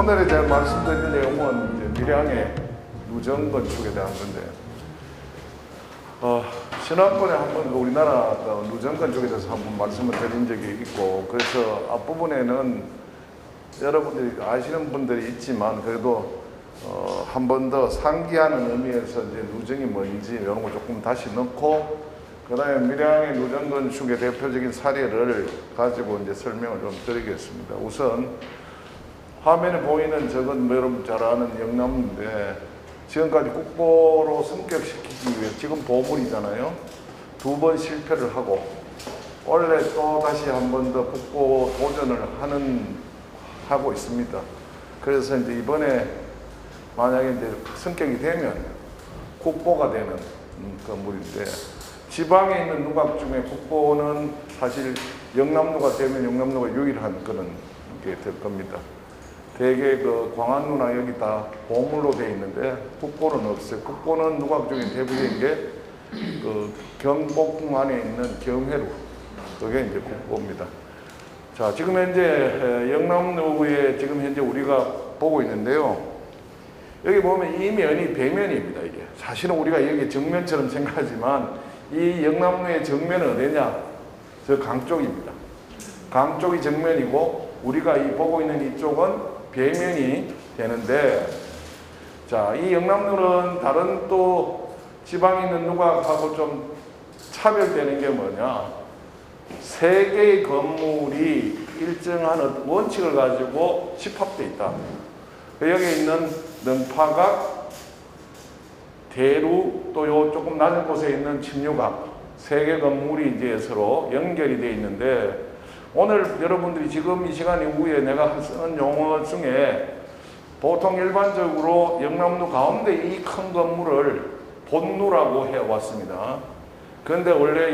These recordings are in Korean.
오늘의 제가 말씀드릴 내용은 이제 밀양의 누정 건축에 대한 건데, 지난번에 한번 우리나라 누정 건축에 대해서 한번 말씀을 드린 적이 있고, 그래서 앞부분에는 여러분들이 아시는 분들이 있지만 그래도 한 번 더 상기하는 의미에서 이제 누정이 뭔지 이런 거 조금 다시 넣고, 그 다음에 밀양의 누정 건축의 대표적인 사례를 가지고 이제 설명을 좀 드리겠습니다. 우선 화면에 보이는 저건 여러분 잘 아는 영남인데, 지금까지 국보로 승격시키기 위해 지금 보물이잖아요. 2번 실패를 하고 원래 또 다시 한 번 더 국보 도전을 하고 있습니다. 그래서 이제 이번에 만약에 이제 승격이 되면 국보가 되는 건물인데, 지방에 있는 누각 중에 국보는 사실 영남루가 되면 영남루가 유일한 그런 게 될 겁니다. 대개 그 광안루나 여기 다 보물로 되어 있는데 국보는 없어요. 국보는 누각 중에 대부분인 게 그 경복궁 안에 있는 경회루, 그게 이제 국보입니다. 자, 지금 현재 영남루에 지금 현재 우리가 보고 있는데요. 여기 보면 이 면이 배면입니다. 이게 사실은 우리가 여기 정면처럼 생각하지만 이 영남루의 정면은 어디냐? 저 강 쪽입니다. 강 쪽이 정면이고 우리가 이 보고 있는 이쪽은 배면이 되는데, 자, 이 영남루는 다른 또 지방에 있는 누각하고 좀 차별되는 게 뭐냐? 세 개의 건물이 일정한 원칙을 가지고 집합되어 있다. 여기 있는 능파각, 대루, 또 요 조금 낮은 곳에 있는 침류각, 세 개 건물이 이제 서로 연결이 되어 있는데, 오늘 여러분들이 지금 이 시간 이후에 내가 쓰는 용어 중에 보통 일반적으로 영남루 가운데 이 큰 건물을 본루라고 해왔습니다. 그런데 원래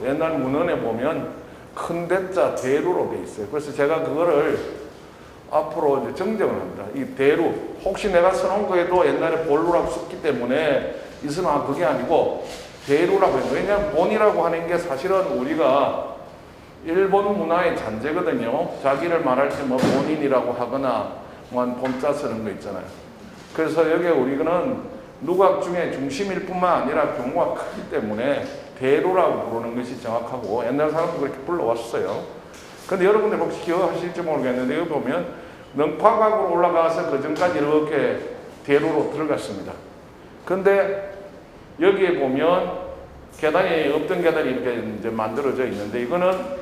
옛날 문헌에 보면 큰 대자 대루로 되어 있어요. 그래서 제가 그거를 앞으로 이제 정정을 합니다. 이 대루, 혹시 내가 써놓은 거에도 옛날에 본루라고 썼기 때문에 있으나 그게 아니고 대루라고 해요. 왜냐하면 본이라고 하는 게 사실은 우리가 일본 문화의 잔재거든요. 자기를 말할 때 뭐 본인이라고 하거나 뭐 본자 쓰는 거 있잖아요. 그래서 여기에 우리는 누각 중에 중심일 뿐만 아니라 규모가 크기 때문에 대루라고 부르는 것이 정확하고, 옛날 사람도 그렇게 불러왔어요. 근데 여러분들 혹시 기억하실지 모르겠는데, 여기 보면 능파각으로 올라가서 그 전까지 이렇게 대루로 들어갔습니다. 근데 여기에 보면 계단이 없던 계단이 이렇게 이제 만들어져 있는데, 이거는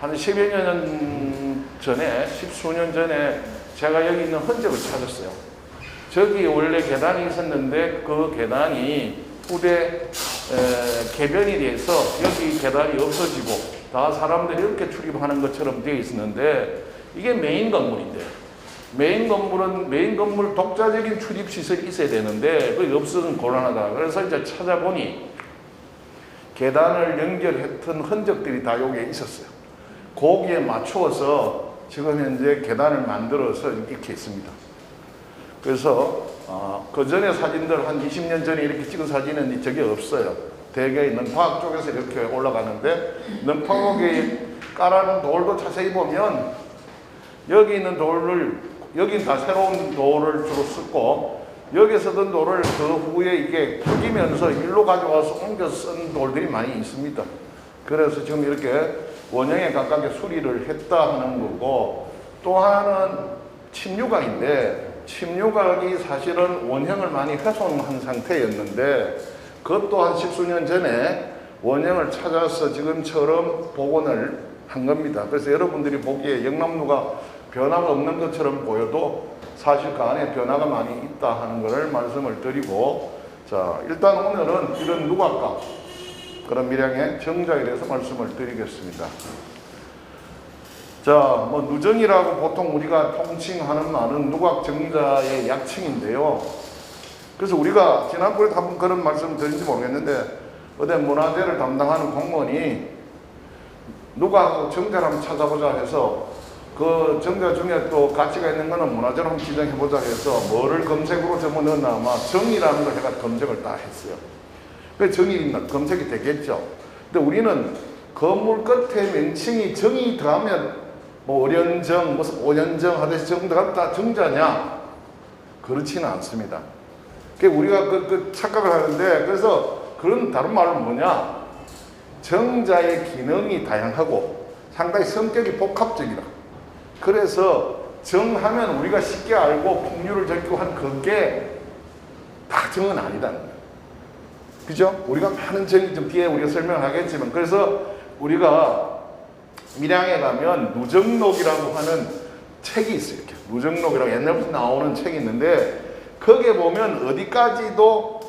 한 10여 년 전에, 10수년 전에 제가 여기 있는 흔적을 찾았어요. 저기 원래 계단이 있었는데 그 계단이 후대 개변이 돼서 여기 계단이 없어지고 다 사람들이 이렇게 출입하는 것처럼 되어 있었는데, 이게 메인 건물인데, 메인 건물 독자적인 출입 시설이 있어야 되는데 그게 없어서는 곤란하다. 그래서 이제 찾아보니 계단을 연결했던 흔적들이 다 여기에 있었어요. 거기에 맞추어서 지금 현재 계단을 만들어서 이렇게 있습니다. 그래서 그 전에 사진들 한 20년 전에 이렇게 찍은 사진은 저게 없어요. 대개 능파각 쪽에서 이렇게 올라가는데, 능파각에 깔아놓은 돌도 자세히 보면 여기 있는 돌을, 여기는 다 새로운 돌을 주로 쓰고, 여기 쓰던 돌을 그 후에 이게 풀리면서 일로 가져와서 옮겨 쓴 돌들이 많이 있습니다. 그래서 지금 이렇게 원형에 가깝게 수리를 했다 하는 거고, 또 하나는 침류각인데, 침류각이 사실은 원형을 많이 훼손한 상태였는데, 그것도 한 10수년 전에 원형을 찾아서 지금처럼 복원을 한 겁니다. 그래서 여러분들이 보기에 영남루가 변화가 없는 것처럼 보여도 사실 그 안에 변화가 많이 있다 하는 것을 말씀을 드리고, 자, 일단 오늘은 이런 누각과 그런 밀양의 정자에 대해서 말씀을 드리겠습니다. 자, 뭐 누정이라고 보통 우리가 통칭하는 말은 누각 정자의 약칭인데요. 그래서 우리가 지난번에도 한번 그런 말씀을 드린지 모르겠는데, 어디 문화재를 담당하는 공무원이 누각 정자를 한번 찾아보자 해서 그 정자 중에 또 가치가 있는 거는 문화재로 한번 지정해보자 해서 뭐를 검색으로 적어넣었나, 아마 정이라는 걸 해가 검색을 다 했어요. 그 정이 검색이 되겠죠. 근데 우리는 건물 끝에 명칭이 정이 더하면 뭐 오련정, 무슨 오년정 하듯이 정자가 다 정자냐? 그렇지는 않습니다. 우리가 그 착각을 하는데, 그래서 그런 다른 말은 뭐냐? 정자의 기능이 다양하고 상당히 성격이 복합적이다. 그래서 정하면 우리가 쉽게 알고 풍류를 적고 한 그게 다 정은 아니다는 거예요. 그죠? 우리가 많은 정이 좀 뒤에 우리가 설명을 하겠지만, 그래서 우리가 밀양에 가면 누정록이라고 하는 책이 있어요. 이렇게 누정록이라고 옛날부터 나오는 책이 있는데, 거기에 보면 어디까지도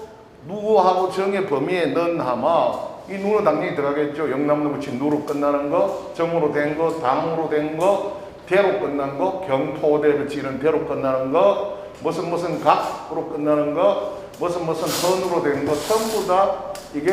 누하고 정의 범위에 넣은 하마, 이 누는 당연히 들어가겠죠. 영남누 붙인 누로 끝나는 거, 정으로 된 거, 당으로 된 거, 대로 끝난 거, 경토대 붙이는 대로 끝나는 거, 무슨 각으로 끝나는 거, 무슨 선으로 된 거, 전부 다 이게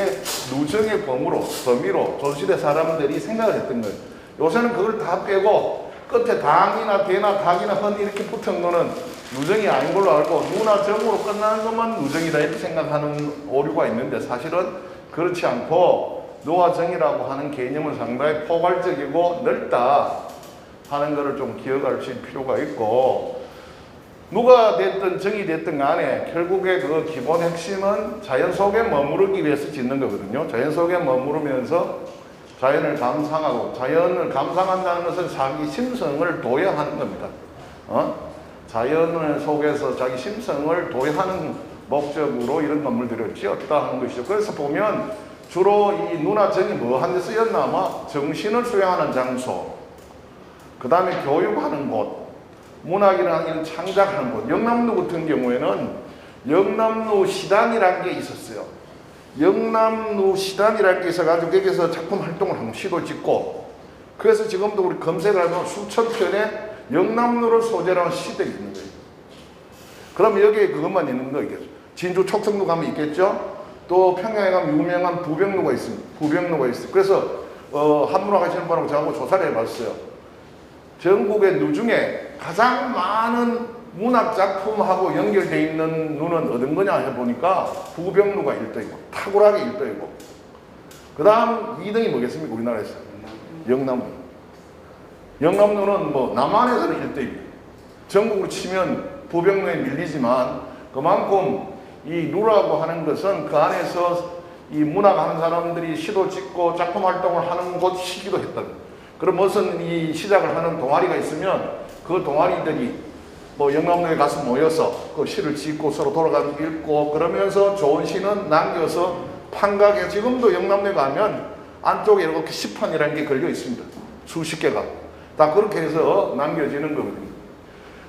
누정의 범위로 조선시대 사람들이 생각을 했던 거예요. 요새는 그걸 다 빼고 끝에 당이나 대나 닭이나 헌 이렇게 붙은 거는 누정이 아닌 걸로 알고 누나 정으로 끝나는 것만 누정이다 이렇게 생각하는 오류가 있는데, 사실은 그렇지 않고 누와 정이라고 하는 개념은 상당히 포괄적이고 넓다 하는 것을 좀 기억하실 필요가 있고, 누가 됐든 정이 됐든 간에 결국에 그 기본 핵심은 자연 속에 머무르기 위해서 짓는 거거든요. 자연 속에 머무르면서 자연을 감상하고, 자연을 감상한다는 것은 자기 심성을 도여하는 겁니다. 자연 속에서 자기 심성을 도여하는 목적으로 이런 건물들을 지었다 하는 것이죠. 그래서 보면 주로 이 누나 정이 뭐 하는 데 쓰였나? 아마 정신을 수양하는 장소, 그 다음에 교육하는 곳, 문학이라는 이런 창작하는 곳. 영남루 같은 경우에는 영남루 시단이라는 게 있었어요. 영남루 시단이라는 게 있어가지고 거기서 작품 활동을 하고 시도 짓고, 그래서 지금도 우리 검색을 하면 수천 편의 영남루를 소재로 하는 시들이 있는 거예요. 그럼 여기에 그것만 있는 거 있겠죠. 진주 촉성루 가면 있겠죠. 또 평양에 가면 유명한 부병루가 있습니다. 부병루가 있어요. 그래서 한문학 하시는 분하고 저하고 조사를 해봤어요. 전국의 누 중에 가장 많은 문학 작품하고 연결되어 있는 누는 어떤 거냐 해보니까 부병루가 1등이고 탁월하게 1등이고, 그 다음 2등이 뭐겠습니까? 우리나라에서 영남루. 영남루는 뭐 남한에서는 1등입니다. 전국으로 치면 부병루에 밀리지만, 그만큼 이 누라고 하는 것은 그 안에서 이 문학하는 사람들이 시도 짓고 작품 활동을 하는 곳이기도 했다. 그럼 무슨 이 시작을 하는 동아리가 있으면 그 동아리들이 뭐 영남루에 가서 모여서 그 시를 짓고 서로 돌아가면서 읽고, 그러면서 좋은 시는 남겨서 판각에, 지금도 영남루에 가면 안쪽에 이렇게 시판이라는 게 걸려 있습니다. 수십 개가 다 그렇게 해서 남겨지는 거거든요.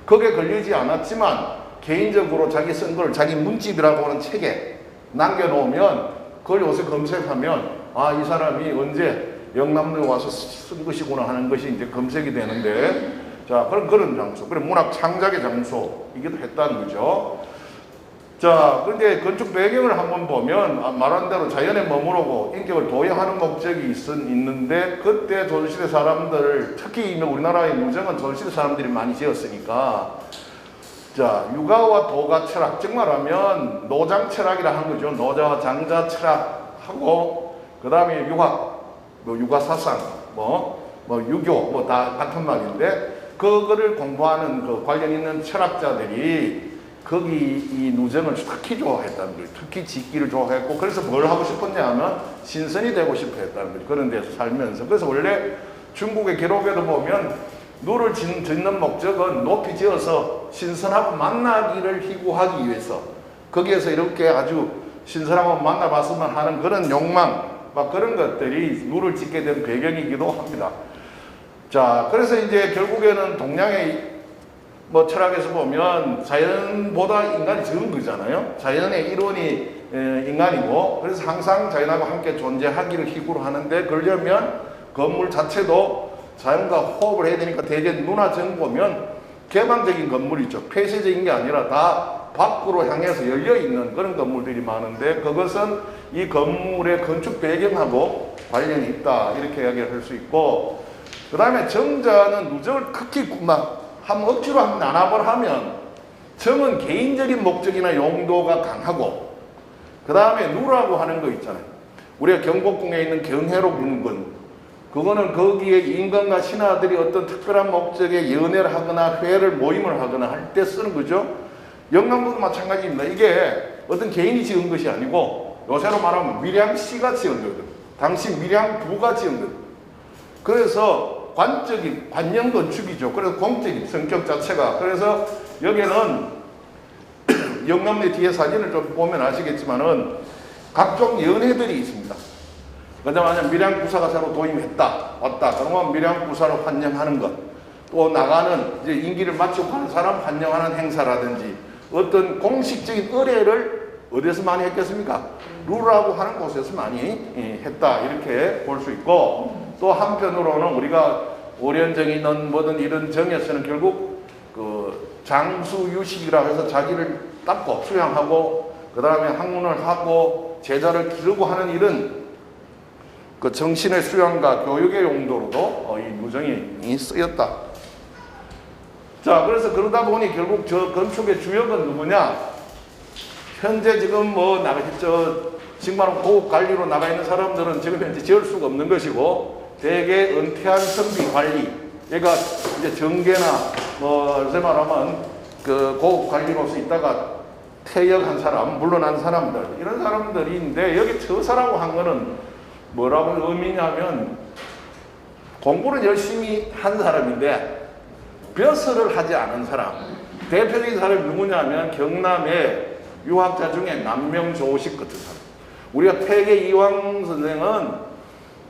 거기에 걸리지 않았지만 개인적으로 자기 쓴 걸 자기 문집이라고 하는 책에 남겨놓으면 그걸 요새 검색하면 아, 이 사람이 언제 영남루에 와서 쓴 것이구나 하는 것이 이제 검색이 되는데, 자, 그런 장소, 그리고 문학 창작의 장소이기도 했다는 거죠. 자, 그런데 건축 배경을 한번 보면 말한 대로 자연에 머무르고 인격을 도여하는 목적이 있는데, 그때 조선시대 사람들, 특히 우리나라의 무정은 조선시대 사람들이 많이 지었으니까, 자, 육아와 도가 철학, 즉 말하면 노장 철학이라 하는 거죠. 노자와 장자 철학하고, 그 다음에 유학, 뭐 육아 사상, 뭐 유교, 다 같은 말인데, 그거를 공부하는 그 관련 있는 철학자들이 거기 이 누정을 특히 좋아했다는 거예요. 특히 짓기를 좋아했고, 그래서 뭘 하고 싶었냐 하면 신선이 되고 싶어 했다는 거예요. 그런 데서 살면서. 그래서 원래 중국의 기록에도 보면 누를 짓는 목적은 높이 지어서 신선하고 만나기를 희구하기 위해서, 거기에서 이렇게 아주 신선하고 만나봤으면 하는 그런 욕망, 막 그런 것들이 누를 짓게 된 배경이기도 합니다. 자, 그래서 이제 결국에는 동양의 뭐 철학에서 보면 자연보다 인간이 적은 거잖아요. 자연의 이론이 인간이고, 그래서 항상 자연하고 함께 존재하기를 희구로 하는데, 그러려면 건물 자체도 자연과 호흡을 해야 되니까 대개 누나 정 보면 개방적인 건물이죠. 폐쇄적인 게 아니라 다 밖으로 향해서 열려있는 그런 건물들이 많은데, 그것은 이 건물의 건축 배경하고 관련이 있다 이렇게 이야기를 할 수 있고, 그 다음에 정자는 누정을 크게 한번 억지로 한번 나눠볼 하면, 정은 개인적인 목적이나 용도가 강하고, 그 다음에 누라고 하는 거 있잖아요. 우리가 경복궁에 있는 경회로 gun근, 그거는 거기에 인간과 신하들이 어떤 특별한 목적의 연애를 하거나 회를 모임을 하거나 할 때 쓰는 거죠. 영남도도 마찬가지입니다. 이게 어떤 개인이 지은 것이 아니고 요새로 말하면 밀양씨가 지은 거거든. 당시 밀양부가 지은 거거든. 그래서 관적인 관영 건축이죠. 그래서 공적인 성격 자체가. 그래서 여기는 영남대 뒤에 사진을 좀 보면 아시겠지만은 각종 연회들이 있습니다. 그러자마자 밀양부사가 새로 도임했다, 왔다. 그러면 밀양부사를 환영하는 것, 또 나가는 이제 임기를 마치고 가는 사람 환영하는 행사라든지 어떤 공식적인 의례를 어디서 많이 했겠습니까? 루라고 하는 곳에서 많이 했다 이렇게 볼 수 있고, 또 한편으로는 우리가 오련정이든 뭐든 이런 정에서는 결국 그 장수유식이라고 해서 자기를 닦고 수양하고 그 다음에 학문을 하고 제자를 기르고 하는 이런 그 정신의 수양과 교육의 용도로도 이 누정이 쓰였다. 자, 그래서 그러다 보니 결국 저 건축의 주역은 누구냐? 현재 지금 뭐 정말 고급 관리로 나가 있는 사람들은 지금 현재 지을 수가 없는 것이고, 대개 은퇴한 선비 관리, 얘가 이제 정계나 뭐 요새 말하면 그 고급 관리로서 있다가 퇴역한 사람, 물러난 사람들, 이런 사람들인데, 여기 처사라고 한 거는 뭐라고 의미냐면 공부를 열심히 한 사람인데 벼슬을 하지 않은 사람. 대표적인 사람이 누구냐면 경남의 유학자 중에 남명조식 같은 사람. 우리가 퇴계 이황 선생은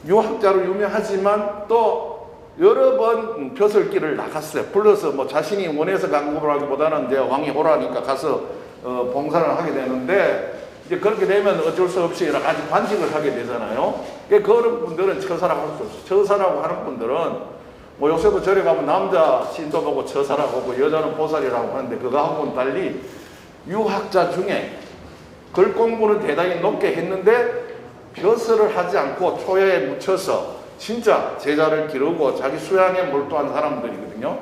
유학자로 유명하지만 또 여러 번 벼슬길을 나갔어요. 불러서 뭐 자신이 원해서 간 거라기보다는 이제 왕이 오라니까 가서 봉사를 하게 되는데, 이제 그렇게 되면 어쩔 수 없이 여러 가지 관직을 하게 되잖아요. 그런 분들은 처사라고 할 수 없어요. 처사라고 하는 분들은 뭐 요새도 절에 가면 남자 신도 보고 처사라고 하고 여자는 보살이라고 하는데, 그거하고는 달리 유학자 중에 글 공부는 대단히 높게 했는데 벼슬을 하지 않고 초야에 묻혀서 진짜 제자를 기르고 자기 수양에 몰두한 사람들이거든요.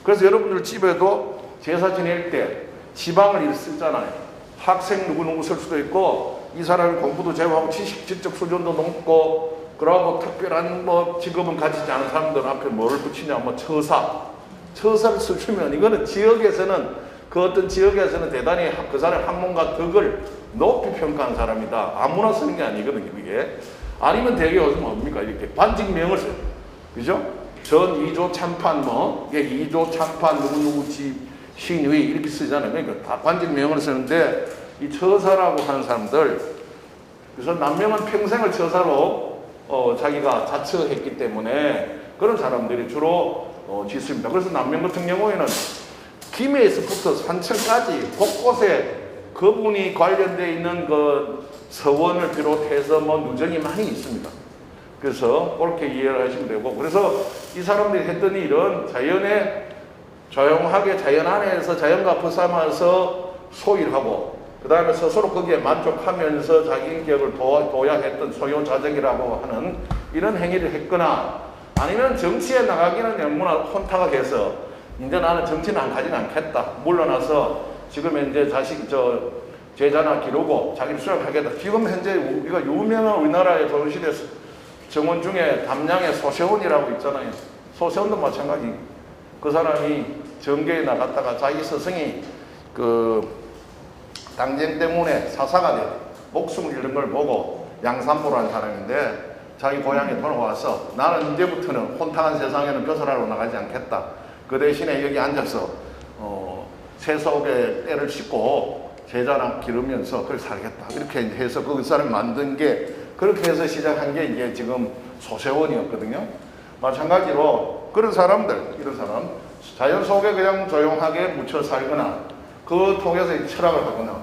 그래서 여러분들 집에도 제사 지낼 때 지방을 쓰잖아요. 학생 누구누구 쓸 수도 있고, 이 사람이 공부도 제고하고 지적 수준도 높고, 그러고 특별한 뭐 직업은 가지지 않은 사람들 앞에 뭐를 붙이냐, 뭐 처사를 쓰시면 이거는 지역에서는, 그 어떤 지역에서는 대단히 그 사람의 학문과 덕을 높이 평가한 사람이다. 아무나 쓰는 게 아니거든요, 이게. 아니면 대개 요즘 뭡니까? 이렇게 반직명을 써요. 그죠? 전 2조 참판 뭐, 이게 2조 참판 누구누구 집 신위 이렇게 쓰잖아요. 그러니까 다 관직명을 쓰는데, 이 처사라고 하는 사람들, 그래서 남명은 평생을 처사로 자기가 자처했기 때문에 그런 사람들이 주로 짓습니다. 그래서 남명 같은 경우에는 김해에서부터 산천까지 곳곳에 그분이 관련되어 있는 그 서원을 비롯해서 뭐 누정이 많이 있습니다. 그래서 그렇게 이해를 하시면 되고, 그래서 이 사람들이 했던 일은 자연에 조용하게 자연 안에서 자연과 벗삼아서 소일하고, 그 다음에 스스로 거기에 만족하면서 자기 인격을 도약했던 소요자적이라고 하는 이런 행위를 했거나, 아니면 정치에 나가기는 너무나 혼탁하게 해서 이제 나는 정치는 안 가진 않겠다, 물러나서 지금 현재 제자나 기르고 자기를 수양하겠다. 지금 현재 우리가 유명한 우리나라의 조선시대 정원 중에 담양의 소세훈이라고 있잖아요. 소세훈도 마찬가지. 그 사람이 정계에 나갔다가 자기 스승이 그 당쟁 때문에 사사가 돼 목숨을 잃는 걸 보고 양산보로 한 사람인데, 자기 고향에 돌아와서 나는 이제부터는 혼탁한 세상에는 벼슬하러 나가지 않겠다. 그 대신에 여기 앉아서 세속의 때를 씻고 제자랑 기르면서 그걸 살겠다. 이렇게 해서 그 사람이 만든 게, 그렇게 해서 시작한 게 이게 지금 소세원이었거든요. 마찬가지로 그런 사람들, 이런 사람, 자연 속에 그냥 조용하게 묻혀 살거나 그 통해서 철학을 하거나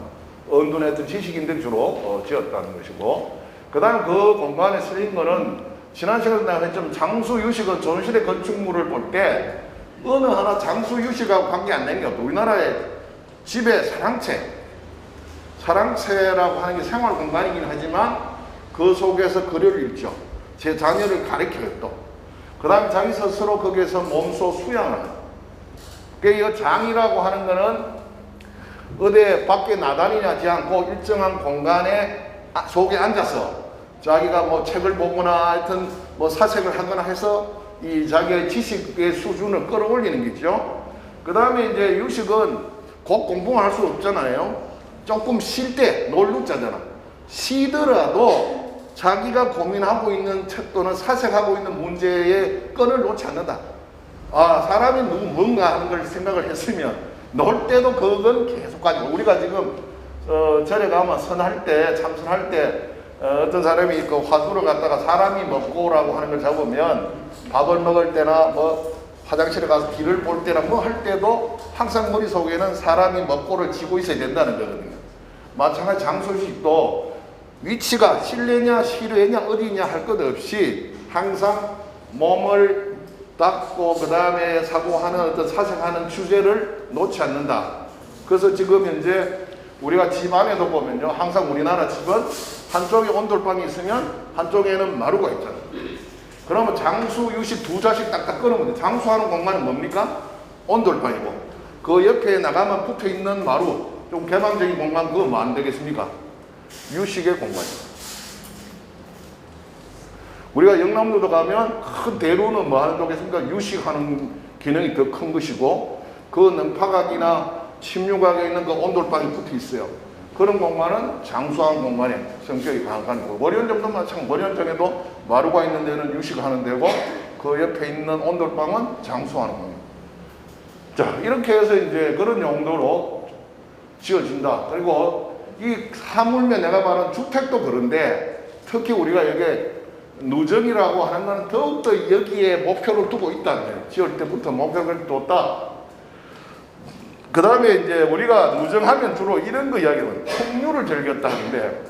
언둔했던 지식인들이 주로 지었다는 것이고, 그 다음 그 공간에 쓰인 거는 지난 시간에 내가 했지만 장수유식은 조선시대 건축물을 볼 때 어느 하나 장수유식하고 관계 안 되는 게 없고, 우리나라의 집에 사랑채라고 하는 게 생활 공간이긴 하지만 그 속에서 글을 읽죠. 제 자녀를 가르쳐요. 또 그 다음에 자기 스스로 거기에서 몸소 수양을 하는. 그러니까 이 장이라고 하는 거는 어디 밖에 나다니지 않고 일정한 공간에 속에 앉아서 자기가 뭐 책을 보거나 하여튼 뭐 사색을 하거나 해서 이 자기의 지식의 수준을 끌어올리는 거죠. 그 다음에 이제 유식은 곧 공부할 수 없잖아요. 조금 쉴 때 놀루자잖아. 쉬더라도 자기가 고민하고 있는 책 또는 사색하고 있는 문제의 끈을 놓지 않는다. 아, 사람이 뭔가 하는 걸 생각을 했으면 놀 때도 그건 계속 가지고, 우리가 지금 절에 가면 선할 때, 참선할 때 어떤 사람이 그 화두를 갖다가 사람이 먹고 오라고 하는 걸 잡으면 밥을 먹을 때나 뭐 화장실에 가서 길을 볼 때나 뭐 할 때도 항상 머릿속에는 사람이 먹고를 쥐고 있어야 된다는 거거든요. 마찬가지 장소식도 위치가 실내냐 실외냐 어디냐 할 것 없이 항상 몸을 닦고 그 다음에 사고하는 어떤 사색하는 주제를 놓지 않는다. 그래서 지금 현재 우리가 집 안에도 보면요, 항상 우리나라 집은 한쪽에 온돌방이 있으면 한쪽에는 마루가 있잖아요. 그러면 장수, 유식 두 자씩 딱딱 끊으면 돼. 장수하는 공간은 뭡니까? 온돌방이고, 그 옆에 나가면 붙어있는 마루, 좀 개방적인 공간, 그거 뭐 안 되겠습니까? 유식의 공간이에요. 우리가 영남도도 가면 큰 대로는 뭐 하는 쪽이겠습니까? 유식하는 기능이 더 큰 것이고, 그 능파각이나 침류각에 있는 그 온돌방이 붙어 있어요. 그런 공간은 장수하는 공간에 성격이 강한 거고, 월연정도 마찬가지. 월연정에도 마루가 있는 데는 유식하는 데고, 그 옆에 있는 온돌방은 장수하는 공간. 자, 이렇게 해서 이제 그런 용도로 지어진다. 그리고 이 하물며 내가 말한 주택도 그런데, 특히 우리가 여기에 누정이라고 하는 건 더욱더 여기에 목표를 두고 있다는 거예요. 지을 때부터 목표를 뒀다. 그 다음에 이제 우리가 누정하면 주로 이런 거 이야기하면 풍류를 즐겼다 하는데,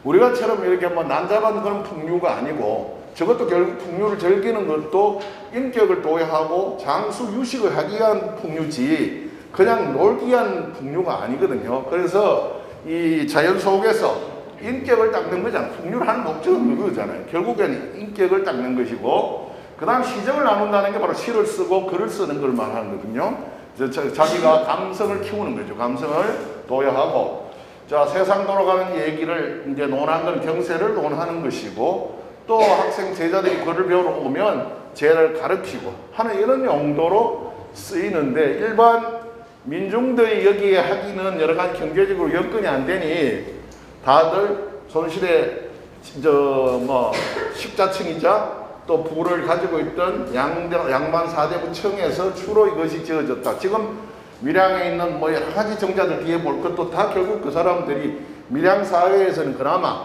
우리가처럼 이렇게 뭐 난잡한 그런 풍류가 아니고, 저것도 결국 풍류를 즐기는 것도 인격을 도해하고 장수 유식을 하기 위한 풍류지 그냥 놀기 위한 풍류가 아니거든요. 그래서 이 자연 속에서 인격을 닦는 거잖아요. 풍류를 하는 목적은 그거잖아요. 결국에는 인격을 닦는 것이고, 그 다음 시정을 나눈다는 게 바로 시를 쓰고 글을 쓰는 걸 말하는 거거든요. 자기가 감성을 키우는 거죠. 감성을 도야하고, 자, 세상 돌아가는 얘기를 이제 논하는 건 경세를 논하는 것이고, 또 학생 제자들이 글을 배우러 오면 제를 가르치고 하는 이런 용도로 쓰이는데, 일반 민중들이 여기에 하기는 여러 가지 경제적으로 여건이 안 되니 다들 손실에 식자층이자 또 부를 가지고 있던 양반 사대부청에서 주로 이것이 지어졌다. 지금 밀양에 있는 뭐 여러 가지 정자들 뒤에 볼 것도 다 결국 그 사람들이 밀양 사회에서는 그나마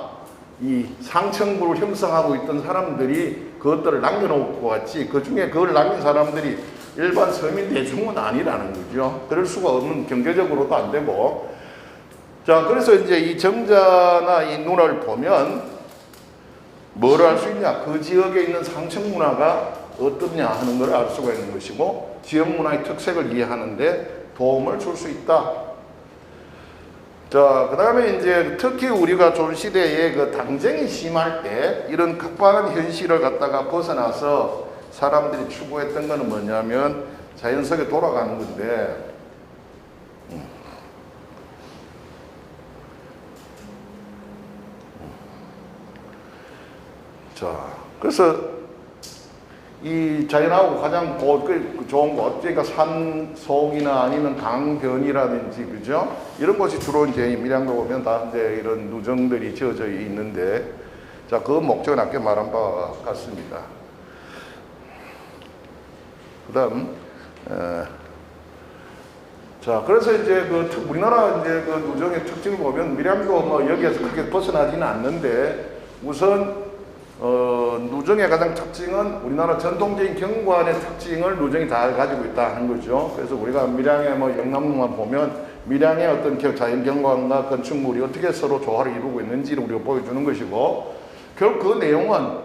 이 상층부를 형성하고 있던 사람들이 그것들을 남겨놓고 왔지, 그 중에 그걸 남긴 사람들이 일반 서민 대중은 아니라는 거죠. 그럴 수가 없는, 경제적으로도 안 되고. 자, 그래서 이제 이 정자나 이 눈을 보면 뭘 알 수 있냐? 그 지역에 있는 상층 문화가 어떻냐 하는 걸 알 수가 있는 것이고, 지역 문화의 특색을 이해하는데 도움을 줄 수 있다. 자, 그 다음에 이제 특히 우리가 조선시대에 그 당쟁이 심할 때 이런 각박한 현실을 갖다가 벗어나서 사람들이 추구했던 거는 뭐냐면 자연 속에 돌아가는 건데, 자, 그래서 이 자연하고 가장 좋은 곳, 그러니까 산 속이나 아니면 강변이라든지, 그죠? 이런 곳이 주로 이제 밀양도 보면 다 이제 이런 누정들이 지어져 있는데, 자, 그 목적은 아까 말한 바와 같습니다. 그 다음, 자, 그래서 이제 그 우리나라 이제 그 누정의 특징을 보면 밀양도 뭐 여기에서 크게 벗어나지는 않는데, 우선 누정의 가장 특징은 우리나라 전통적인 경관의 특징을 누정이 다 가지고 있다 하는 거죠. 그래서 우리가 밀양의 뭐 영남로만 보면 밀양의 어떤 자연 경관과 건축물이 어떻게 서로 조화를 이루고 있는지를 우리가 보여주는 것이고, 결국 그 내용은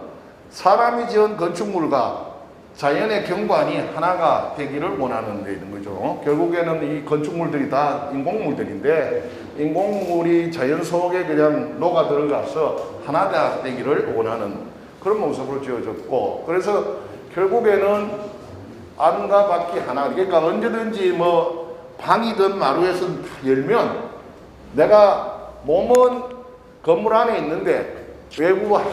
사람이 지은 건축물과 자연의 경관이 하나가 되기를 원하는 데 있는 거죠. 결국에는 이 건축물들이 다 인공물들인데, 인공물이 자연 속에 그냥 녹아 들어가서 하나가 되기를 원하는 그런 모습으로 지어졌고, 그래서 결국에는 안과 밖이 하나, 그러니까 언제든지 뭐 방이든 마루에서 열면 내가 몸은 건물 안에 있는데 외부와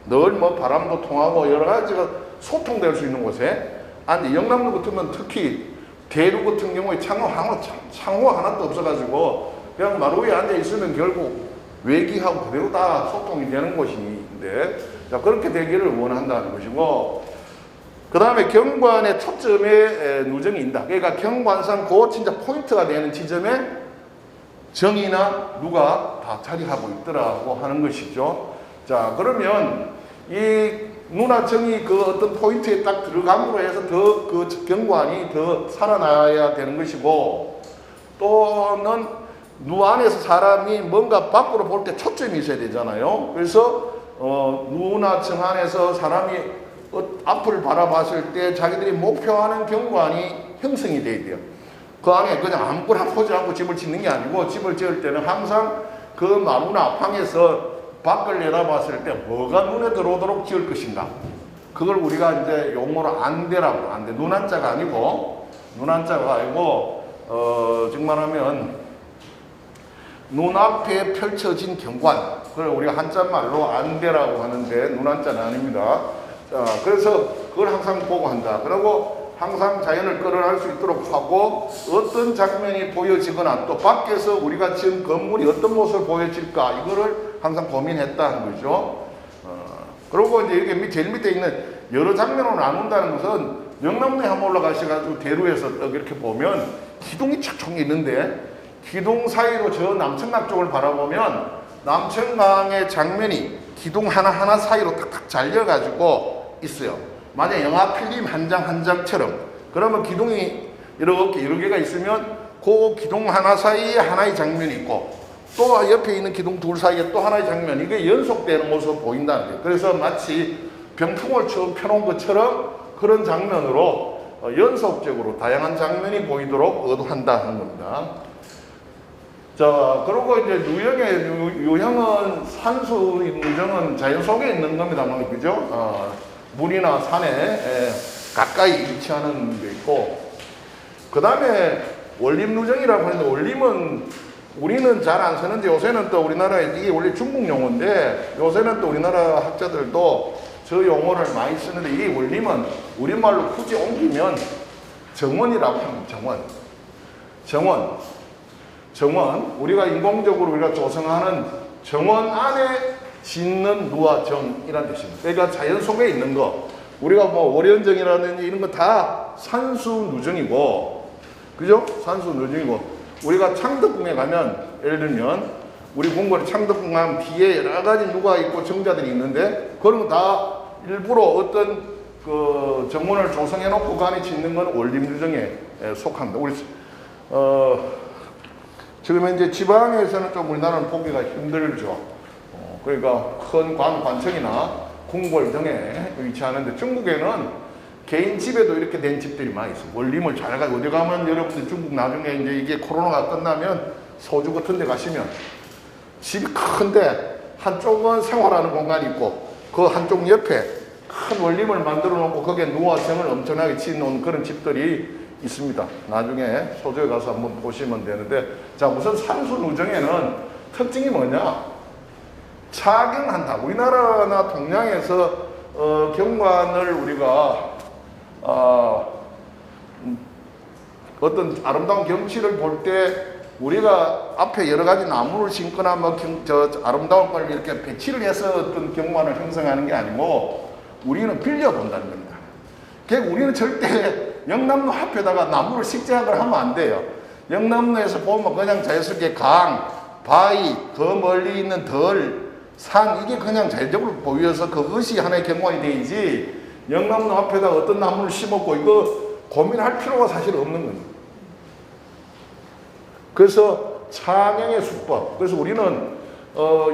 늘 뭐 바람도 통하고 여러 가지가 소통될 수 있는 곳에 아니 영남로 같으면 특히 대로 같은 경우에 창호 하나도 없어가지고 그냥 마루 위에 앉아 있으면 결국 외기하고 그대로 다 소통이 되는 곳인데 자 그렇게 되기를 원한다는 것이고 그 다음에 경관의 초점에 누정이 있다. 그러니까 경관상 그 진짜 포인트가 되는 지점에 정이나 누가 다 자리하고 있더라고 하는 것이죠. 자 그러면 이 누나 정이 그 어떤 포인트에 딱 들어감으로 해서 더 그 경관이 더 살아나야 되는 것이고 또는 누 안에서 사람이 뭔가 밖으로 볼 때 초점이 있어야 되잖아요. 그래서 누나 정 안에서 사람이 앞을 바라봤을 때 자기들이 목표하는 경관이 형성이 돼야 돼요. 그 안에 그냥 아무거나 포즈 않고 집을 짓는 게 아니고 집을 지을 때는 항상 그 마루나 방에서 밖을 내다봤을 때 뭐가 눈에 들어오도록 지을 것인가. 그걸 우리가 이제 용어로 안대라고 안대. 눈한자가 아니고 정말하면 눈앞에 펼쳐진 경관. 그걸 우리가 한자말로 안대라고 하는데 눈한자는 아닙니다. 자, 그래서 그걸 항상 보고 한다. 그리고 항상 자연을 끌어낼 수 있도록 하고 어떤 장면이 보여지거나 또 밖에서 우리가 지은 건물이 어떤 모습을 보여질까 이거를 항상 고민했다는 거죠. 그리고 이제 이게 제일 밑에 있는 여러 장면으로 나눈다는 것은 영남로에 한번 올라가셔가지고 대루에서 이렇게 보면 기둥이 착착 있는데 기둥 사이로 저 남천강 쪽을 바라보면 남천강의 장면이 기둥 하나하나 사이로 탁탁 잘려가지고 있어요. 만약 영화 필름 한 장 한 장처럼 그러면 기둥이 이렇게 여러 개가 있으면 그 기둥 하나 사이에 하나의 장면이 있고 또 옆에 있는 기둥 둘 사이에 또 하나의 장면 이게 연속되는 모습을 보인다는 거예요. 그래서 마치 병풍을 처음 펴놓은 것처럼 그런 장면으로 연속적으로 다양한 장면이 보이도록 의도한다는 겁니다. 자, 그리고 이제 유형은 산수 누정은 자연 속에 있는 겁니다만, 그죠? 물이나 산에 가까이 위치하는 게 있고, 그 다음에 원림 누정이라고 하는데, 원림은 우리는 잘 안 쓰는데 요새는 또 우리나라에 이게 원래 중국 용어인데 요새는 또 우리나라 학자들도 저 용어를 많이 쓰는데 이 원림은 우리말로 굳이 옮기면 정원이라고 합니다. 정원. 우리가 인공적으로 우리가 조성하는 정원 안에 짓는 누와 정이라는 뜻입니다. 그러니까 자연 속에 있는 거. 우리가 뭐 월연정이라든지 이런 거 다 산수 누정이고, 그죠? 산수 누정이고. 우리가 창덕궁에 가면 예를 들면 우리 궁궐에 창덕궁 가면 뒤에 여러 가지 누가 있고 정자들이 있는데 그런 거 다 일부러 어떤 그 정원을 조성해 놓고 그 안에 짓는 건 원림누정에 속합니다. 우리 지금 현재 지방에서는 좀 우리나라는 보기가 힘들죠. 그러니까 큰 관청이나 궁궐 등에 위치하는데 중국에는 개인 집에도 이렇게 된 집들이 많이 있어요. 원림을 잘 가지고 어디 가면 여러분들 중국 나중에 이제 이게 코로나가 끝나면 소주 같은 데 가시면 집이 큰데 한쪽은 생활하는 공간이 있고 그 한쪽 옆에 큰 원림을 만들어 놓고 거기에 누화성을 엄청나게 지어놓은 그런 집들이 있습니다. 나중에 소주에 가서 한번 보시면 되는데 자 우선 산수누정에는 특징이 뭐냐? 착용한다. 우리나라나 동양에서 경관을 우리가 어떤 아름다운 경치를 볼 때 우리가 앞에 여러 가지 나무를 심거나 뭐 아름다운 걸 이렇게 배치를 해서 어떤 경관을 형성하는 게 아니고 우리는 빌려본다는 겁니다. 그러니까 우리는 절대 영남로 앞에다가 나무를 식재학을 하면 안 돼요. 영남로에서 보면 그냥 자연스럽게 강, 바위, 그 멀리 있는 덜, 산 이게 그냥 자연적으로 보여서 그것이 하나의 경관이 되지 영남로 앞에다 어떤 나무를 심었고 이거 고민할 필요가 사실 없는 겁니다. 그래서 창형의 수법. 그래서 우리는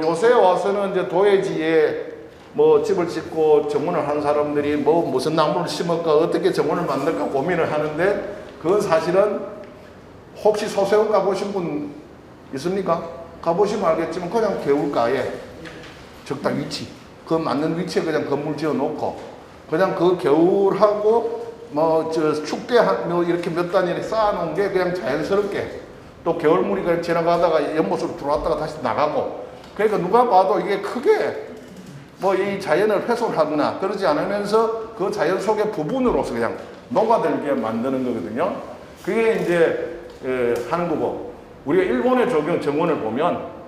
요새 와서는 이제 도예지에 뭐 집을 짓고 정원을 하는 사람들이 뭐 무슨 나무를 심을까 어떻게 정원을 만들까 고민을 하는데 그건 사실은 혹시 소세원 가보신 분 있습니까? 가보시면 알겠지만 그냥 개울가에 적당 위치 그 맞는 위치에 그냥 건물 지어 놓고 그냥 그 겨울하고 뭐 저 축대 뭐 이렇게 몇 단 이렇게 쌓아놓은 게 그냥 자연스럽게 또 겨울물이 지나가다가 연못으로 들어왔다가 다시 나가고 그러니까 누가 봐도 이게 크게 뭐 이 자연을 훼손하거나 그러지 않으면서 그 자연 속의 부분으로서 그냥 녹아들게 만드는 거거든요. 그게 이제 하는 거고, 우리가 일본의 정원을 보면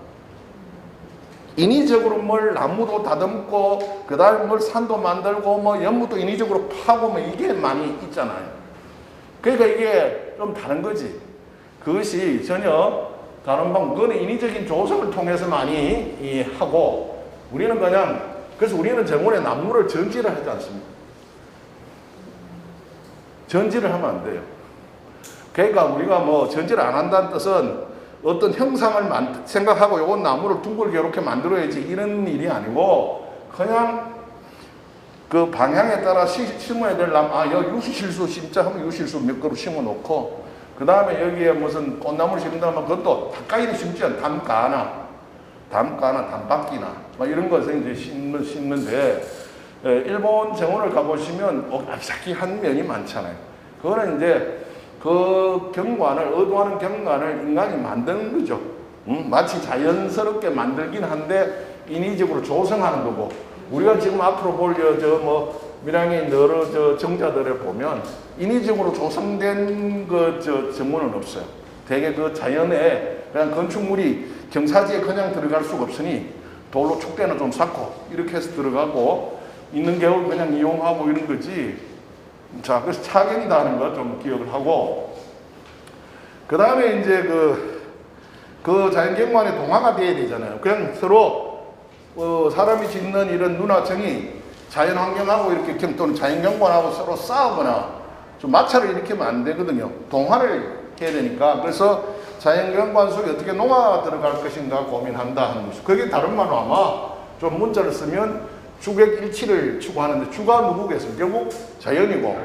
인위적으로 뭘 나무도 다듬고 그 다음에 뭘 산도 만들고 뭐 연못도 인위적으로 파고 뭐 이게 많이 있잖아요. 그러니까 이게 좀 다른 거지. 그것이 전혀 다른 방법, 그건 인위적인 조성을 통해서 많이 하고, 우리는 그냥, 그래서 우리는 정원에 나무를 전지를 하지 않습니다. 전지를 하면 안 돼요. 그러니까 우리가 뭐 전지를 안 한다는 뜻은 어떤 형상을 생각하고 요건 나무를 둥글게 이렇게 만들어야지 이런 일이 아니고, 그냥 그 방향에 따라 심어야 될 나무, 여기 유실수 심자 하면 유실수 몇 그루 심어 놓고, 그 다음에 여기에 무슨 꽃나무를 심는다면 그것도 가까이는 심지 않아. 담가나 담바퀴나 막 이런 것을 이제 심는데, 일본 정원을 가보시면 아기자기한 면이 많잖아요. 그거는 이제 그 경관을, 의도하는 경관을 인간이 만드는 거죠. 마치 자연스럽게 만들긴 한데 인위적으로 조성하는 거고, 우리가 지금 앞으로 볼 밀양의 여러 정자들을 보면 인위적으로 조성된 정원은 없어요. 대개 그 자연에 그냥 건축물이 경사지에 그냥 들어갈 수가 없으니 돌로 촉대는 좀 쌓고 이렇게 해서 들어가고, 있는 겨울 그냥 이용하고 이런 거지. 자, 그래서 차견이다 하는 거 좀 기억을 하고, 그 다음에 이제 그 자연경관에 동화가 돼야 되잖아요. 그냥 서로 사람이 짓는 이런 눈화청이 자연환경하고 이렇게 또는 자연경관하고 서로 싸우거나 좀 마찰을 일으키면 안 되거든요. 동화를 해야 되니까. 그래서 자연경관 속에 어떻게 녹아 들어갈 것인가 고민한다 하는 것이죠. 그게 다른 말로 아마 좀 문자를 쓰면 주객일치를 추구하는데, 주가 누구겠어요? 결국 자연이고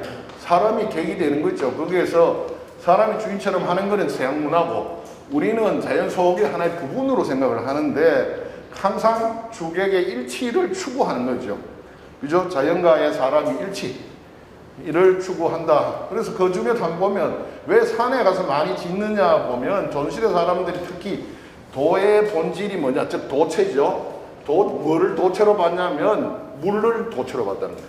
사람이 객이 되는 거죠. 거기에서 사람이 주인처럼 하는 것은 서양문화고, 우리는 자연 속의 하나의 부분으로 생각을 하는데 항상 주객의 일치를 추구하는 거죠. 그죠? 자연과의 사람이 일치를 추구한다. 그래서 그 중에서 한번 보면 왜 산에 가서 많이 짓느냐 보면, 조선시대 사람들이 특히 도의 본질이 뭐냐, 즉 도체죠. 뭐를 도체로 봤냐면 물을 도체로 봤다는 거예요.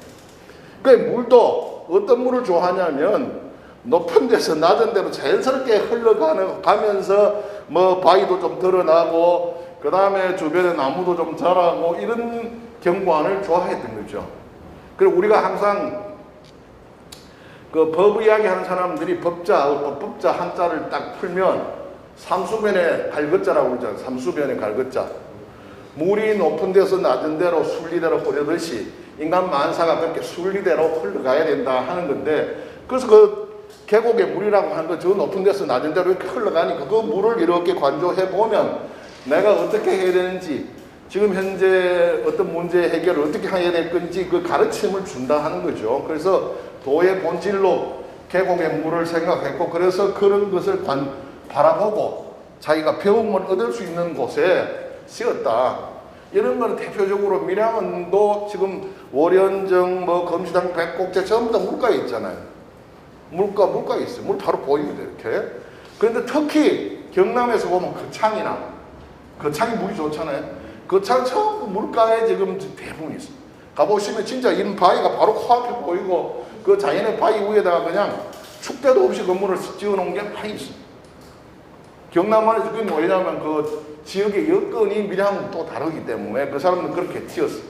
그러니까 물도 어떤 물을 좋아하냐면 높은 데서 낮은 데로 자연스럽게 흘러가면서 뭐 바위도 좀 드러나고 그 다음에 주변에 나무도 좀 자라고 이런 경관을 좋아했던 거죠. 그리고 우리가 항상 그 법 이야기 하는 사람들이 법자 한자를 딱 풀면 삼수변에 갈것자라고 그러잖아요. 삼수변에 갈것자. 물이 높은 데서 낮은 데로 순리대로 흐르듯이 인간 만사가 그렇게 순리대로 흘러가야 된다 하는 건데, 그래서 그 계곡의 물이라고 하는 거 저 높은 데서 낮은 데로 이렇게 흘러가니까 그 물을 이렇게 관조해 보면 내가 어떻게 해야 되는지, 지금 현재 어떤 문제 해결을 어떻게 해야 될 건지 그 가르침을 준다 하는 거죠. 그래서 도의 본질로 계곡의 물을 생각했고, 그래서 그런 것을 바라보고 자기가 배움을 얻을 수 있는 곳에 쓰였다. 이런 거는 대표적으로 밀양은도 지금 월연정, 검시당, 백곡제 전부 다 물가에 있잖아요. 물가에 있어요. 물 바로 보입니다, 이렇게. 그런데 특히 경남에서 보면 거창이 물이 좋잖아요. 거창 전부 물가에 지금 대부분 있어요. 가보시면 진짜 이런 바위가 바로 코앞에 보이고, 그 자연의 바위 위에다가 그냥 축대도 없이 건물을 지어 놓은 게 많이 있어요. 경남안에서 그게 뭐냐면 그 지역의 여건이 밀양은 또 다르기 때문에 그 사람은 그렇게 지었어요.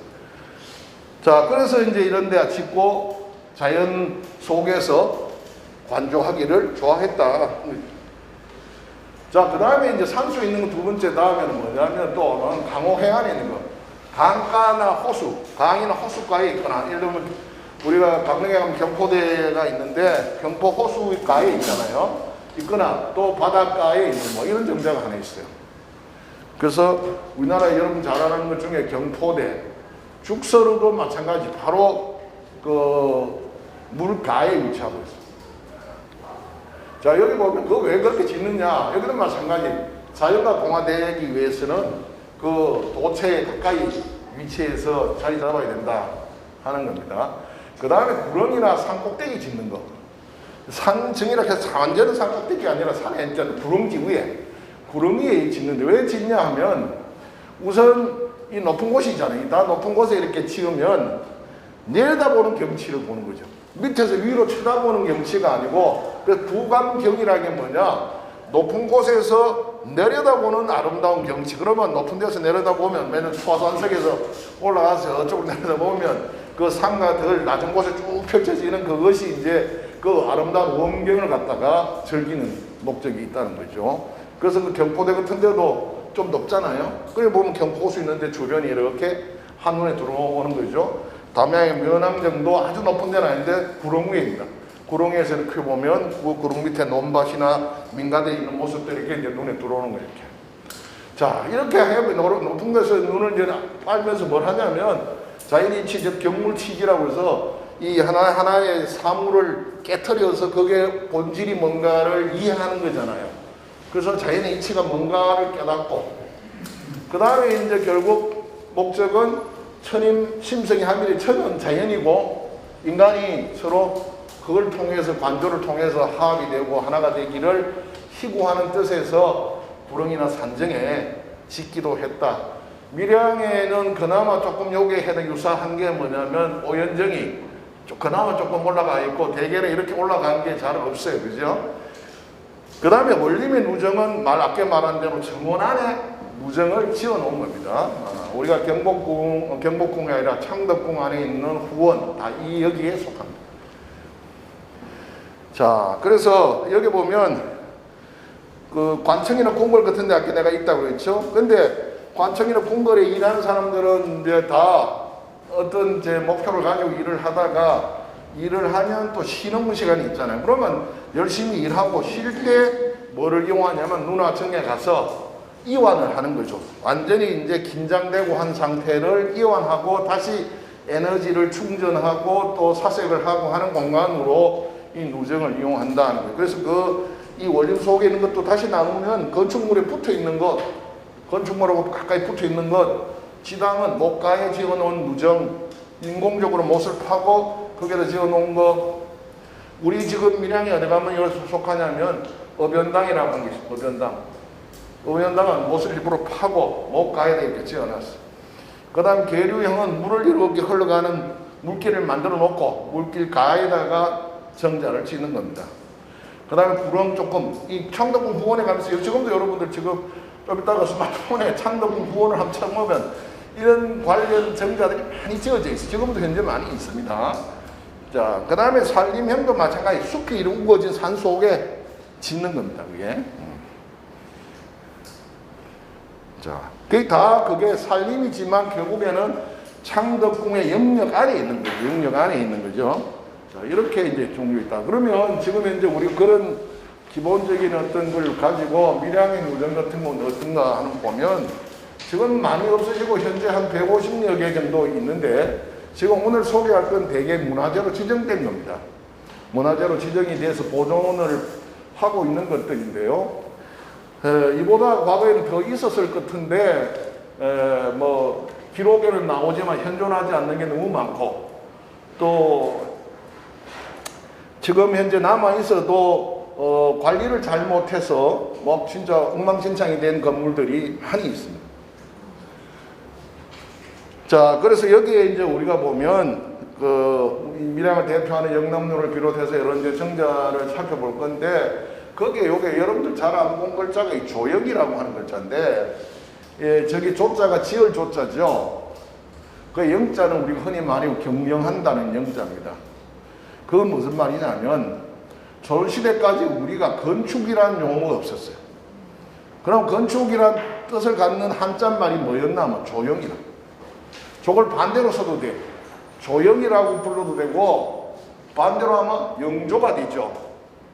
자, 그래서 이제 이런 데 짓고 자연 속에서 관조하기를 좋아했다. 자, 그 다음에 이제 산수 있는 거 두 번째 다음에는 뭐냐면 또 강호 해안에 있는 거. 강가나 호수, 강이나 호수가에 있거나, 예를 들면 우리가 강릉에 가면 경포대가 있는데 경포 호수가에 있잖아요. 있거나 또 바닷가에 있는 뭐 이런 정자가 하나 있어요. 그래서 우리나라 여러분 잘 아는 것 중에 경포대, 죽서루도 마찬가지 바로 그 물가에 위치하고 있어요. 자, 여기 보면 그거 왜 그렇게 짓느냐, 여기도 마찬가지. 자연과 동화되기 위해서는 그 도체에 가까이 위치해서 자리 잡아야 된다 하는 겁니다. 그 다음에 구렁이나 산꼭대기 짓는 거. 산정이라 해서 완전히 산꼭대기가 아니라 산에 부렁지 위에, 구렁이에 짓는데 왜 짓냐 하면, 우선 이 높은 곳이잖아요. 다 높은 곳에 이렇게 지으면 내려다보는 경치를 보는 거죠. 밑에서 위로 쳐다보는 경치가 아니고, 그 두감경이라는 게 뭐냐, 높은 곳에서 내려다보는 아름다운 경치. 그러면 높은 데서 내려다보면 맨날 초산석에서 올라가서 저쪽으로 내려다보면 그 산과 들 낮은 곳에 쭉 펼쳐지는 그것이 이제 그 아름다운 원경을 갖다가 즐기는 목적이 있다는 거죠. 그래서 그 경포대 같은 데도 좀 높잖아요. 그래 보면 경포수 있는데 주변이 이렇게 한눈에 들어오는 거죠. 담양의 면왕정도 아주 높은 데는 아닌데 구릉 위입니다. 구릉 위에서 이렇게 보면 그 구릉 밑에 논밭이나 민가대에 있는 모습들이 이렇게 눈에 들어오는 거예요. 이렇게. 자, 이렇게 해서 높은 곳에서 눈을 이제 빨면서 뭘 하냐면 자연이치, 경물치기라고 해서 이 하나하나의 사물을 깨트려서 그게 본질이 뭔가를 이해하는 거잖아요. 그래서 자연의 이치가 뭔가를 깨닫고, 그 다음에 이제 결국 목적은 천임, 심성이 하밀이 천은 자연이고, 인간이 서로 그걸 통해서, 관조를 통해서 화합이 되고 하나가 되기를 희구하는 뜻에서 구릉이나 산정에 짓기도 했다. 밀양에는 그나마 조금 요게 해당 유사한 게 뭐냐면 오연정이 그나마 조금 올라가 있고 대개는 이렇게 올라간 게 잘 없어요. 그죠? 그 다음에 원림의 누정은 아까 말한 대로 정원 안에 누정을 지어 놓은 겁니다. 우리가 경복궁이 아니라 창덕궁 안에 있는 후원, 다 이 여기에 속합니다. 자, 그래서 여기 보면 그 관청이나 궁궐 같은 데 아까 내가 있다고 그랬죠? 근데 관청이나 궁궐에 일하는 사람들은 이제 다 어떤 제 목표를 가지고 일을 하다가 일을 하면 또 쉬는 시간이 있잖아요. 그러면 열심히 일하고 쉴 때 뭐를 이용하냐면 눈화청에 가서 이완을 하는 거죠. 완전히 이제 긴장되고 한 상태를 이완하고 다시 에너지를 충전하고 또 사색을 하고 하는 공간으로 이 누정을 이용한다는 거예요. 그래서 이 원림 속에 있는 것도 다시 나누면 건축물에 붙어 있는 것, 건축물하고 가까이 붙어 있는 것, 지당은 목가에 지어놓은 누정, 인공적으로 못을 파고 거기다 지어놓은 거. 우리 지금 밀양이 어디 가면 이걸 속하냐면 어변당이라고 하는 게 있어요. 어변당. 어변당은 못을 일부러 파고 목가에다 이렇게 지어놨어. 그 다음 계류형은 물을 이렇게 흘러가는 물길을 만들어 놓고 물길 가에다가 정자를 짓는 겁니다. 그 다음에 구릉 조금, 이 창덕궁 후원에 가면서 지금도 여러분들 지금 좀 이따가 스마트폰에 창덕궁 후원을 한번 쳐보면 이런 관련 정자들이 많이 지어져 있어요. 지금도 현재 많이 있습니다. 자, 그 다음에 산림형도 마찬가지 숲이 이렇게 우거진 산 속에 짓는 겁니다. 그게. 자, 그게 산림이지만 결국에는 창덕궁의 영역 안에 있는 거죠. 영역 안에 있는 거죠. 자, 이렇게 이제 종류 있다. 그러면 지금 현재 우리 그런 기본적인 어떤 걸 가지고 밀양의 누정 같은 건 어떤가 하는 거 보면 지금 많이 없어지고 현재 한 150여 개 정도 있는데 지금 오늘 소개할 건 대개 문화재로 지정된 겁니다. 문화재로 지정이 돼서 보존을 하고 있는 것들인데요. 이보다 과거에는 더 있었을 것 같은데 뭐 기록에는 나오지만 현존하지 않는 게 너무 많고 또 지금 현재 남아 있어도 관리를 잘못해서 뭐 진짜 엉망진창이 된 건물들이 많이 있습니다. 자, 그래서 여기에 이제 우리가 보면 밀양을 대표하는 영남로를 비롯해서 여러 이제 정자를 살펴볼 건데 거기에 요게 여러분들 잘 안 본 글자가 이 조역이라고 하는 글자인데 저기 조자가 지을 조자죠. 그 영자는 우리가 흔히 말하는 경영한다는 영자입니다. 그건 무슨 말이냐면 조선시대까지 우리가 건축이라는 용어가 없었어요. 그럼 건축이란 뜻을 갖는 한자말이 뭐였나 하면 조영이라. 저걸 반대로 써도 돼. 조영이라고 불러도 되고 반대로 하면 영조가 되죠.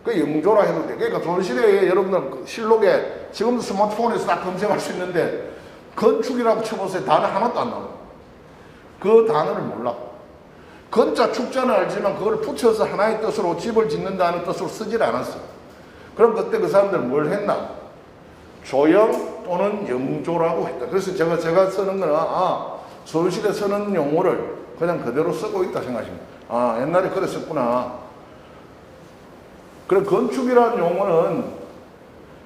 그 영조라 해도 돼. 그러니까 조선시대에 여러분들 실록에 지금도 스마트폰에서 다 검색할 수 있는데 건축이라고 쳐보세요. 단어 하나도 안 나와요. 그 단어를 몰라. 건자 축자는 알지만 그걸 붙여서 하나의 뜻으로 집을 짓는다는 뜻으로 쓰질 않았어. 그럼 그때 그 사람들 뭘 했나? 조영 또는 영조라고 했다. 그래서 제가 쓰는 거는 조선시대 쓰는 용어를 그냥 그대로 쓰고 있다 생각하십니다. 옛날에 그랬었구나. 그래 건축이라는 용어는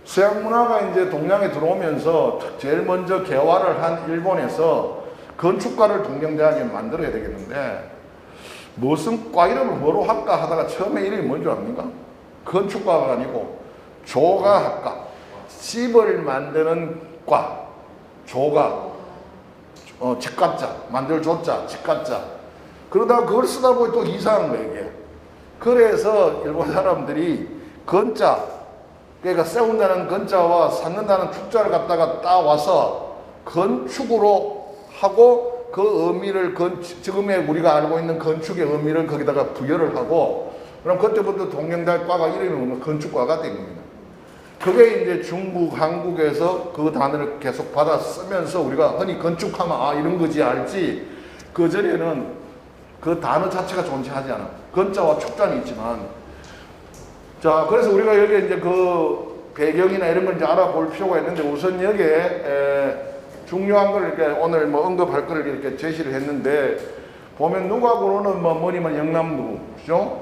서양 문화가 이제 동양에 들어오면서 제일 먼저 개화를 한 일본에서 건축가를 동경대학에 만들어야 되겠는데 무슨 과 이름을 뭐로 할까 하다가 처음에 이름이 뭔지 압니까? 건축과가 아니고 조가학과, 집을 만드는 과, 조가, 집가자, 만들 조자, 집가자. 그러다가 그걸 쓰다 보니 또 이상한 거예요, 이게. 그래서 일본 사람들이 건자, 그러니까 세운다는 건자와 쌓는다는 축자를 갖다가 따와서 건축으로 하고 그 의미를 지금의 우리가 알고 있는 건축의 의미를 거기다가 부여를 하고 그럼 그때부터 동경대학과가 이름이 건축과가 된 겁니다. 그게 이제 중국, 한국에서 그 단어를 계속 받아 쓰면서 우리가 흔히 건축하면 아 이런 거지 알지 그 전에는 그 단어 자체가 존재하지 않아. 건자와 축자는 있지만 자 그래서 우리가 여기 이제 그 배경이나 이런 걸 이제 알아볼 필요가 있는데 우선 여기에 중요한 걸 이렇게 오늘 뭐 언급할 거를 이렇게 제시를 했는데 보면 누가고로는 뭐 머리만 영남누 그죠?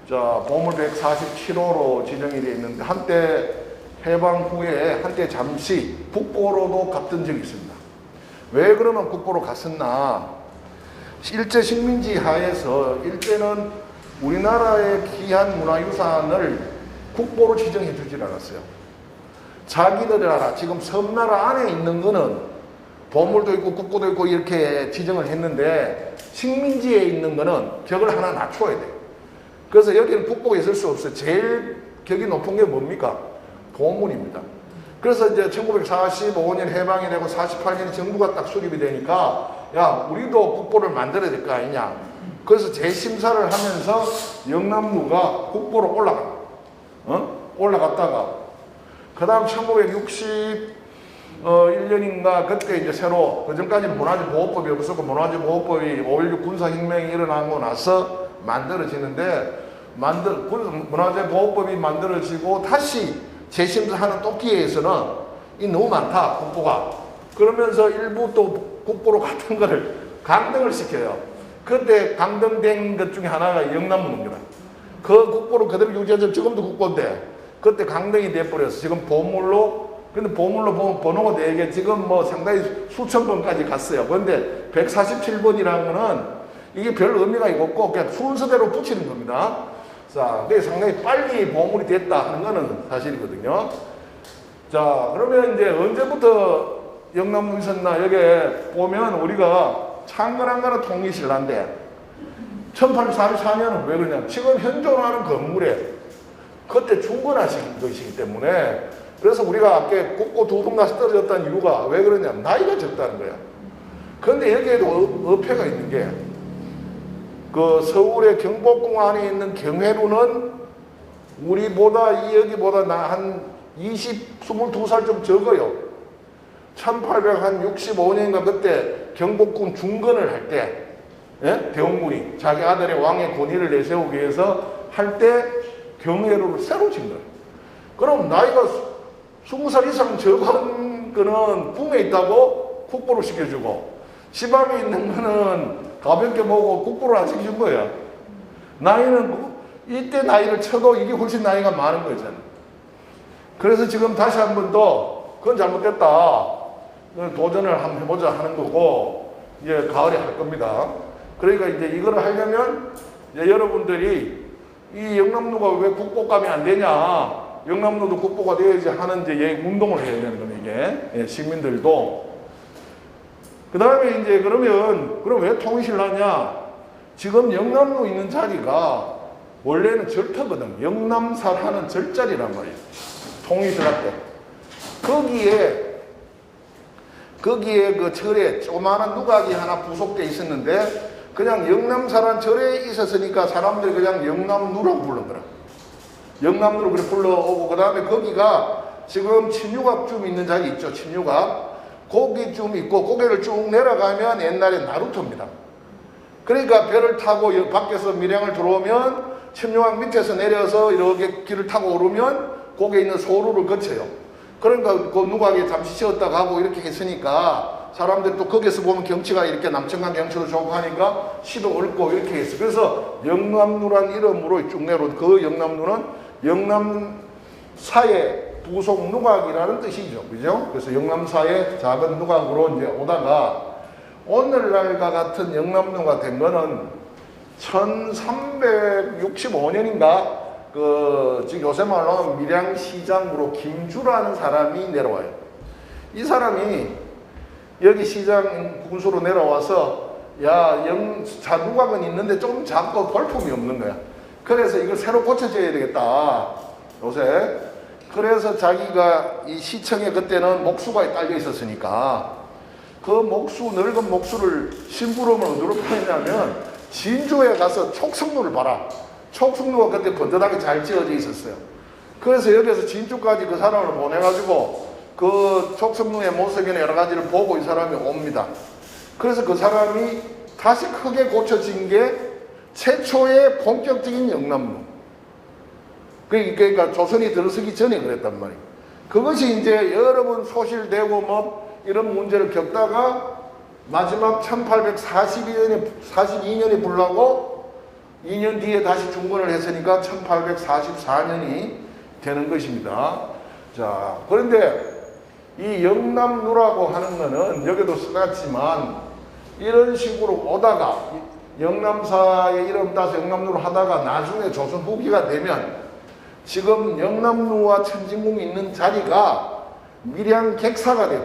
자 보물 147호로 지정이 되어 있는데 한때 해방 후에 한때 잠시 북보로도 갔던 적이 있습니다. 왜 그러면 북보로 갔었나? 일제 식민지 하에서 일제는 우리나라의 귀한 문화유산을 국보로 지정해 주질 않았어요. 자기들 나라, 지금 섬나라 안에 있는 거는 보물도 있고 국보도 있고 이렇게 지정을 했는데 식민지에 있는 거는 격을 하나 낮춰야 돼요. 그래서 여기는 국보가 있을 수 없어요. 제일 격이 높은 게 뭡니까? 보물입니다. 그래서 이제 1945년 해방이 되고 48년에 정부가 딱 수립이 되니까 야 우리도 국보를 만들어야 될 거 아니냐. 그래서 재심사를 하면서 영남루가 국보로 올라갔다가 그 다음 1961년인가 그때 이제 새로 그전까지는 문화재보호법이 없었고 문화재보호법이 5.16 군사혁명이 일어나고 나서 만들어지는데 문화재보호법이 만들어지고 다시 재심사하는 또 기회에서는 이 너무 많다 국보가 그러면서 일부 또 국보로 같은 거를 강등을 시켜요. 그때 강등된 것 중에 하나가 영남루입니다. 그 국보로 그대로 유지하죠. 지금도 국보인데 그때 강등이 돼버려서 지금 보물로 근데 보물로 보면 번호가 4개 지금 뭐 상당히 수천 번까지 갔어요. 그런데 147번이라는 거는 이게 별 의미가 없고 그냥 순서대로 붙이는 겁니다. 자, 근데 상당히 빨리 보물이 됐다 하는 거는 사실이거든요. 자, 그러면 이제 언제부터 영남루 있었나 여기에 보면 우리가 창건한가는 통일신라인데 1844년은 왜 그러냐 지금 현존하는 건물에 그때 중건하신 것이기 때문에 그래서 우리가 아까 국보 2동나씩 떨어졌다는 이유가 왜 그러냐 나이가 적다는 거야. 그런데 여기에도 어폐가 있는 게 그 서울의 경복궁 안에 있는 경회루는 우리보다 여기보다 한 22살 좀 적어요. 1865년인가 그때 경복궁 중건을 할 때 예? 대원군이 자기 아들의 왕의 권위를 내세우기 위해서 할 때 경회루를 새로 진 거예요. 그럼 나이가 20살 이상 적은 거는 궁에 있다고 국보를 시켜주고 지방에 있는 거는 가볍게 보고 국보를 안 시켜준 거야. 나이는 이때 나이를 쳐도 이게 훨씬 나이가 많은 거잖아. 그래서 지금 다시 한 번 더 그건 잘못됐다. 도전을 한번 해보자 하는 거고 이제 가을에 할 겁니다. 그러니까 이제 이거를 하려면 이제 여러분들이 이 영남루가 왜 국보감이 안 되냐. 영남루도 국보가 되어야지 하는 이제 운동을 해야 되는 거예요, 이게. 예, 시민들도. 그 다음에 이제 그럼 왜 통일신라냐? 지금 영남루 있는 자리가 원래는 절터거든. 영남살 하는 절자리란 말이에요. 통일신라 때. 거기에 그 절에 조그마한 누각이 하나 부속돼 있었는데 그냥 영남사란 절에 있었으니까 사람들이 그냥 영남루라고 부른 거라. 영남루로 그래 불러오고 그 다음에 거기가 지금 침유각쯤 있는 자리 있죠. 침유각. 거기쯤 있고 고개를 쭉 내려가면 옛날에 나루터입니다. 그러니까 배를 타고 밖에서 밀양을 들어오면 침유각 밑에서 내려서 이렇게 길을 타고 오르면 거기에 있는 소루를 거쳐요. 그러니까 그 누각에 잠시 쉬었다 가고 이렇게 했으니까 사람들이 또 거기서 보면 경치가 이렇게 남천강 경치도 좋고 하니까 시도 옳고 이렇게 했어요. 그래서 영남루란 이름으로 쭉 내려온 그 영남루는 영남사의 부속 누각이라는 뜻이죠. 그죠? 그래서 영남사의 작은 누각으로 이제 오다가 오늘날과 같은 영남로가 된 거는 1365년인가 지금 요새 말로 하면 밀양시장으로 김주라는 사람이 내려와요. 이 사람이 여기 시장 군수로 내려와서 야, 누각은 있는데 좀 작고 볼품이 없는 거야. 그래서 이걸 새로 고쳐줘야 되겠다. 요새. 그래서 자기가 이 시청에 그때는 목수가 딸려 있었으니까 그 늙은 목수를 심부름을 어디로 파냐면 진주에 가서 촉성루를 봐라. 촉성루가 그때 번듯하게 잘 지어져 있었어요. 그래서 여기서 진주까지 그 사람을 보내가지고 그 촉성루의 모습이나 여러 가지를 보고 이 사람이 옵니다. 그래서 그 사람이 다시 크게 고쳐진 게 최초의 본격적인 영남로. 그러니까 조선이 들어서기 전에 그랬단 말이에요. 그것이 이제 여러 번 소실되고 뭐 이런 문제를 겪다가 마지막 1842년에 불나고 2년 뒤에 다시 중건을 했으니까 1844년이 되는 것입니다. 자, 그런데 이 영남루라고 하는 거는 여기도 써놨지만 이런 식으로 오다가 영남사의 이름 따서 영남루를 하다가 나중에 조선 후기가 되면 지금 영남루와 천진궁이 있는 자리가 밀양 객사가 돼요.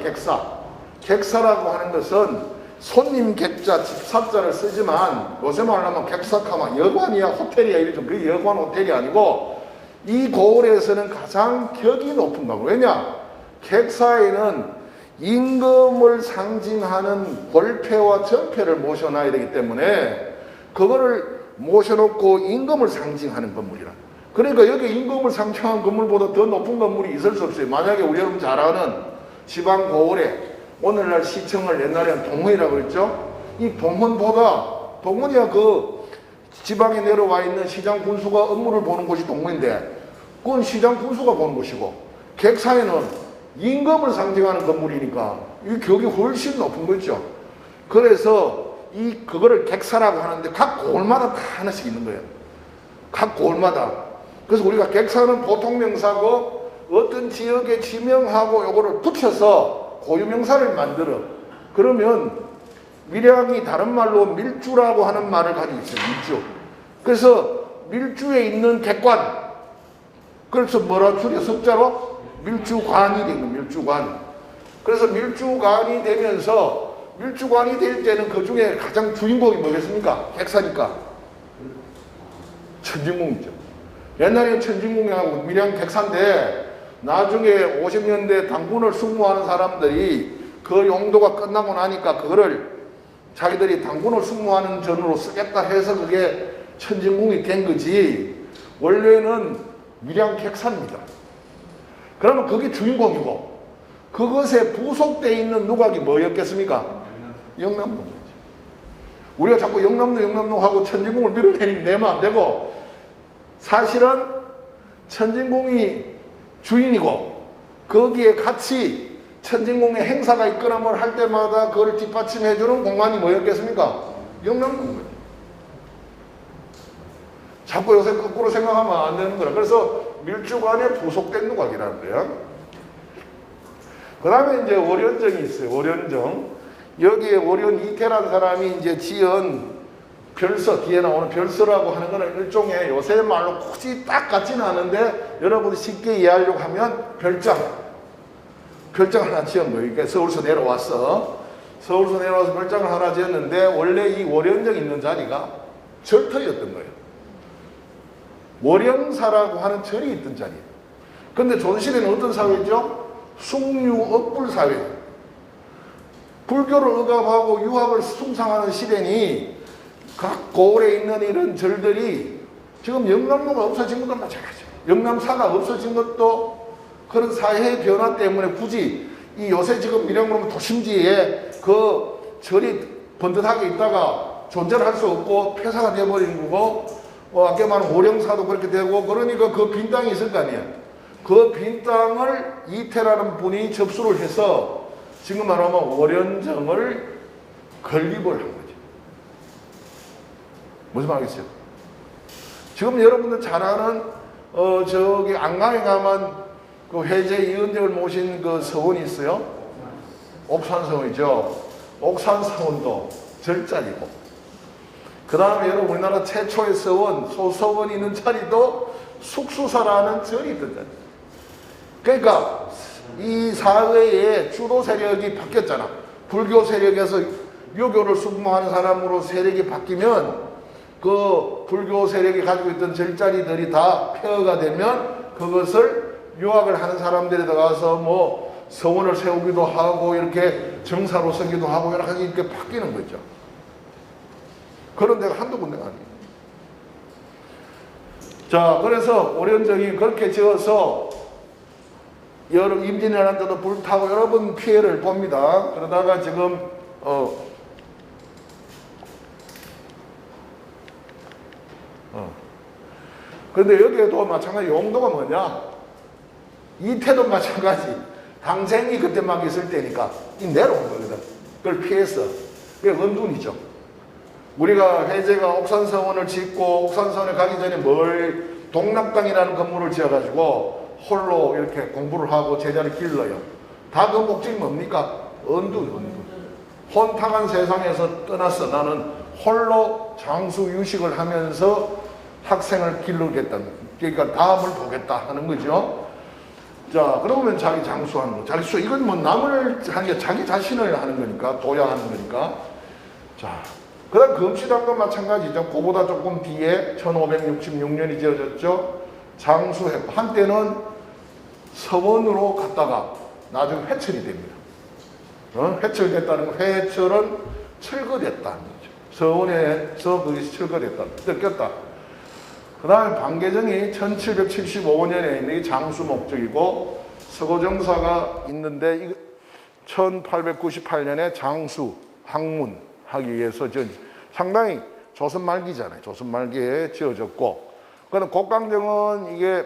객사라고 하는 것은 손님 객자, 집사자를 쓰지만 요새 말로 하면 객사하면 여관이야 호텔이야 이러죠. 그게 여관 호텔이 아니고 이 고을에서는 가장 격이 높은 거고. 왜냐? 객사에는 임금을 상징하는 골패와 전패를 모셔놔야 되기 때문에 그거를 모셔놓고 임금을 상징하는 건물이라. 그러니까 여기 임금을 상징하는 건물보다 더 높은 건물이 있을 수 없어요. 만약에 우리 여러분 잘 아는 지방 고을에 오늘날 시청을 옛날에는 동문이라고 그랬죠. 이 동문이야 그 지방에 내려와 있는 시장 군수가 업무를 보는 곳이 동문인데 그건 시장 군수가 보는 곳이고 객사에는 임금을 상징하는 건물이니까 이 격이 훨씬 높은 거죠. 그래서 그거를 객사라고 하는데 각 고을마다 다 하나씩 있는 거예요. 각 고을마다. 그래서 우리가 객사는 보통 명사고 어떤 지역에 지명하고 요거를 붙여서 고유명사를 만들어. 그러면 밀양이 다른 말로 밀주라고 하는 말을 가지고 있어요. 밀주. 그래서 밀주에 있는 객관. 그래서 뭐라 줄여 습자로 밀주관이 된 거예요. 밀주관. 그래서 밀주관이 되면서 밀주관이 될 때는 그 중에 가장 주인공이 뭐겠습니까? 객사니까. 천진궁이죠. 옛날에는 천진궁이하고 밀양 객사인데 나중에 50년대 당군을 승무하는 사람들이 그 용도가 끝나고 나니까 그거를 자기들이 당군을 승무하는 전으로 쓰겠다 해서 그게 천진궁이 된 거지 원래는 밀양 객사입니다. 그러면 그게 주인공이고 그것에 부속되어 있는 누각이 뭐였겠습니까? 영남로죠. 우리가 자꾸 영남로 하고 천진궁을 밀어내면 안 되고 사실은 천진궁이 주인이고 거기에 같이 천진궁의 행사가 있거나 뭘 할 때마다 그걸 뒷받침해주는 공간이 뭐였겠습니까? 영남궁. 자꾸 요새 거꾸로 생각하면 안 되는 거라. 그래서 밀주관에 부속된 누각이라는 거예요. 그 다음에 이제 월연정이 있어요. 월연정. 여기에 월연 이태라는 사람이 이제 지은 별서, 뒤에 나오는 별서라고 하는 거는 일종의 요새 말로 굳이 딱 같지는 않은데 여러분이 쉽게 이해하려고 하면 별장 하나 지은 거예요. 그러니까 서울서 내려와서 별장을 하나 지었는데 원래 이 월연정 있는 자리가 절터였던 거예요. 월영사라고 하는 절이 있던 자리예요. 그런데 조선시대는 어떤 사회죠? 숭유업불 사회. 불교를 억압하고 유학을 숭상하는 시대니 각 고을에 있는 이런 절들이 지금 영남로가 없어진 것도 마찬가지죠. 영남사가 없어진 것도 그런 사회의 변화 때문에 굳이 이 요새 지금 밀양으로 도심지에 그 절이 번듯하게 있다가 존재를 할 수 없고 폐사가 되어버린 거고 아까 말한 월영사도 그렇게 되고 그러니까 그 빈 땅이 있을 거 아니에요. 그 빈 땅을 이태라는 분이 접수를 해서 지금 말하면 월연정을 건립을 한 거죠. 무슨 말이겠어요? 지금 여러분들 잘 아는 저기 안강에 가면 그 해제 이은정을 모신 그 서원이 있어요. 옥산서원이죠. 옥산서원도 절자리고, 그 다음에 여러분 우리나라 최초의 서원, 소서원이 있는 자리도 숙수사라는 절이 있던 자리. 그러니까 이 사회의 주도 세력이 바뀌었잖아. 불교 세력에서 유교를 수봉하는 사람으로 세력이 바뀌면 그 불교 세력이 가지고 있던 절자리들이 다 폐허가 되면 그것을 유학을 하는 사람들이 들어가서 뭐 서원을 세우기도 하고 이렇게 정사로 쓰기도 하고 여러 가지 이렇게 바뀌는 거죠. 그런 데가 한두 군데가 아니에요. 자, 그래서 오련정이 그렇게 지어서 여러 임진왜란 때도 불타고 여러 번 피해를 봅니다. 그러다가 지금 그런데 여기에도 마찬가지 용도가 뭐냐? 이태도 마찬가지. 당생이 그때 막 있을 때니까 이 내려온 거거든. 그걸 피했어. 그게 은둔이죠. 우리가 해제가 옥산서원을 짓고 옥산서원에 가기 전에 동락당이라는 건물을 지어가지고 홀로 이렇게 공부를 하고 제자를 길러요. 다 그 목적이 뭡니까? 은둔. 혼탁한 세상에서 떠났어. 나는 홀로 장수 유식을 하면서 학생을 기르겠다는, 그러니까 다음을 보겠다 하는 거죠. 자, 그러면 자기 장수하는 거. 자기 이건 뭐 남을 하는 게 자기 자신을 하는 거니까, 도야하는 거니까. 자, 그 다음 금시당도 마찬가지죠. 그보다 조금 뒤에 1566년이 지어졌죠. 장수했고, 한때는 서원으로 갔다가 나중에 회철이 됩니다. 회철됐다는 건, 회철은 철거됐다는 거죠. 서원에서 그것이 철거됐다, 뜯겼다. 그 다음에 방계정이 1775년에 있는 게 장수 목적이고, 서고정사가 있는데 1898년에 장수 학문 하기 위해서 상당히 조선 말기잖아요. 조선 말기에 지어졌고, 그다음 곡강정은 이게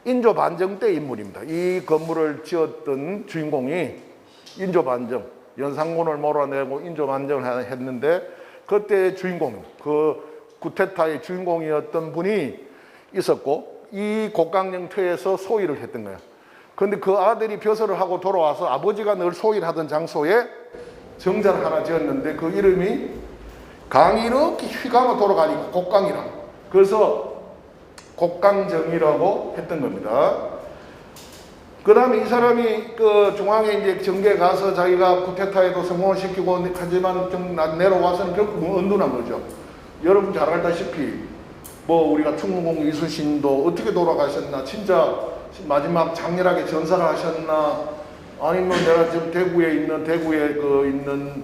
인조 반정 때 인물입니다. 이 건물을 지었던 주인공이 인조 반정, 연산군을 몰아내고 인조 반정을 했는데, 그때 주인공, 그 구테타의 주인공이었던 분이 있었고, 이 곡강정 터에서 소위를 했던 거예요. 그런데 그 아들이 벼슬을 하고 돌아와서 아버지가 늘 소위를 하던 장소에 정자를 하나 지었는데 그 이름이 강이 이렇게 휘감아 돌아가니까 곡강이라, 그래서 곡강정이라고 했던 겁니다. 그 다음에 이 사람이 그 중앙에 이제 정계에 가서 자기가 쿠데타에도 성공을 시키고 하지만 좀 내려와서는 결국 은둔한 거죠. 여러분 잘 알다시피 뭐 우리가 충무공 이순신도 어떻게 돌아가셨나, 진짜 마지막 장렬하게 전사를 하셨나, 아니면 내가 지금 대구에 있는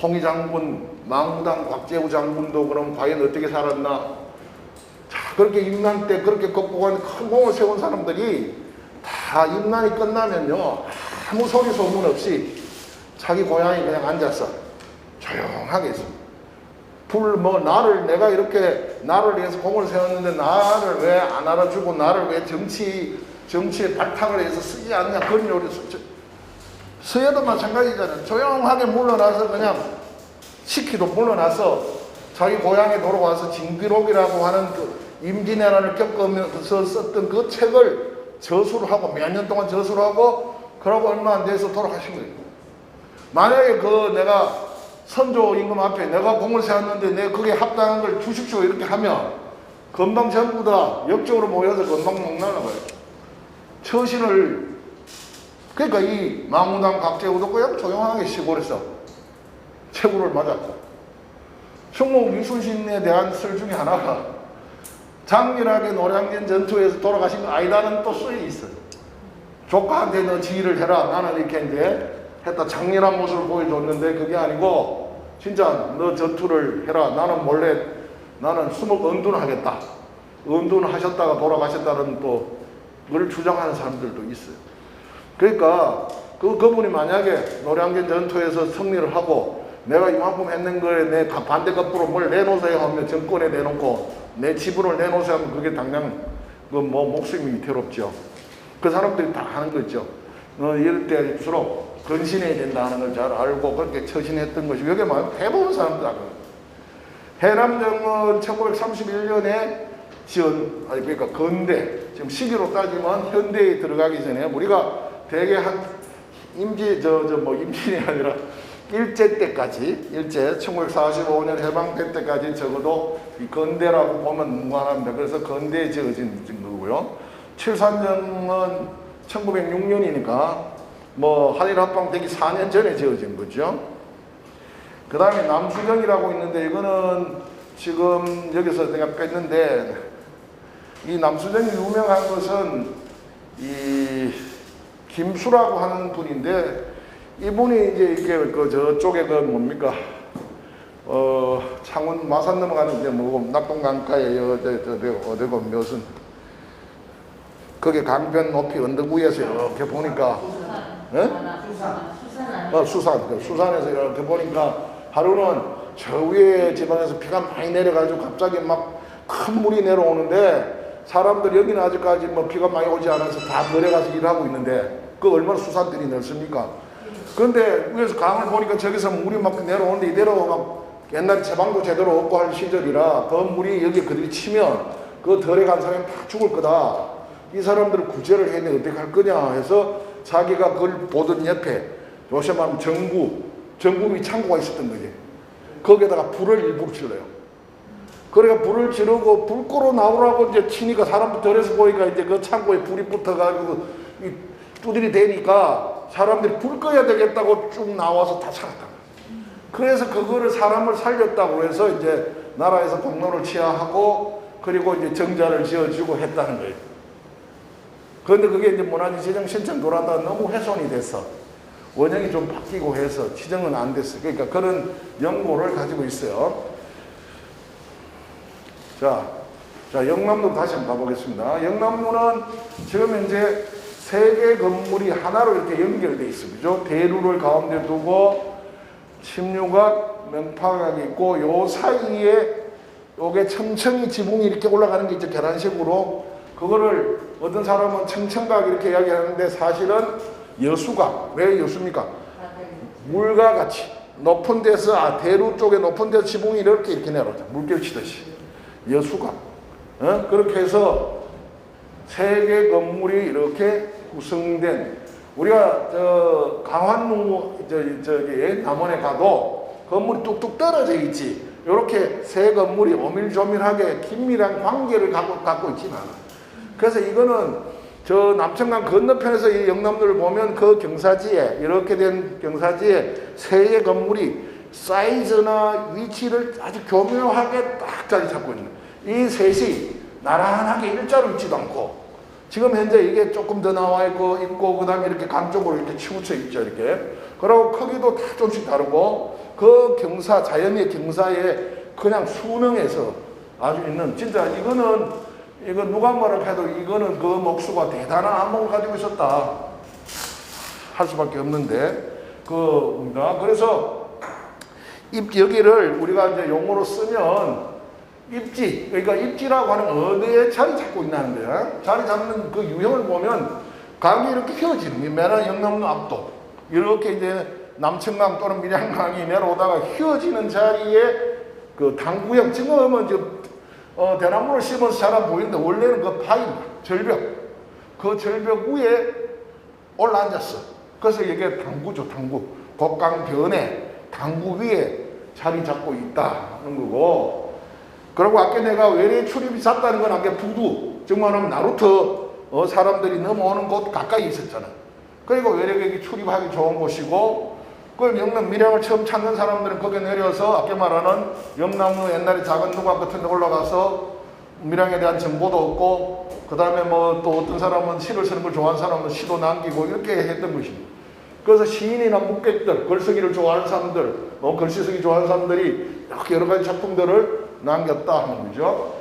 홍희 장군, 망무당 곽재우 장군도 그럼 과연 어떻게 살았나. 자, 그렇게 임난 때 그렇게 극복한 큰 공을 세운 사람들이 다 임난이 끝나면요, 아무 소리 소문 없이 자기 고향에 그냥 앉아서 조용하게 있습니다. 내가 이렇게 나를 위해서 공을 세웠는데 나를 왜 안 알아주고 나를 왜 정치에 발탁을 해서 쓰지 않냐, 그런 요리. 서예도 마찬가지잖아요. 조용하게 물러나서 그냥 시키도 물러나서 자기 고향에 돌아와서 진기록이라고 하는 그 임진왜란을 겪으면서 썼던 그 책을 저수를 하고 몇 년 동안 저수를 하고, 그러고 얼마 안 돼서 돌아가신 거예요. 만약에 내가 선조 임금 앞에 내가 공을 세웠는데 내 그게 합당한 걸 주십시오 이렇게 하면 금방 전부 다 역적으로 모여서 금방 목날라가요. 처신을, 그러니까 이 망무당 곽재우도 그냥 조용하게 시골에서 채구를 맞았고, 충무 이순신에 대한 설 중에 하나가 장렬하게 노량진 전투에서 돌아가신 거 아니다는 또 썰이 있어요. 조카한테 너 지휘를 해라, 나는 이렇게 이제 했다 장렬한 모습을 보여줬는데 그게 아니고 진짜 너 전투를 해라, 나는 몰래 나는 숨어 은둔하겠다, 은둔하셨다가 돌아가셨다는 또 그걸 주장하는 사람들도 있어요. 그러니까 그분이 만약에 노량진 전투에서 승리를 하고 내가 이만큼 했는 거에 내 반대급부로 뭘 내놓으세요 하면, 정권에 내놓고 내 지분을 내놓으세요 하면 그게 당장 목숨이 위태롭죠. 그 사람들이 다 하는 거죠. 이럴 때일수록 근신해야 된다 하는 걸 잘 알고 그렇게 처신했던 것이, 여기 대부분 사람들 다 그래요. 해남정은 1931년에 그러니까 건대, 지금 시기로 따지면 현대에 들어가기 전에 우리가 대개 한 임진이 아니라 일제 때까지, 1945년 해방될 때까지 적어도 이 건대라고 보면 무관합니다. 그래서 건대에 지어진 거고요. 7.3년은 1906년이니까 뭐 한일 합방 되기 4년 전에 지어진 거죠. 그 다음에 남수정이라고 있는데 이거는 지금 여기서 내가 뺐는데, 이 남수정이 유명한 것은 이 김수라고 하는 분인데, 이분이 이제 이렇게 저쪽에 뭡니까 창원 마산 넘어가는 이제 뭐 낙동강가에 어디고 몇은 거기 강변 높이 언덕 위에서 이렇게 보니까 수산에서 이렇게 보니까 하루는 저 위에 지방에서 비가 많이 내려가지고 갑자기 막 큰 물이 내려오는데 사람들 여기는 아직까지 뭐 비가 많이 오지 않아서 다 내려가서 일하고 있는데 그 얼마나 수산들이 넓습니까? 그런데 위에서 강을 보니까 저기서 물이 막 내려오는데 이대로 막 옛날에 제방도 제대로 없고 할 시절이라 그 물이 여기에 그들이 치면 그 덜에 간 사람이 다 죽을 거다. 이 사람들을 구제를 해야 어떻게 할 거냐 해서 자기가 그걸 보던 옆에 요새 말하면 정구미 창고가 있었던 거지. 거기에다가 불을 일부러 질러요. 그러니까 불을 지르고 불 끄러 나오라고 이제 치니까 사람들 덜에서 보니까 이제 그 창고에 불이 붙어가지고 이 두들이 되니까 사람들이 불 꺼야 되겠다고 쭉 나와서 다 살았다. 그래서 그거를 사람을 살렸다고 해서 이제 나라에서 공로를 취하하고 그리고 이제 정자를 지어주고 했다는 거예요. 그런데 그게 이제 문화재 지정 신청 돌아다가 너무 훼손이 됐어. 원형이 좀 바뀌고 해서 지정은 안 됐어요. 그러니까 그런 연고를 가지고 있어요. 자, 영남로 다시 한번 가보겠습니다. 영남로는 지금 현재 세 개 건물이 하나로 이렇게 연결되어 있어요. 그죠? 대루를 가운데 두고 침류각, 명파각이 있고 요 사이에 요게 첨청이 지붕이 이렇게 올라가는 게 있죠. 계란식으로. 그거를 어떤 사람은 청청각 이렇게 이야기하는데 사실은 여수각. 왜 여수입니까? 물과 같이 높은 데서 대루 쪽에 높은 데서 지붕이 이렇게 내려오죠. 물결 치듯이. 여수각. 그렇게 해서 세 개 건물이 이렇게 구성된, 우리가 강환로 저기 남원에 가도 건물이 뚝뚝 떨어져 있지. 이렇게 세 건물이 오밀조밀하게 긴밀한 관계를 갖고 있지는 않아. 그래서 이거는 저 남천강 건너편에서 이 영남로를 보면 그 경사지에 이렇게 된 경사지에 세 개 건물이 사이즈나 위치를 아주 교묘하게 딱 자리 잡고 있는, 이 셋이 나란하게 일자로 있지도 않고, 지금 현재 이게 조금 더 나와 있고 그 다음에 이렇게 강 쪽으로 이렇게 치우쳐 있죠. 이렇게. 그리고 크기도 다 좀씩 다르고, 그 경사, 자연의 경사에 그냥 순응해서 아주 있는, 진짜 이거 누가 뭐라 해도 이거는 그 목수가 대단한 안목을 가지고 있었다 할 수밖에 없는데, 그래서 여기를 우리가 이제 용어로 쓰면 입지, 그러니까 입지라고 하는 어디에 자리 잡고 있다는 거야. 자리 잡는 그 유형을 보면 강이 이렇게 휘어지는 게 매나 영남로 앞도 이렇게 이제 남천강 또는 밀양강이 내려오다가 휘어지는 자리에 그 당구형, 지금은 대나무를 심어서 잘 안 보이는데 원래는 그 파인 절벽, 그 절벽 위에 올라앉았어. 그래서 이게 당구죠. 당구. 곡강변에 당구 위에 자리 잡고 있다는 거고, 그리고 아까 내가 외래 출입이 잦다는 건 아까 부두, 정말하면 나루터 사람들이 넘어오는 곳 가까이 있었잖아. 그리고 외래객이 출입하기 좋은 곳이고, 그걸 영남 밀양을 처음 찾는 사람들은 거기에 내려서 아까 말하는 영남로 옛날에 작은 누각 같은 데 올라가서 밀양에 대한 정보도 얻고, 그 다음에 뭐 또 어떤 사람은 시를 쓰는 걸 좋아하는 사람은 시도 남기고 이렇게 했던 것입니다. 그래서 시인이나 묵객들, 글쓰기를 좋아하는 사람들, 글씨 쓰기 좋아하는 사람들이 이렇게 여러 가지 작품들을 남겼다 하는 거죠.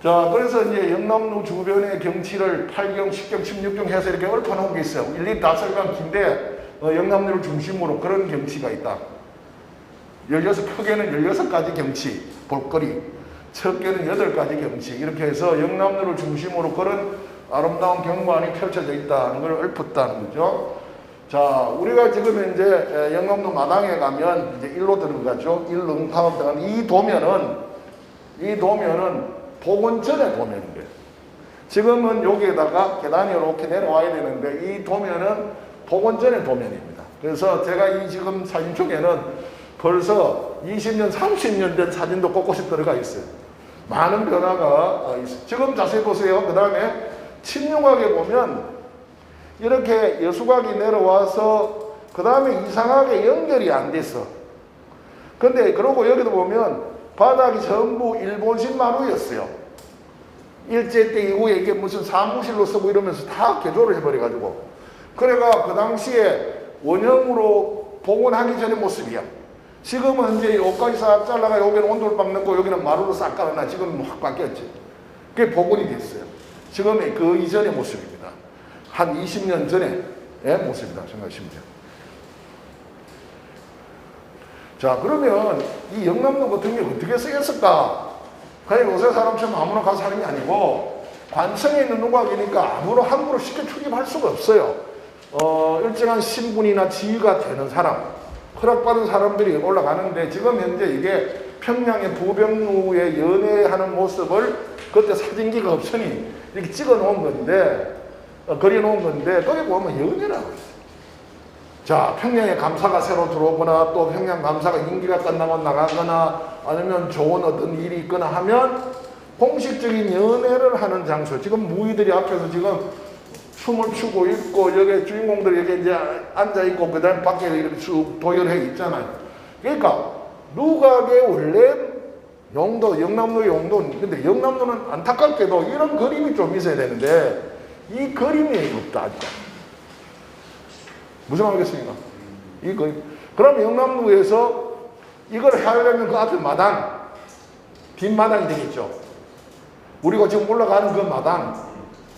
자, 그래서 이제 영남로 주변의 경치를 8경, 10경, 16경 해서 이렇게 읊어놓은 게 있어요. 일일이 다 설명 긴데, 영남로를 중심으로 그런 경치가 있다. 크게는 16가지 경치, 볼거리, 적게는 8가지 경치, 이렇게 해서 영남로를 중심으로 그런 아름다운 경관이 펼쳐져 있다는 걸 읊었다는 거죠. 자, 우리가 지금 이제 영남로 마당에 가면 이제 일로 들어가죠. 일릉파읍. 이 도면은 복원 전의 도면인 거예요. 지금은 여기에다가 계단이 이렇게 내려와야 되는데 이 도면은 복원 전의 도면입니다. 그래서 제가 이 지금 사진 중에는 벌써 20년, 30년 된 사진도 곳곳이 들어가 있어요. 많은 변화가 있어요. 지금 자세히 보세요. 그 다음에 침륜각에 보면 이렇게 여수각이 내려와서 그 다음에 이상하게 연결이 안 됐어. 근데 그러고 여기도 보면 바닥이 전부 일본식 마루였어요. 일제 때 이후에 이게 무슨 사무실로 쓰고 이러면서 다 개조를 해버려가지고. 그래가 그 당시에 원형으로 복원하기 전의 모습이야. 지금은 이제 여기까지 싹 잘라가 여기는 온돌방 넣고 여기는 마루로 싹 깔아놔. 지금은 확 바뀌었지. 그게 복원이 됐어요. 지금의 그 이전의 모습입니다. 한 20년 전의 모습이다 생각하시면 돼요. 자, 그러면 이 영남로 같은 게 어떻게 쓰였을까? 그냥 요새 사람처럼 아무나 가서 하는 게 아니고 관청에 있는 누각이니까 아무나 함부로 쉽게 출입할 수가 없어요. 일정한 신분이나 지위가 되는 사람, 허락받은 사람들이 올라가는데 지금 현재 이게 평양의 부병루에 연애하는 모습을 그때 사진기가 없으니 이렇게 찍어 놓은 건데, 그려 놓은 건데, 거기 보면 연애라고 있어요. 자, 평양에 감사가 새로 들어오거나 또 평양 감사가 임기가 끝나고 나가거나 아니면 좋은 어떤 일이 있거나 하면 공식적인 연애를 하는 장소. 지금 무의들이 앞에서 지금 춤을 추고 있고 여기 주인공들이 여기 이제 앉아있고 그 다음 밖에 이렇게 쭉 도열해 있잖아요. 그러니까 누각의 원래 용도, 영남로의 용도는, 근데 영남로는 안타깝게도 이런 그림이 좀 있어야 되는데 이 그림이 없다. 아직. 무슨 말이겠습니까? 이 그림. 그럼 영남로에서 이걸 하려면 그 앞에 마당, 뒷마당이 되겠죠. 우리가 지금 올라가는 그 마당,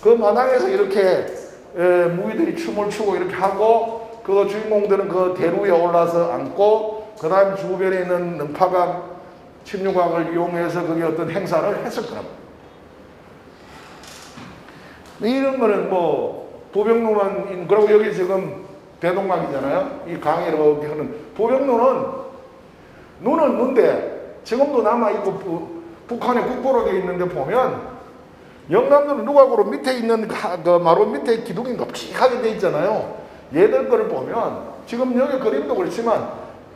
그 마당에서 이렇게 무의들이 춤을 추고 이렇게 하고 그 주인공들은 그 대루에 올라서 앉고 그 다음 주변에 있는 능파각, 침륜각을 이용해서 그게 어떤 행사를 했을 거랍니다. 이런 거는 뭐 부병루만, 그리고 여기 지금 대동강이잖아요. 이 강이라고 하는 부병루는 눈은 눈데 지금도 남아있고 북한에 국보로 되어 있는데 보면 영남로는 누각으로 밑에 있는 그 마루 밑에 기둥이 넙직하게 되어 있잖아요. 얘들 거를 보면 지금 여기 그림도 그렇지만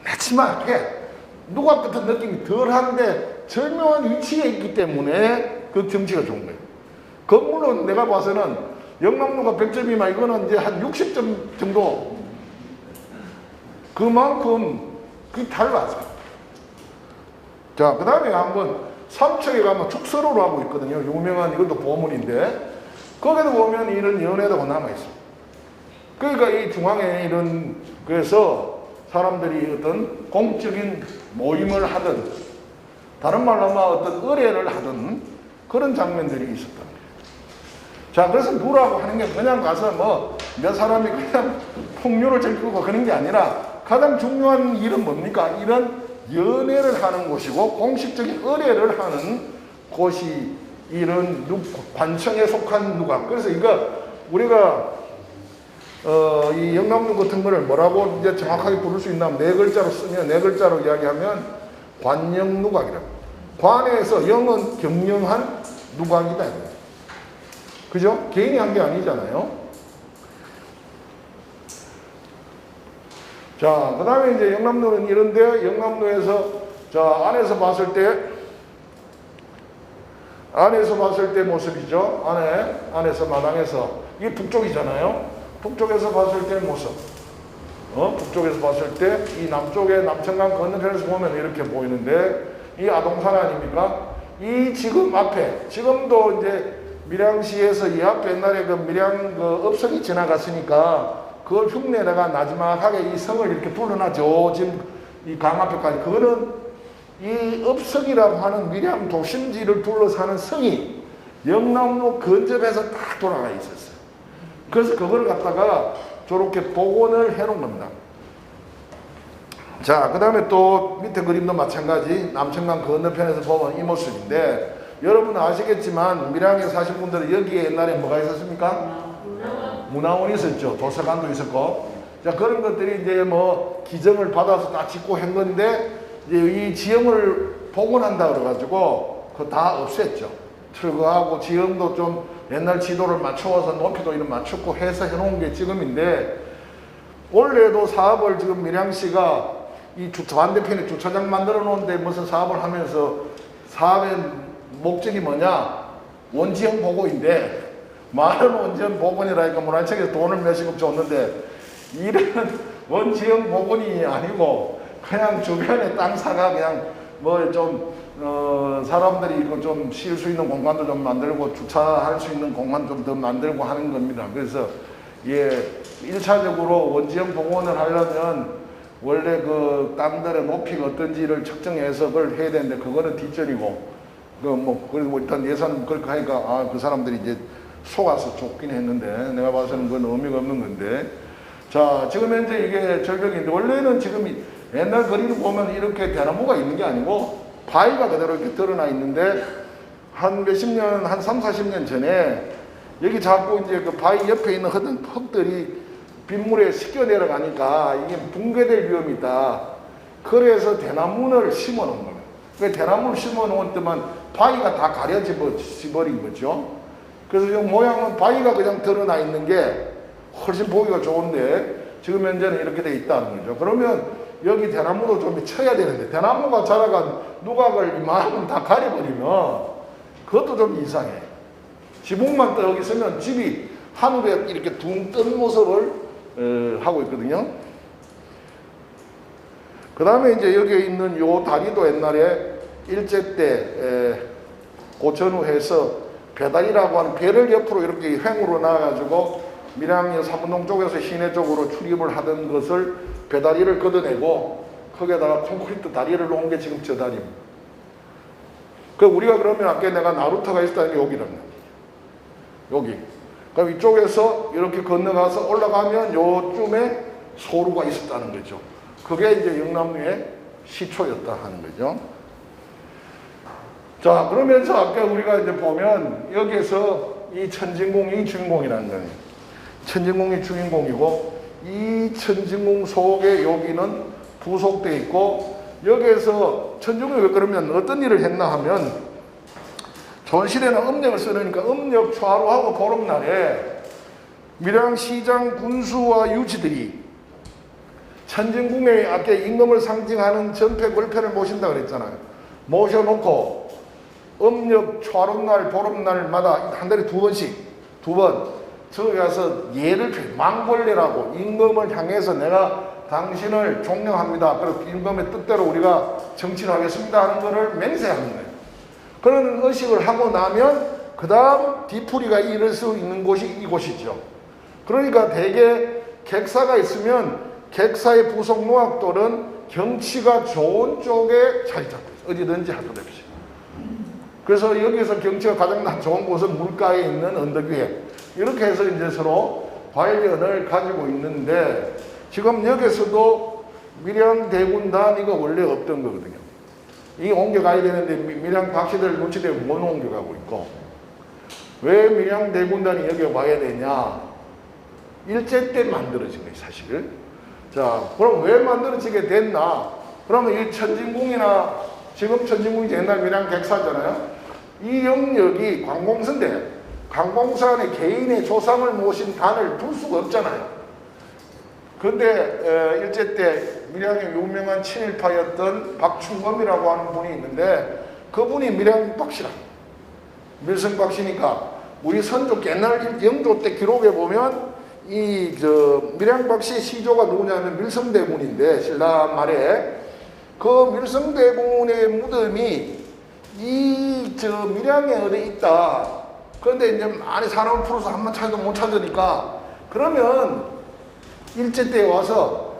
나지막하게 누각 같은 느낌이 덜한데 절묘한 위치에 있기 때문에 그 경치가 좋은 거예요. 건물은 내가 봐서는 영남로가 100점이면 이거는 이제 한 60점 정도, 그만큼 그게 달라져. 자, 그 다음에 한번 삼척에 가면 축서로로 하고 있거든요. 유명한 이것도 보물인데 거기도 보면 이런 연회도가 남아있어. 그러니까 이 중앙에 이런, 그래서 사람들이 어떤 공적인 모임을 하든 다른 말로 하면 어떤 의례를 하든 그런 장면들이 있었다. 자, 그래서 누라고 하는 게 그냥 가서 뭐 몇 사람이 그냥 풍류를 즐기고 그런 게 아니라 가장 중요한 일은 뭡니까? 이런 연애를 하는 곳이고 공식적인 의례를 하는 곳이 이런 관청에 속한 누각. 그래서 이거 우리가 이 영남루 같은 거를 뭐라고 이제 정확하게 부를 수 있나 하면 네 글자로 쓰면, 네 글자로 이야기하면 관영누각이라고. 관에서 영은 경영한 누각이다. 그죠? 개인이 한 게 아니잖아요. 자, 그 다음에 이제 영남로는 이런데, 영남로에서, 자, 안에서 봤을 때 모습이죠. 안에서 마당에서. 이게 북쪽이잖아요. 북쪽에서 봤을 때 모습. 북쪽에서 봤을 때, 이 남쪽에 남천강 건너편에서 보면 이렇게 보이는데, 이 아동산 아닙니까? 이 지금 앞에, 지금도 이제 밀양시에서 이 앞에 옛날에 그 밀양 그 업성이 지나갔으니까, 그걸 흉내내가 나지막하게 이 성을 이렇게 둘러놔죠. 지금 이 강 앞에까지. 그거는 이 업성이라고 하는 밀양 도심지를 둘러사는 성이 영남로 근접해서 딱 돌아가 있었어요. 그래서 그걸 갖다가 저렇게 복원을 해놓은 겁니다. 자, 그 다음에 또 밑에 그림도 마찬가지. 남천강 건너편에서 보면 이 모습인데, 여러분 아시겠지만 밀양에 사신 분들은 여기에 옛날에 뭐가 있었습니까? 문화원이 있었죠. 도서관도 있었고. 자, 그런 것들이 이제 뭐 기증을 받아서 다 짓고 한 건데, 이제 이 지형을 복원한다 그래가지고 그거 다 없앴죠. 철거하고 지형도 좀 옛날 지도를 맞춰서 높이도 이런 맞추고 해서 해놓은 게 지금인데, 원래도 사업을 지금 밀양시가 이 반대편에 주차장 만들어 놓은데 무슨 사업을 하면서 사업의 목적이 뭐냐? 원지형 보건인데, 말은 원지형 보건이라니까 문화청에서 돈을 몇십억 줬는데 이런 원지형 보건이 아니고 그냥 주변에 땅 사가 그냥 뭐 좀 사람들이 좀 쉴 수 있는 공간도 좀 만들고 주차할 수 있는 공간 좀 더 만들고 하는 겁니다. 그래서 예, 1차적으로 원지형 복원을 하려면 원래 그 땅들의 높이가 어떤지를 측정해서 그걸 해야 되는데 그거는 뒷전이고, 그리고 일단 예산 그렇게 하니까 그 사람들이 이제 속아서 좁긴 했는데 내가 봐서는 그건 의미가 없는 건데, 자, 지금 현재 이게 절벽인데 원래는 지금 옛날 거리를 보면 이렇게 대나무가 있는 게 아니고 바위가 그대로 이렇게 드러나 있는데, 한 몇십 년, 한 3, 40년 전에 여기 자꾸 이제 그 바위 옆에 있는 흙들이 빗물에 씻겨 내려가니까 이게 붕괴될 위험이 있다. 그래서 대나무를 심어 놓은 거예요. 그 대나무를 심어 놓은 때만 바위가 다 가려져 버린 거죠. 그래서 이 모양은 바위가 그냥 드러나 있는 게 훨씬 보기가 좋은데 지금 현재는 이렇게 돼 있다는 거죠. 그러면 여기 대나무도 좀 쳐야 되는데 대나무가 자라간 누각을 이만큼 다 가려버리면 그것도 좀 이상해. 지붕만 떡 있으면 집이 하늘에 이렇게 둥 뜬 모습을 하고 있거든요. 그 다음에 이제 여기에 있는 요 다리도 옛날에 일제 때 고천후해서 배다리라고 하는 배를 옆으로 이렇게 횡으로 나와가지고 밀양역 삼문동 쪽에서 시내 쪽으로 출입을 하던 것을 배다리를 걷어내고 거기에다가 콘크리트 다리를 놓은 게 지금 저 다리입니다. 그 우리가 그러면 아까 내가 나루터가 있었다는 게 여기란 말이에요. 여기. 그럼 이쪽에서 이렇게 건너가서 올라가면 요쯤에 소루가 있었다는 거죠. 그게 이제 영남리의 시초였다 하는 거죠. 자, 그러면서 아까 우리가 이제 보면 여기에서 이 천진궁이 주인공이라는 거예요. 천진궁이 주인공이고 이 천진궁 속에 여기는 부속되어 있고, 여기에서 천진궁이 왜 그러면 어떤 일을 했나 하면 조선시대는 음력을 쓰니까 음력 초하루하고 보름날에 밀양시장 군수와 유지들이 천진궁에 아까 임금을 상징하는 전패 걸패를 모신다 그랬잖아요. 모셔놓고 음력 초하루날 보름날마다 한 달에 두 번 저기 가서 예를 펴 망벌례라고 임금을 향해서 내가 당신을 존경합니다. 그리고 임금의 뜻대로 우리가 정치하겠습니다 하는 것을 맹세하는 거예요. 그런 의식을 하고 나면 그 다음 뒤풀이가 이룰 수 있는 곳이 이곳이죠. 그러니까 대개 객사가 있으면 객사의 부속 노학돌은 경치가 좋은 쪽에 자리 잡고 있어요. 어디든지 하도록 합시다. 그래서 여기서 경치가 가장 좋은 곳은 물가에 있는 언덕 위에 이렇게 해서 이제 서로 관련을 가지고 있는데, 지금 여기서도 밀양대군단 이거 원래 없던 거거든요. 이게 옮겨가야 되는데 밀양 박씨들 눈치 때문에 못 옮겨가고 있고, 왜 밀양대군단이 여기 와야 되냐? 일제 때 만들어진 거예요, 사실. 자, 그럼 왜 만들어지게 됐나? 그러면 이 천진궁이나 지금 천진궁이 옛날 밀양 객사잖아요. 이 영역이 관공서인데 관공서 안에 개인의 조상을 모신 단을 둘 수가 없잖아요. 그런데 일제 때 밀양의 유명한 친일파였던 박충검이라고 하는 분이 있는데 그분이 밀양박씨라. 밀성박씨니까 우리 선조 옛날 영조 때 기록에 보면 이 밀양박씨 시조가 누구냐면 밀성대군인데 신라 말에 그 밀성대군의 무덤이 이 밀양에 어디 있다. 그런데 이제 안에 사람을 풀어서 한번 찾아도 못 찾으니까 그러면 일제 때 와서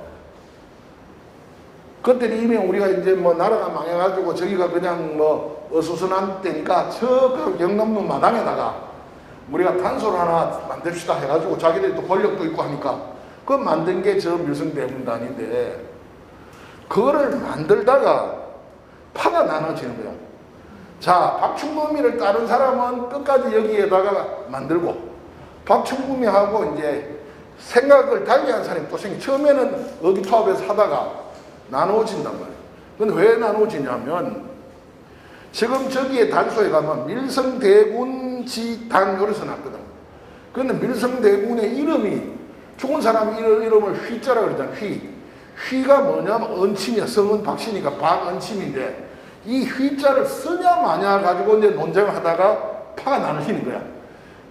그때는 이미 우리가 이제 뭐 나라가 망해가지고 저기가 그냥 뭐 어수선한 때니까 저 영남로 마당에다가 우리가 단소를 하나 만듭시다 해가지고 자기들이 또 권력도 있고 하니까 그 만든 게 저 밀성대군단인데 그거를 만들다가 파가 나눠지는 거예요. 자, 박충범이를 따른 사람은 끝까지 여기에다가 만들고 박충범이하고 이제 생각을 달리 한 사람이 또 생기. 처음에는 의기투합해서 하다가 나누어진단 말이에요. 근데 왜 나누어지냐면 지금 저기에 단소에 가면 밀성대군지단 요래서 났거든. 그런데 밀성대군의 이름이 죽은 사람 이름을 휘자라 그러잖아. 휘가 뭐냐면 언침이야. 성은 박씨니까 박언침인데 이 휘자를 쓰냐 마냐 가지고 이제 논쟁을 하다가 파가 나누시는 거야.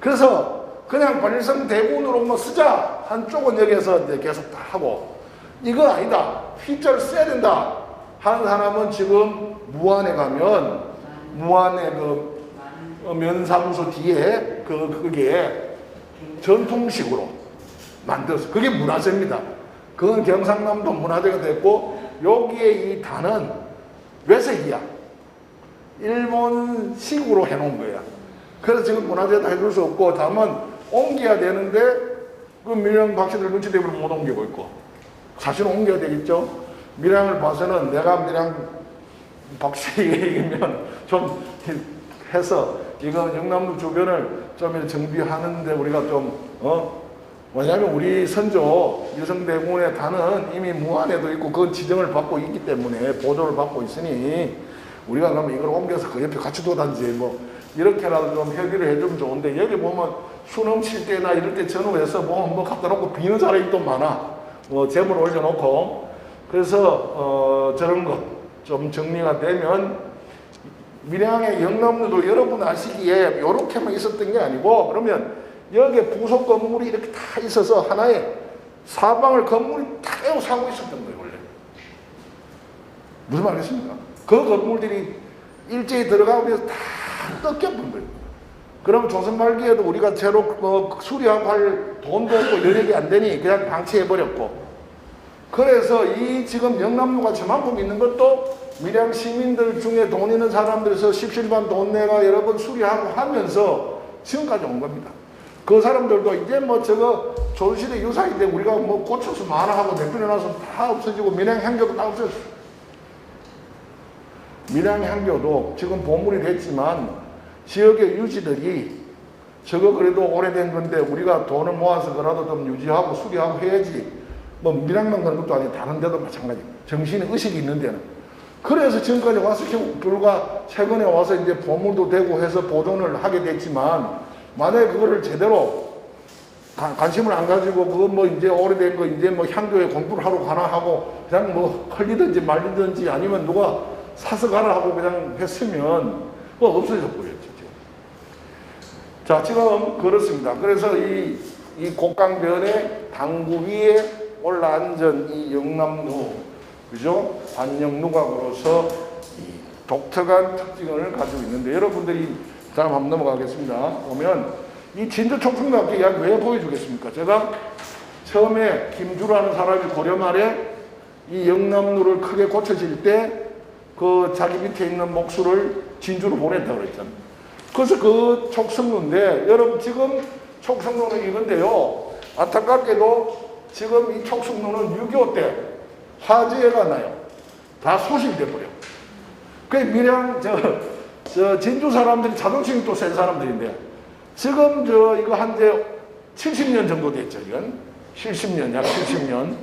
그래서 그냥 밀성대군으로 뭐 쓰자 한쪽은 여기에서 이제 계속 다 하고 이건 아니다. 휘자를 써야 된다 하는 사람은 지금 무안에 가면 무안의 그 면사무소 뒤에 그게 전통식으로 만들었어. 그게 문화재입니다. 그건 경상남도 문화재가 됐고 여기에 이 단은 외색이야. 일본식으로 해놓은 거야. 그래서 지금 문화재도 해줄 수 없고 다만 옮겨야 되는데 그 밀양 박씨들 눈치 때문에 못 옮기고 있고 사실은 옮겨야 되겠죠. 밀양을 봐서는 내가 밀양 박씨 얘기면 좀 해서 이거 영남로 주변을 좀 정비하는데 우리가 좀 왜냐하면 우리 선조 유성대군의 단은 이미 무안에도 있고 그 지정을 받고 있기 때문에 보조를 받고 있으니 우리가 그러면 이걸 옮겨서 그 옆에 같이 둬단지 뭐 이렇게라도 좀 협의를 해주면 좋은데 여기 보면 수능 칠 때나 이럴 때 전후해서 뭐 갖다 놓고 비는 사람이 또 많아. 재물 올려놓고 그래서 저런 거 좀 정리가 되면 밀양의 영남로도 여러분 아시기에 이렇게만 있었던 게 아니고 그러면 여기에 부속 건물이 이렇게 다 있어서 하나의 사방을 건물이 다 에워싸고 있었던 거예요 원래. 무슨 말이겠습니까? 그 건물들이 일제히 들어가고 해서 다 뜯겨본 거예요. 그럼 조선 말기에도 우리가 새로 수리하고 할 돈도 없고 여력이 안 되니 그냥 방치해버렸고 그래서 이 지금 영남로가 저만큼 있는 것도 밀양 시민들 중에 돈 있는 사람들에서 십실반 돈 내가 여러 번 수리하고 하면서 지금까지 온 겁니다. 그 사람들도 이제 뭐 저거 조선시대 유산인데 우리가 뭐 고쳐서 만화하고 몇 년에 나서 다 없어지고 밀양 향교도 다 없어졌어. 밀양 향교도 지금 보물이 됐지만 지역의 유지들이 저거 그래도 오래된 건데 우리가 돈을 모아서 그라도 좀 유지하고 수리하고 해야지. 뭐 밀양만 그런 것도 아니고 다른 데도 마찬가지. 정신의 의식이 있는 데는. 그래서 지금까지 와서 불과 최근에 와서 이제 보물도 되고 해서 보존을 하게 됐지만 만약에 그거를 제대로 관심을 안 가지고 그거 뭐 이제 오래된 거 이제 뭐 향교에 공부를 하러 가나 하고 그냥 뭐 흘리든지 말리든지 아니면 누가 사서 가나 하고 그냥 했으면 뭐 없어져 버렸죠. 자, 지금 그렇습니다. 그래서 이 곡강변의 당구 위에 올라앉은 이 영남루, 그죠? 반영루각으로서 이 독특한 특징을 가지고 있는데 여러분들이 다음 한번 넘어가겠습니다. 보면 이 진주 총풍각기 이야기 왜 보여주겠습니까? 제가 처음에 김주라는 사람이 고려 말에 이 영남루를 크게 고쳐질 때 그 자기 밑에 있는 목수를 진주로 보냈다고 그랬잖아요. 그래서 그 촉성루인데 여러분 지금 촉성루는 이건데요. 안타깝게도 지금 이 촉성루는 6.25 때 화재가 나요. 다 소실돼 버려. 그 밀양 저 진주 사람들이 자존심이 또 센 사람들인데 지금 이거 한제 70년 정도 됐죠. 이건 70년, 약 70년.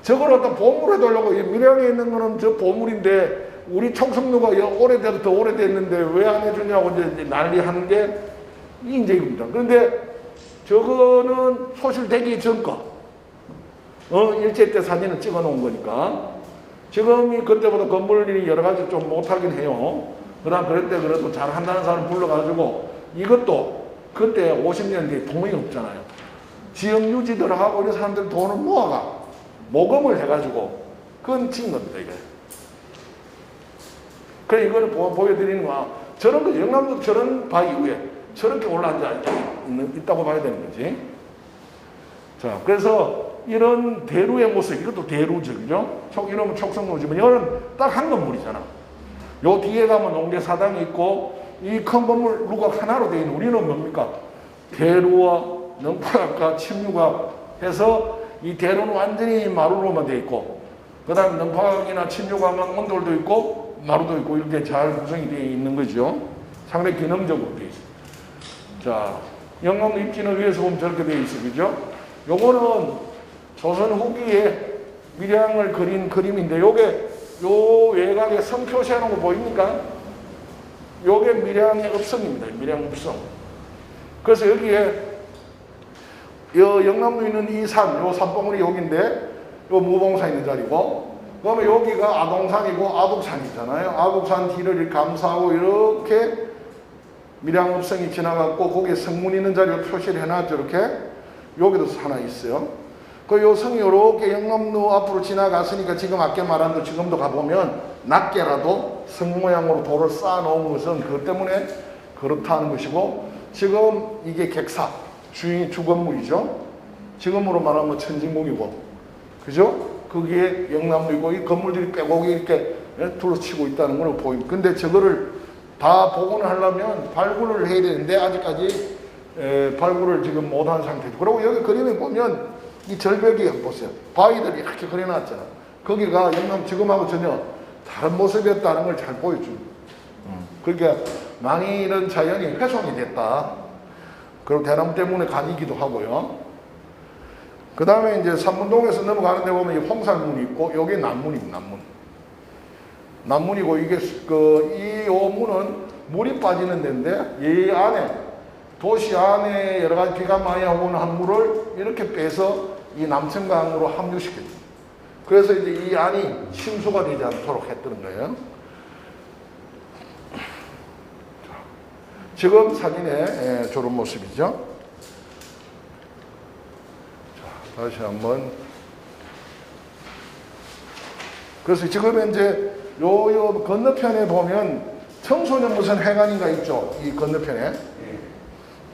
저걸 어떤 보물을 해달라고 밀양에 있는 거는 저 보물인데 우리 촉성루가 오래돼도 더 오래됐는데 왜 안 해주냐고 이제 난리하는 게 이제 이겁니다. 그런데 저거는 소실되기 전 거. 일제 때 사진을 찍어 놓은 거니까. 지금이 그때보다 건물이 여러 가지 좀 못하긴 해요. 그런데 그래도 잘 한다는 사람 불러가지고 이것도 그때 50년 뒤에 돈이 없잖아요. 지역 유지들하고 이런 사람들 돈을 모아가 모금을 해가지고 그건 찍은 겁니다, 이게. 그래, 이거를 보여드리는 거야. 저런 거, 영남도 저런 바위 위에 저렇게 올라앉아 있다고 봐야 되는 거지. 자, 그래서 이런 대루의 모습, 이것도 대루죠, 그죠? 이러면 촉성루지만, 이거는 딱 한 건물이잖아. 요 뒤에 가면 농계사당이 있고, 이 큰 건물, 루각 하나로 되어 있는 우리는 뭡니까? 대루와 능파각과 침루각 해서 이 대루는 완전히 마루로만 되어 있고, 그 다음에 능파각이나 침루각은 온돌도 있고, 마루도 있고, 이렇게 잘 구성이 되어 있는 거죠. 상당히 기능적으로 되어 있어요. 자, 영남로 입지는 위에서 보면 저렇게 되어 있어, 그죠? 요거는 조선 후기에 밀양을 그린 그림인데, 요게 요 외곽에 성 표시해 놓은 거 보입니까? 요게 밀양의 읍성입니다. 밀양 읍성. 그래서 여기에 요 영남로 있는 이 산, 요 산봉우리 여기인데 요 무봉산 있는 자리고, 그러면 여기가 아동산이고 아북산 있잖아요. 아북산 뒤를 이렇게 감싸고 이렇게 밀양읍성이 지나갔고, 거기에 성문 있는 자리를 표시를 해놨죠. 이렇게 여기도 하나 있어요. 그 요 성이 이렇게 영남로 앞으로 지나갔으니까 지금 아까 말한 대로 지금도 가보면 낮게라도 성 모양으로 돌을 쌓아놓은 것은 그것 때문에 그렇다는 것이고, 지금 이게 객사 주인이 주건물이죠. 지금으로 말하면 천진궁이고, 그죠? 거기에 영남로이고 이 건물들이 빼곡히 이렇게 둘러치고 있다는 걸 보입니다. 근데 저거를 다 복원을 하려면 발굴을 해야 되는데 아직까지 발굴을 지금 못한 상태죠. 그리고 여기 그림에 보면 이 절벽이 보세요. 바위들이 이렇게 그려놨잖아. 거기가 영남 지금하고 전혀 다른 모습이었다는 걸 잘 보여줍니다. 그러니까 많이 이런 자연이 훼손이 됐다. 그리고 대나무 때문에 가니기도 하고요. 그 다음에 이제 삼문동에서 넘어가는 데 보면 이 홍살문이 있고, 여기 남문입니다. 남문. 남문이고, 이게 이 문은 물이 빠지는 데인데, 이 안에 도시 안에 여러 가지 비가 많이 오는 한 물을 이렇게 빼서 이 남천강으로 합류시켜줍니다. 그래서 이제 이 안이 침수가 되지 않도록 했던 거예요. 지금 사진에 저런 모습이죠. 자, 다시 한번. 그래서 지금 현재 요 건너편에 보면 청소년 무슨 해관인가 있죠. 이 건너편에.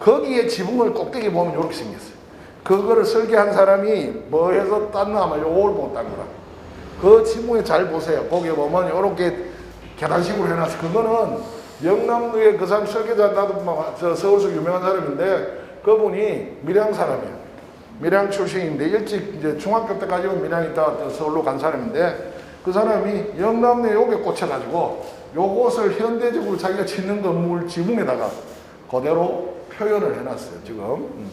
거기에 지붕을 꼭대기 보면 이렇게 생겼어요. 그거를 설계한 사람이 뭐 해서 땄나 아마 요걸 보고 딴 거라. 그 지붕에 잘 보세요. 거기에 보면 이렇게 계단식으로 해놨어요. 그거는 영남로의 그 사람 설계자, 나도 저 서울서 유명한 사람인데 그분이 밀양 사람이에요. 밀양 출신인데 일찍 이제 중학교 때까지는 밀양 있다가 서울로 간 사람인데, 그 사람이 영남로에 요게 꽂혀가지고 요것을 현대적으로 자기가 짓는 건물 지붕에다가 그대로 표현을 해놨어요. 지금.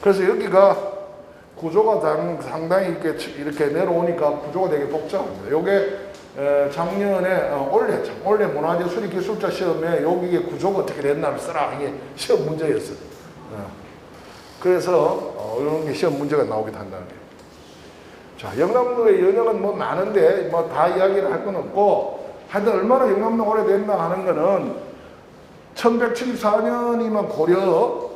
그래서 여기가 구조가 상당히 이렇게 내려오니까 구조가 되게 복잡합니다. 요게 작년에 올해 문화재 수리 기술자 시험에 여기에 구조가 어떻게 됐나를 써라, 이게 시험 문제였어요. 그래서 이런 게 시험 문제가 나오기도 한다는 거예요. 자, 영남로의 연역은 뭐 많은데 뭐 다 이야기를 할 건 없고, 하여튼 얼마나 영남로 오래됐나 하는 거는 1174년이면 고려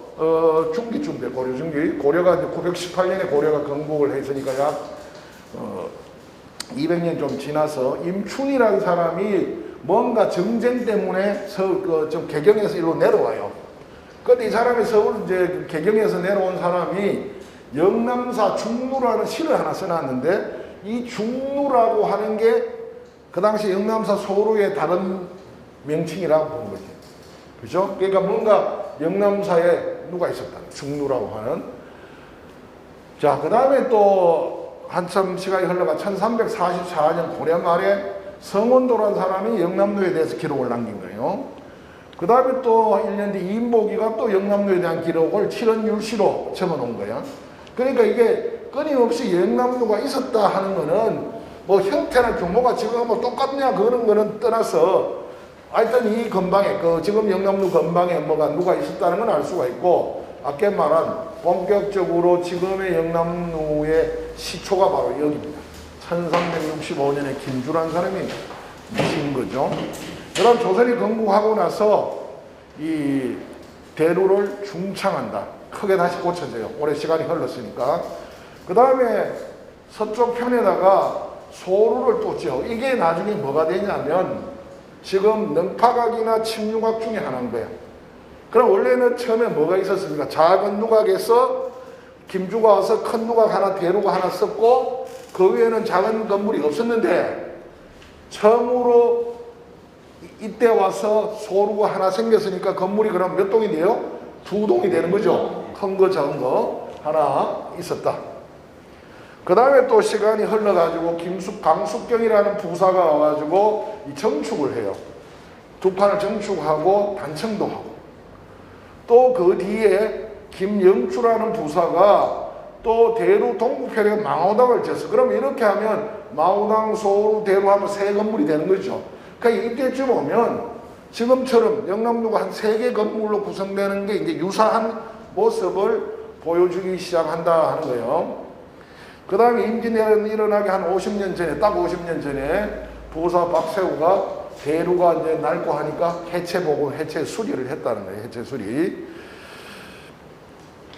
중기쯤 돼. 고려 중기. 고려가 이제 918년에 고려가 건국을 했으니까 약 200년 좀 지나서 임춘이라는 사람이 뭔가 정쟁 때문에 좀 개경에서 일로 내려와요. 근데 이 사람이 서울 이제 개경에서 내려온 사람이 영남사 중루라는 시를 하나 써놨는데, 이 중루라고 하는 게 그 당시 영남사 소루의 다른 명칭이라고 보는 거죠. 그죠? 그러니까 뭔가 영남사에 누가 있었다. 중루라고 하는. 자, 그 다음에 또 한참 시간이 흘러가 1344년 고려 말에 성원도라는 사람이 영남로에 대해서 기록을 남긴 거예요. 그 다음에 또 1년 뒤 이인보기가 또 영남로에 대한 기록을 칠원율시로 적어놓은 거예요. 그러니까 이게 끊임없이 영남로가 있었다 하는 거는 뭐 형태나 규모가 지금 뭐 똑같냐 그런 거는 떠나서 하여튼 이 근방에 지금 영남로 근방에 뭐가 누가 있었다는 건 알 수가 있고, 아까 말한 본격적으로 지금의 영남로의 시초가 바로 여기입니다. 1365년에 김주란 사람이 신 거죠. 그럼 조선이 건국하고 나서 이 대로를 중창한다. 크게 다시 고쳐져요. 오래 시간이 흘렀으니까. 그 다음에 서쪽 편에다가 소루를 또 지어. 이게 나중에 뭐가 되냐면 지금 능파각이나 침류각 중에 하나인 거예요. 그럼 원래는 처음에 뭐가 있었습니까? 작은 누각에서 김주가 와서 큰 누각 하나, 대루가 하나 썼고, 그 위에는 작은 건물이 없었는데 처음으로 이때 와서 소루가 하나 생겼으니까 건물이 그럼 몇 동이 돼요? 2동이 되는 거죠. 큰 거, 작은 거 하나 있었다. 그 다음에 또 시간이 흘러가지고 강숙경이라는 부사가 와가지고 이 정축을 해요. 두 판을 정축하고 단청도 하고, 또 그 뒤에 김영추라는 부사가 또 대루 동북편에 망우당을 지었어. 그럼 이렇게 하면 망우당, 소루, 대루 하면 세 건물이 되는 거죠. 그러니까 이때쯤 오면 지금처럼 영남로가 한 3개 건물로 구성되는 게 이제 유사한 모습을 보여주기 시작한다 하는 거예요. 그 다음에 임진왜란이 일어나기 한 50년 전에, 딱 50년 전에 부사 박세우가 대루가 이제 낡고 하니까 해체보고 해체 수리를 했다는 거예요. 해체 수리.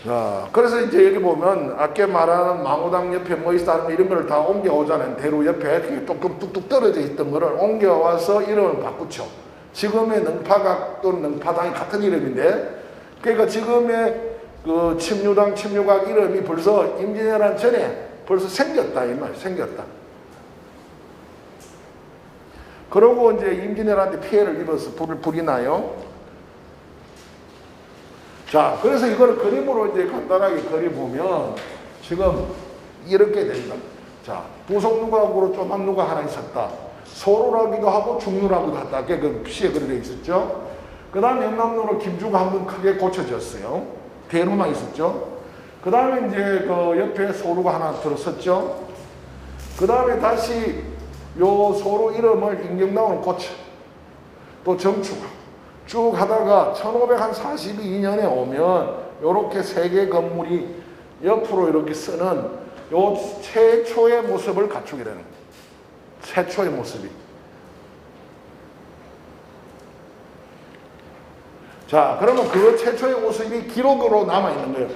자, 그래서 이제 여기 보면 아까 말하는 망우당 옆에 뭐 있다는 거 이런 걸 다 옮겨오잖아요. 대루 옆에 조금 뚝뚝 떨어져 있던 거를 옮겨와서 이름을 바꾸죠. 지금의 능파각 또는 능파당이 같은 이름인데, 그러니까 지금의 그 침류당, 침류각 이름이 벌써 임진왜란 전에 벌써 생겼다 이 말, 생겼다. 그러고 이제 임진왜란한테 피해를 입어서 불이 나요. 자, 그래서 이거를 그림으로 이제 간단하게 그려보면 지금 이렇게 된다. 자, 부속누각으로 조만 누가 하나 있었다. 소루라기도 하고 중루라기도 했다. 그 시에 그려져 있었죠. 그 다음에 영남로로 김주가 한번 크게 고쳐졌어요. 대루만 있었죠. 그 다음에 이제 그 옆에 소루가 하나 들어섰죠. 그 다음에 다시 요 소루 이름을 임경당으로 고쳐. 또 정추가. 쭉 하다가 1542년에 오면 요렇게 3개 건물이 옆으로 이렇게 쓰는 요 최초의 모습을 갖추게 되는 거예요. 최초의 모습이. 자, 그러면 그 최초의 모습이 기록으로 남아있는 거예요.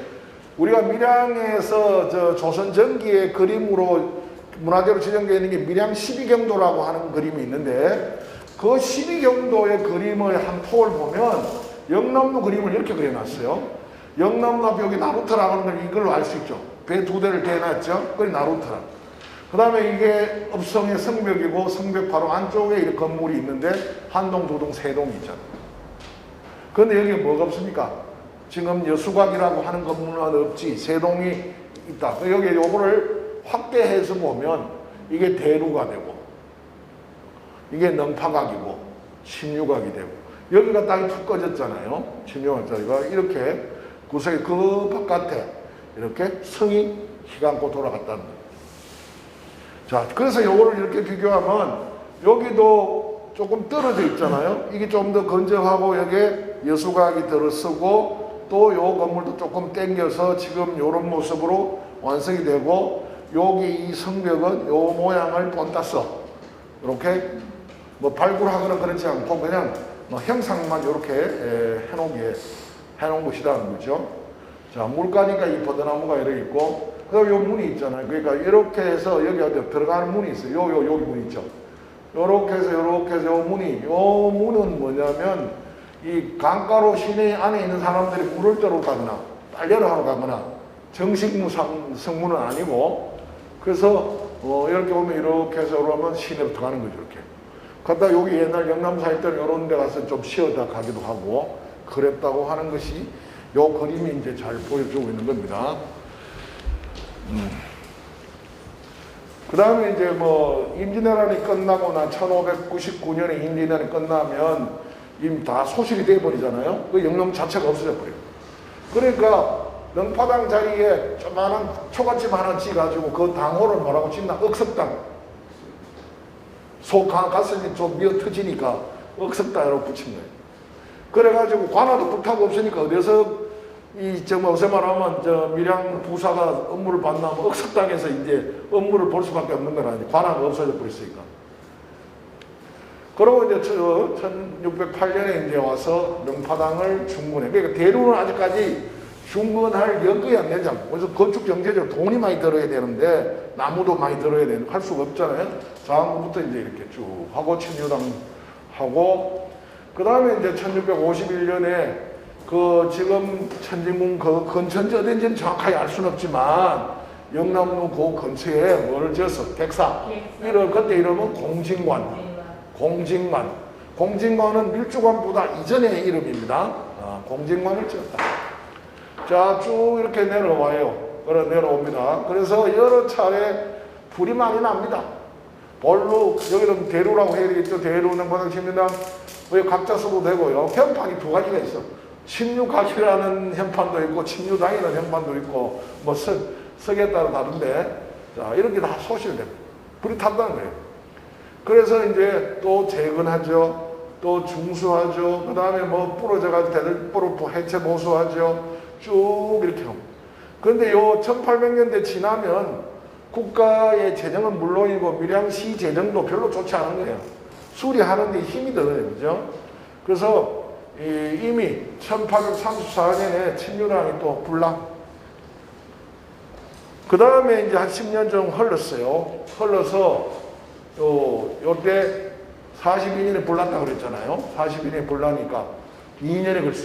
우리가 밀양에서 저 조선 전기의 그림으로 문화재로 지정되어 있는 게 밀양 12경도라고 하는 그림이 있는데, 그 12경도의 그림을 한 폭을 보면 영남로 그림을 이렇게 그려놨어요. 영남로 앞에 여기 나루터라고 하는 걸 이걸로 알 수 있죠. 배 2대를 대놨죠. 그게 나루터라. 그 다음에 이게 읍성의 성벽이고, 성벽 바로 안쪽에 이렇게 건물이 있는데 한동, 두동, 세동이 있잖아요. 그런데 여기에 뭐가 없습니까? 지금 여수각이라고 하는 건물은 없지. 세동이 있다. 여기 요거를 확대해서 보면 이게 대루가 되고, 이게 능파각이고, 침류각이 되고, 여기가 땅이 툭 꺼졌잖아요. 침류각자리가 이렇게 구석에 그 바깥에 이렇게 성이 휘감고 돌아갔다는 거예요. 자, 그래서 요거를 이렇게 비교하면 여기도 조금 떨어져 있잖아요. 이게 좀 더 건조하고 여기에 여수각이 들어서고, 또 요 건물도 조금 당겨서 지금 요런 모습으로 완성이 되고, 여기 이 성벽은 요 모양을 본따서 이렇게 뭐 발굴하거나 그렇지 않고 그냥 뭐 형상만 이렇게 해놓은 것이라는 거죠. 자, 물가니까 이 버드나무가 이렇게 있고, 그다음에 요 문이 있잖아요. 그러니까 이렇게 해서 여기 어디 들어가는 문이 있어요. 여기 문 있죠. 요렇게 해서 요 문이, 요 문은 뭐냐면 이 강가로 시내 안에 있는 사람들이 물을 떠러 가거나 빨래를 하러 가거나 정식 성문은 아니고, 그래서 이렇게 오면 이렇게 해서 오면 시내로 들어가는 거죠. 이렇게. 그러다 여기 옛날 영남사 있던 이런 데 가서 좀 쉬어다 가기도 하고 그랬다고 하는 것이 요 그림이 이제 잘 보여주고 있는 겁니다. 그 다음에 이제 뭐 임진왜란이 끝나고 난 1599년에 임진왜란이 끝나면 이미 다 소실이 돼버리잖아요. 그 영남 자체가 없어져 버려요. 그러니까 능파당 자리에 조만한 초가집 하나 지어가지고 그 당호를 뭐라고 짓나? 억석당. 가슴이 좀 미어 터지니까 억석당이라고 붙인 거예요. 그래가지고 관아도 불타고 없으니까 어디서 어서 말하면 밀양 부사가 업무를 받나 하면 억석당에서 이제 업무를 볼 수밖에 없는 거라니. 관아가 없어져 버렸으니까. 그러고 이제 1608년에 이제 와서 능파당을 중건해. 그러니까 대루는 아직까지 중건할 여건이 안 되지 않고, 그래서 건축 경제적으로 돈이 많이 들어야 되는데 나무도 많이 들어야 되는데 할 수가 없잖아요. 자항부터 이제 이렇게 쭉 하고 침류당 하고, 그 다음에 이제 1651년에 그 지금 천진궁 그 근처인지 어딘지는 정확하게 알 수는 없지만 영남로 그 근처에 뭐를 지었어? 백사. 그때 이름은 공진관. 공진관은 밀주관보다 이전의 이름입니다. 공진관을 지었다. 자, 쭉 이렇게 내려와요. 내려옵니다. 그래서 여러 차례 불이 많이 납니다. 볼로, 여기는 대루라고 해야 되겠죠. 대루는 바닥 침류당, 각자 써도 되고요. 현판이 2가지가 있어. 침류각이라는 현판도 있고, 침류당이라는 현판도 있고, 석에 따라 다른데, 자, 이렇게 다 소실이 됩니다. 불이 탔다는 거예요. 그래서 이제 또 재건하죠. 또 중수하죠. 그 다음에 뭐 부러져가지고 대들보로 해체 보수하죠. 쭉 이렇게 합니다. 그런데 요 1800년대 지나면 국가의 재정은 물론이고 밀양시 재정도 별로 좋지 않은 거예요. 수리하는 데 힘이 들어요. 그죠? 그래서 이미 1834년에 친유랑이 또 불랑. 그 다음에 이제 한 10년 정도 흘렀어요. 흘러서 요때 42년에 불났다고 그랬잖아요. 42년에 불나니까 2년에 걸쳐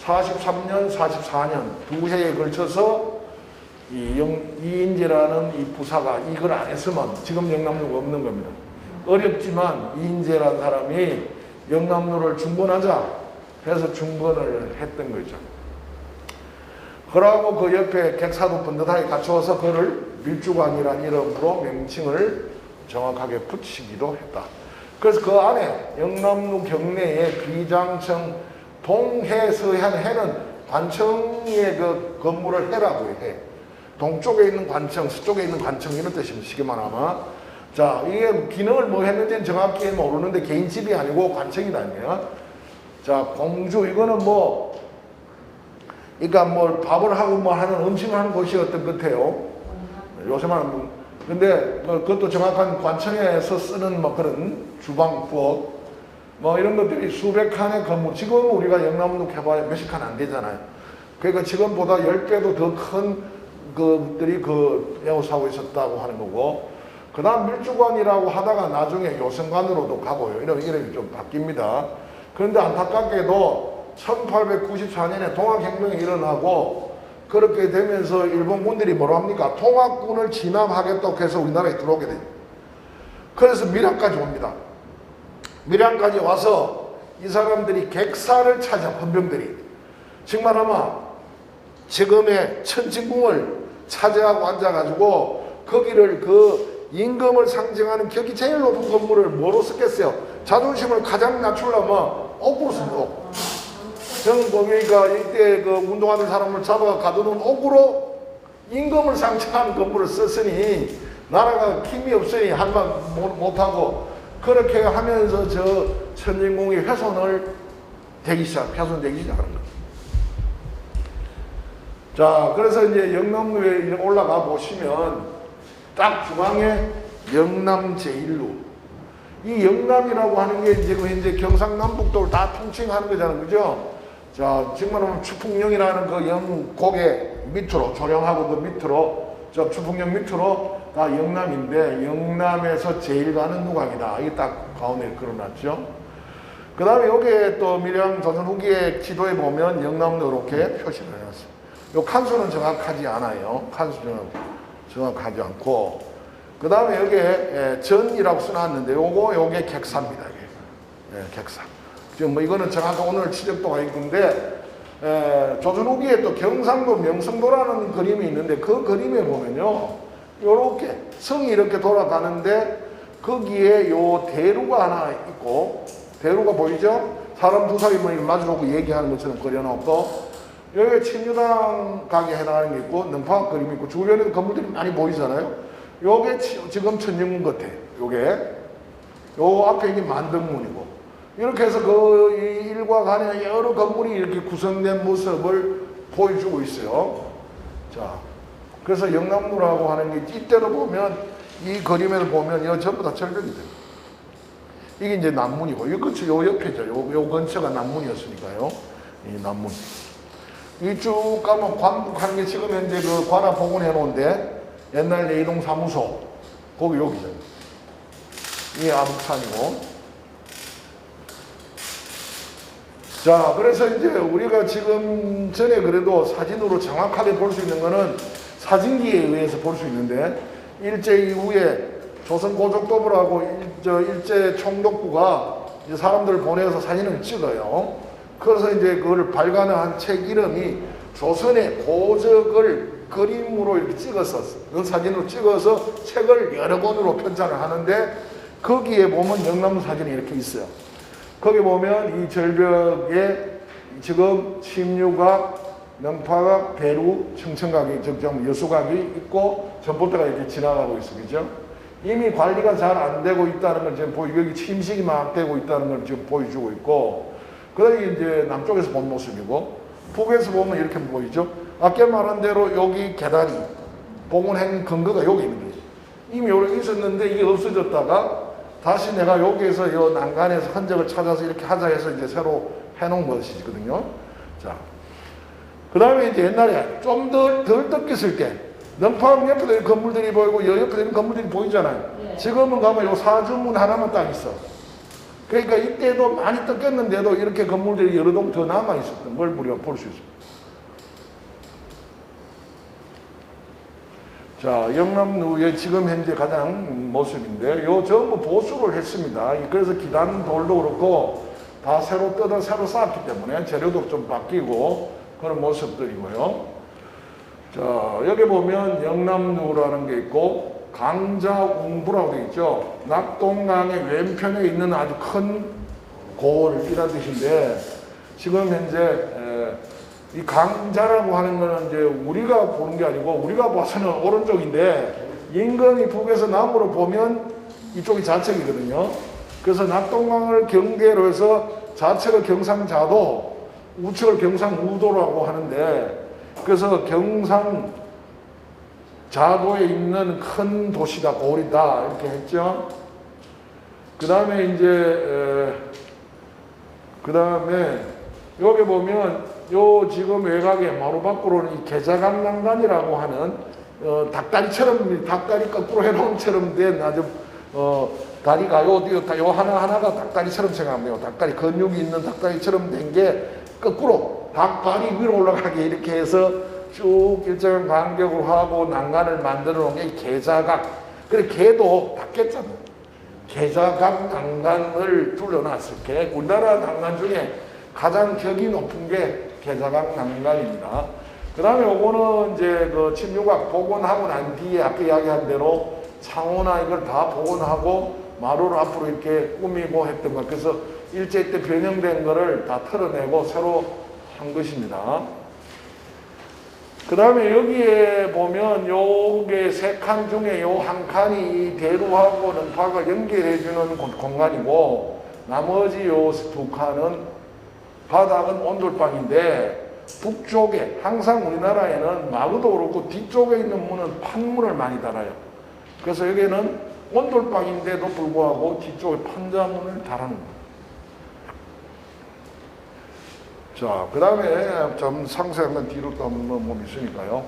43년, 44년 두 해에 걸쳐서 이인재라는 이 부사가 이걸 안 했으면 지금 영남로가 없는 겁니다. 어렵지만 이인재라는 사람이 영남로를 중건하자 해서 중건을 했던 거죠. 그러고 그 옆에 객사도 번듯하게 갖추어서 그를 밀주관이라는 이름으로 명칭을 정확하게 붙이기도 했다. 그래서 그 안에 영남로 경내에 비장청 동해 서해안 해는 관청의 그 건물을 해라고 해. 동쪽에 있는 관청, 서쪽에 있는 관청 이런 뜻입니다. 쉽게 말하면. 자, 이게 기능을 뭐 했는지는 정확히 모르는데 개인 집이 아니고 관청이다니요. 자, 공주 이거는 뭐 그러니까 뭐 밥을 하고 뭐 하는 음식을 하는 곳이었던 것 같아요. 요새만 근데 그것도 정확한 관청에서 쓰는 뭐 그런 주방 부엌 뭐 이런 것들이 수백 칸의 건물, 지금 우리가 영남로 해봐야 몇십 칸 안 되잖아요. 그러니까 지금보다 10배도 더 큰 것들이 그 에워싸고 있었다고 하는 거고, 그 다음 밀주관이라고 하다가 나중에 요성관으로도 가고요. 이름이 좀 바뀝니다. 그런데 안타깝게도 1894년에 동학혁명이 일어나고 그렇게 되면서 일본군들이 뭐라 합니까? 통합군을 진압하겠다고 해서 우리나라에 들어오게 돼요. 그래서 밀양까지 옵니다. 밀양까지 와서 이 사람들이 객사를 찾아, 헌병들이. 정말 아마 지금의 천진궁을 차지하고 앉아가지고 거기를 그 임금을 상징하는 격이 제일 높은 건물을 뭐로 썼겠어요? 자존심을 가장 낮추려면 옥으로 씁니다. 옥. 저는 보니까 이때 그 운동하는 사람을 잡아 가두는 옥으로 임금을 상징하는 건물을 썼으니 나라가 힘이 없으니 한만 못하고 그렇게 하면서 저 천진궁이 훼손되기 시작하는 거예요. 자, 그래서 이제 영남로에 올라가 보시면 딱 중앙에 영남 제1루. 이 영남이라고 하는 게 지금 현재 경상남북도를 다 통칭하는 거잖아요. 그죠? 자, 지금 말하면 추풍령이라는 그 영곡의 밑으로, 조령하고 그 밑으로, 저 추풍령 밑으로 다 영남인데, 영남에서 제일 가는 누각이다. 이게 딱 가운데 걸어놨죠. 그 다음에 여기에 또 밀양 조선 후기의 지도에 보면 영남로 이렇게 표시를 해놨어요. 요 칸수는 정확하지 않아요. 칸수는 정확하지 않고. 그 다음에 여기에 전이라고 써놨는데, 요게 객사입니다. 이게. 객사. 지금 뭐 이거는 정확한 오늘 지적도가 있는데, 조선 후기에 또 경상도 명성도라는 그림이 있는데, 그 그림에 보면요. 요렇게 성이 이렇게 돌아가는데, 거기에 요 대루가 하나 있고, 대루가 보이죠? 사람 두 사람이 마주보고 얘기하는 것처럼 그려놓고, 여기 친유당 가게 해당하는 게 있고, 능파학 그림이 있고, 주변에도 건물들이 많이 보이잖아요? 요게 지금 천정문 같아요. 요 앞에 이게 만등문이고. 이렇게 해서 그 일과 간에 여러 건물이 이렇게 구성된 모습을 보여주고 있어요. 자, 그래서 영남로라고 하는 게 이때로 보면, 이 그림을 보면, 이거 전부 다 철벽이 돼요. 이게 이제 남문이고, 요 옆에죠. 요 근처가 남문이었으니까요. 이 남문. 이 쭉 가면 관북하는 게 지금 현재 그 관아 복원해 놓은데 옛날 내이동 사무소 거기 여기죠. 이게 아북산이고. 자, 그래서 이제 우리가 지금 전에 그래도 사진으로 정확하게 볼 수 있는 거는 사진기에 의해서 볼 수 있는데, 일제 이후에 조선 고속도보라고 일제 총독부가 이제 사람들을 보내서 사진을 찍어요. 그래서 이제 그걸 발간한 책 이름이 조선의 고적을 그림으로 이렇게 찍어서, 그 사진으로 찍어서 책을 여러 권으로 편찬을 하는데, 거기에 보면 영남로 사진이 이렇게 있어요. 거기 보면 이 절벽에 지금 침류각, 능파각, 대루, 청천각이, 즉 여수각이 있고 전봇대가 이렇게 지나가고 있어, 그죠? 이미 관리가 잘 안 되고 있다는 걸 지금 보이고, 여기 침식이 막 되고 있다는 걸 지금 보여주고 있고, 그다음에 이제 남쪽에서 본 모습이고, 북에서 보면 이렇게 보이죠? 아까 말한 대로 여기 계단이, 복원한 근거가 여기 있는 거지. 이미 여기 있었는데 이게 없어졌다가 다시 내가 여기에서 이 난간에서 흔적을 찾아서 이렇게 하자 해서 이제 새로 해놓은 것이거든요. 자, 그 다음에 이제 옛날에 좀 덜 뜯겼을 때, 능파항 옆에도 건물들이 보이고, 여 옆에도 있는 건물들이 보이잖아요. 네. 지금은 가면 요 사주문 하나만 딱 있어. 그러니까 이때도 많이 뜯겼는데도 이렇게 건물들이 여러 동 더 남아 있었던 걸 우리가 볼 수 있습니다. 자, 영남루의 지금 현재 가장 모습인데, 요 전부 보수를 했습니다. 그래서 기단 돌도 그렇고, 다 새로 뜯어 새로 쌓았기 때문에 재료도 좀 바뀌고, 그런 모습들이고요. 자, 여기 보면 영남루라는 게 있고, 강자웅부라고 되어 있죠. 낙동강의 왼편에 있는 아주 큰 고을이라는 뜻인데, 지금 현재, 이 강자라고 하는 거는 이제 우리가 보는 게 아니고 우리가 봐서는 오른쪽인데 인근이 북에서 남으로 보면 이쪽이 좌측이거든요. 그래서 낙동강을 경계로 해서 좌측을 경상자도, 우측을 경상우도라고 하는데 그래서 경상자도에 있는 큰 도시다, 고을이다 이렇게 했죠. 그 다음에 이제 그 다음에 여기 보면 요 지금 외곽에 마루 밖으로는 이 계자강 난간이라고 하는 닭다리처럼 닭다리 거꾸로 해놓은처럼 된 아주 다리가 요 하나하나가 닭다리처럼 생각하면 돼요. 닭다리 근육이 있는 닭다리처럼 된 게 거꾸로 닭발이 위로 올라가게 이렇게 해서 쭉 일정한 간격으로 하고 난간을 만들어 놓은 게 계자강. 그래 개도 닭겠잖아. 계자강 난간을 둘러놨을 게 우리나라 난간 중에 가장 격이 높은 게 계자강 난간입니다. 그 다음에 요거는 이제 그 침류각 복원하고 난 뒤에 아까 이야기한 대로 창호나 이걸 다 복원하고 마루를 앞으로 이렇게 꾸미고 했던 것. 그래서 일제 때 변형된 거를 다 털어내고 새로 한 것입니다. 그 다음에 여기에 보면 요게 세 칸 중에 요 한 칸이 대루하고 능파가 연결해주는 공간이고 나머지 요 두 칸은 바닥은 온돌방인데 북쪽에 항상 우리나라에는 마루도 그렇고 뒤쪽에 있는 문은 판문을 많이 달아요. 그래서 여기는 온돌방인데도 불구하고 뒤쪽에 판자문을 달아놓은 거예요. 자, 그 다음에 좀 상세한 뒤로 또 한번 있으니까요.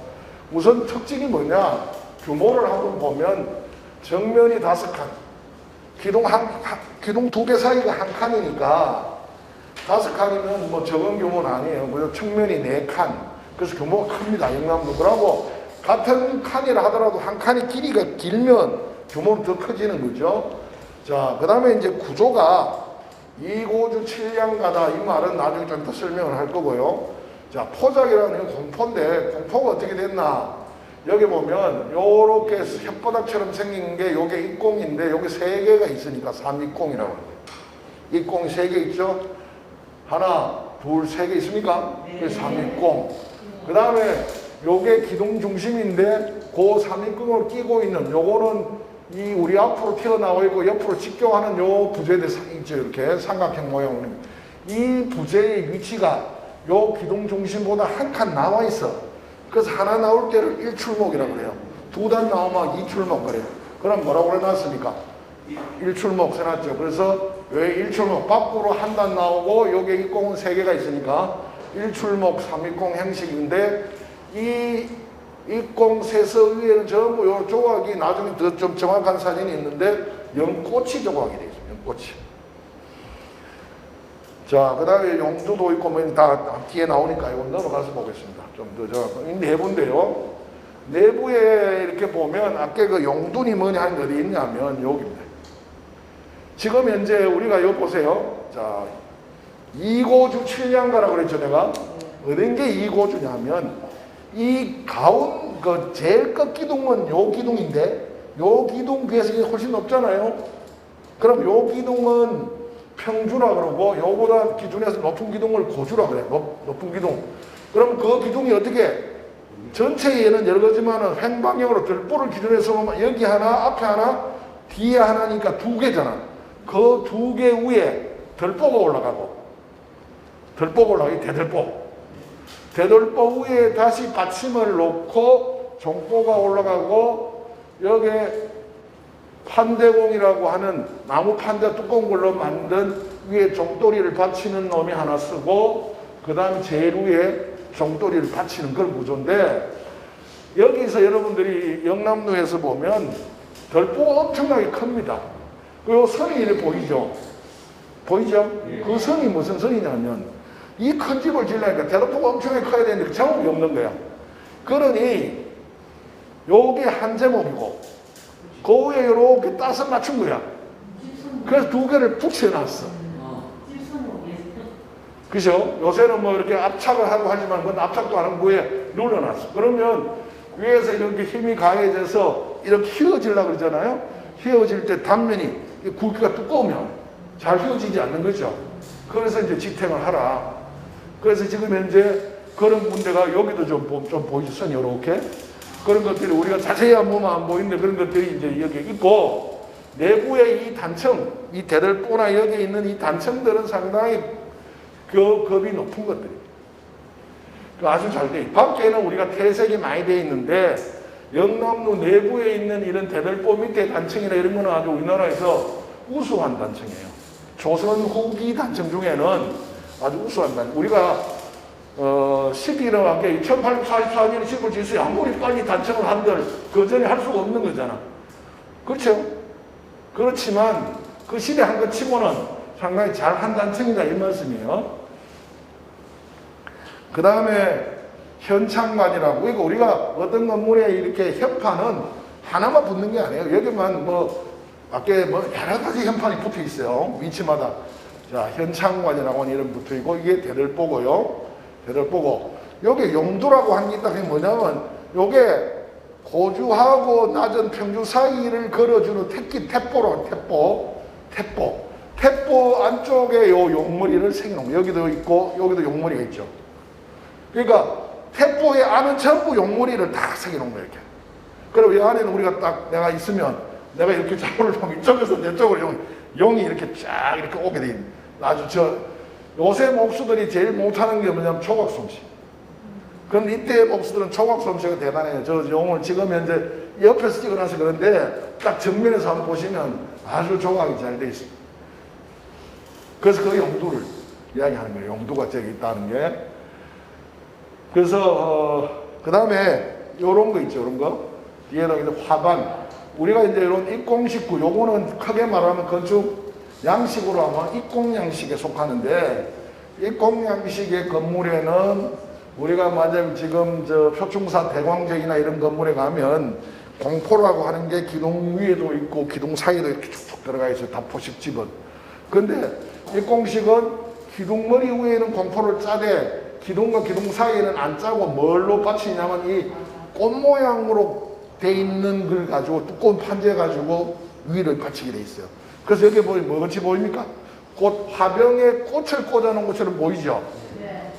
우선 특징이 뭐냐? 규모를 한번 보면 정면이 5칸, 기둥 2개 사이가 한 칸이니까 5칸이면 뭐 적은 규모는 아니에요. 그래서 측면이 4칸. 그래서 규모가 큽니다. 영남도. 그러고 같은 칸이라 하더라도 한 칸의 길이가 길면 규모는 더 커지는 거죠. 자, 그 다음에 이제 구조가 이고주 칠량가다. 이 말은 나중에 좀 더 설명을 할 거고요. 자, 포작이라는 공포인데 공포가 어떻게 됐나? 여기 보면 요렇게 혓바닥처럼 생긴 게 요게 입공인데 요게 3개가 있으니까 삼입공이라고 합니다. 입공이 3개 있죠? 하나, 둘, 3개 있습니까? 그게 삼입공. 그 다음에 요게 기둥 중심인데 그 삼입공을 끼고 있는 요거는 이 우리 앞으로 튀어나와 있고 옆으로 직경하는 요 부재들 있죠. 이렇게 삼각형 모양으로. 이 부재의 위치가 요 기둥 중심보다 한 칸 나와 있어. 그래서 하나 나올 때를 1출목이라고 그래요. 2단 나오면 2출목 그래요. 그럼 뭐라고 해놨습니까? 1출목 해놨죠. 그래서 왜 1출목 밖으로 한 단 나오고 여기에 입공은 3개가 있으니까 1출목 3입공 형식인데 이 입공 세서 위에는 전부 요 조각이 나중에 더 좀 정확한 사진이 있는데 연꽃이 조각이 되어 있어요. 연꽃이. 자, 그 다음에 용두도 있고 뭐 다 뒤에 나오니까 이거 넘어가서 보겠습니다. 좀 더 정확한. 이 내부인데요. 내부에 이렇게 보면 아까 그 용둔이 뭐냐 하는 게 어디 있냐면 여기입니다. 지금 현재 우리가 여기 보세요. 자, 이고주 칠량가라고 그랬죠, 내가? 어떤 게 이고주냐면 이 가운 그 제일 끝 기둥은 요 기둥인데 요 기둥 비해서 이게 훨씬 높잖아요. 그럼 요 기둥은 평주라 그러고 요보다 기준에서 높은 기둥을 고주라 그래. 높은 기둥. 그럼 그 기둥이 어떻게 전체에는 여러 가지만은 횡방향으로 들보를 기준해서 보면 여기 하나, 앞에 하나, 뒤에 하나니까 두 개잖아. 그 두 개 위에 들보가 올라가고, 들보가 올라가기 대들보. 대들보 위에 다시 받침을 놓고 종보가 올라가고, 여기에 판대공이라고 하는 나무 판대 두꺼운 걸로 만든 위에 종도리를 받치는 놈이 하나 쓰고, 그 다음 제일 위에 종도리를 받치는 그런 구조인데, 여기서 여러분들이 영남로에서 보면 들보가 엄청나게 큽니다. 그리고 선이 이렇게 보이죠? 보이죠? 그 선이 무슨 선이냐면, 이 큰 집을 지으려니까 대들보가 엄청나게 커야 되는데 그 제목이 없는 거야. 그러니 요게 한 제목이고 그 위에 이렇게 따서 맞춘 거야. 그래서 두 개를 붙여놨어. 그죠? 요새는 뭐 이렇게 압착을 하고 하지만 그건 압착도 안 하고 위에 눌러놨어. 그러면 위에서 이렇게 힘이 가해져서 이렇게 휘어지려고 그러잖아요. 휘어질 때 단면이 굵기가 두꺼우면 잘 휘어지지 않는 거죠. 그래서 이제 지탱을 하라. 그래서 지금 현재 그런 문제가 여기도 좀 보이죠. 선이 이렇게. 그런 것들이 우리가 자세히 안 보면 안 보이는데 그런 것들이 이제 여기 있고, 내부의 이 단층, 이 대들보나 여기에 있는 이 단층들은 상당히 급이 높은 것들이 아주 잘 돼. 밖에는 우리가 퇴색이 많이 돼 있는데 영남로 내부에 있는 이런 대들보 밑에 단층이나 이런 거는 아주 우리나라에서 우수한 단층이에요. 조선 후기 단층 중에는 아주 우수한 단층. 우리가 11억에 1844년에 집을 지었어요. 아무리 빨리 단층을 한들 그 전에 할 수가 없는 거잖아. 그렇죠? 그렇지만 그 시대 한 것 치고는 상당히 잘한 단층이다 이 말씀이에요. 그 다음에 현창관이라고, 그러니까 우리가 어떤 건물에 이렇게 현판은 하나만 붙는 게 아니에요. 여기만 뭐 밖에 뭐 여러 가지 현판이 붙어 있어요. 위치마다. 자, 현창관이라고 하는 이름 붙어 있고, 이게 대들보고요. 대들보고, 여기 용두라고 하는 게 있다. 그게 뭐냐면, 요게 고주하고 낮은 평주 사이를 걸어주는 태보로, 태보 안쪽에 요 용머리를 새겨놓은 거예요. 여기도 있고, 여기도 용머리가 있죠. 그러니까 태보의 안은 전부 용머리를 다 새겨놓은 거예요. 이렇게. 그리고 이 안에는 우리가 딱 내가 있으면 내가 이렇게 잡을 보면 이쪽에서 내 쪽으로 용이 이렇게 쫙 이렇게 오게 돼 있는. 아주 요새 목수들이 제일 못하는 게 뭐냐면 조각 솜씨. 그런데 이때의 목수들은 조각 솜씨가 대단해요. 저 용을 지금 현재 옆에서 찍어놔서 그런데 딱 정면에서 한번 보시면 아주 조각이 잘 돼 있습니다. 그래서 그 용두를 이야기하는 거예요. 용두가 저기 있다는 게. 그래서 그 다음에 요런 거 있죠. 요런 거. 뒤에다 이제 화반. 우리가 이제 이런 입공식구, 요거는 크게 말하면 건축 양식으로 하면 입공양식에 속하는데, 입공양식의 건물에는 우리가 만약 지금 저 표충사 대광적이나 이런 건물에 가면 공포라고 하는 게 기둥 위에도 있고 기둥 사이에도 이렇게 쭉쭉 들어가 있어요. 다 포식집은. 근데 입공식은 기둥머리 위에는 공포를 짜되 기둥과 기둥 사이에는 안 짜고 뭘로 받치냐면 이 꽃 모양으로 돼 있는 걸 가지고 두꺼운 판재 가지고 위를 받치게 돼 있어요. 그래서 여기 보면 뭐같이 보입니까? 꽃, 화병에 꽃을 꽂아놓은 것처럼 보이죠?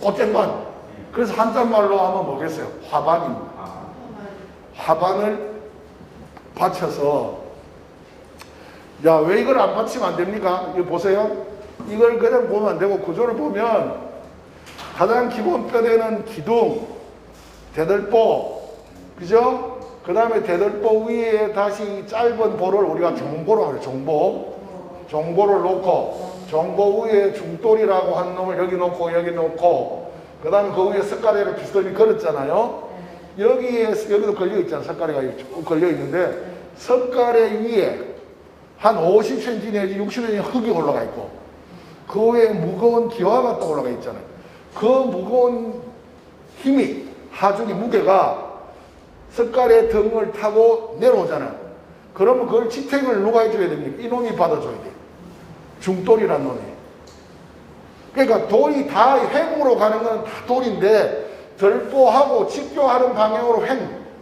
꽃쟁반. 그래서 한자말로 하면 뭐겠어요? 화반입니다. 화반을 받쳐서, 야, 왜 이걸 안 받치면 안 됩니까? 이거 보세요. 이걸 그냥 보면 안 되고 구조를 보면 가장 기본 뼈대는 기둥, 대들보, 그죠? 그 다음에 대들보 위에 다시 짧은 볼을 우리가 종보라고 해요. 종보를 놓고, 종보 위에 중돌이라고 한 놈을 여기 놓고 여기 놓고, 그 다음에 그 위에 석가래를 비스듬히 걸었잖아요. 여기도 걸려있잖아. 석가래가 걸려있는데, 석가래 위에 한 50cm 내지 60cm 흙이 올라가 있고, 그 위에 무거운 기와가 또 올라가 있잖아요. 그 무거운 힘이, 하중이 무게가 석가래 등을 타고 내려오잖아요. 그러면 그걸 지탱을 누가 해줘야 됩니까? 이놈이 받아줘야 돼요. 중돌이란 놈이. 그러니까 돌이 다 횡으로 가는 건 다 돌인데, 들보하고 직교하는 방향으로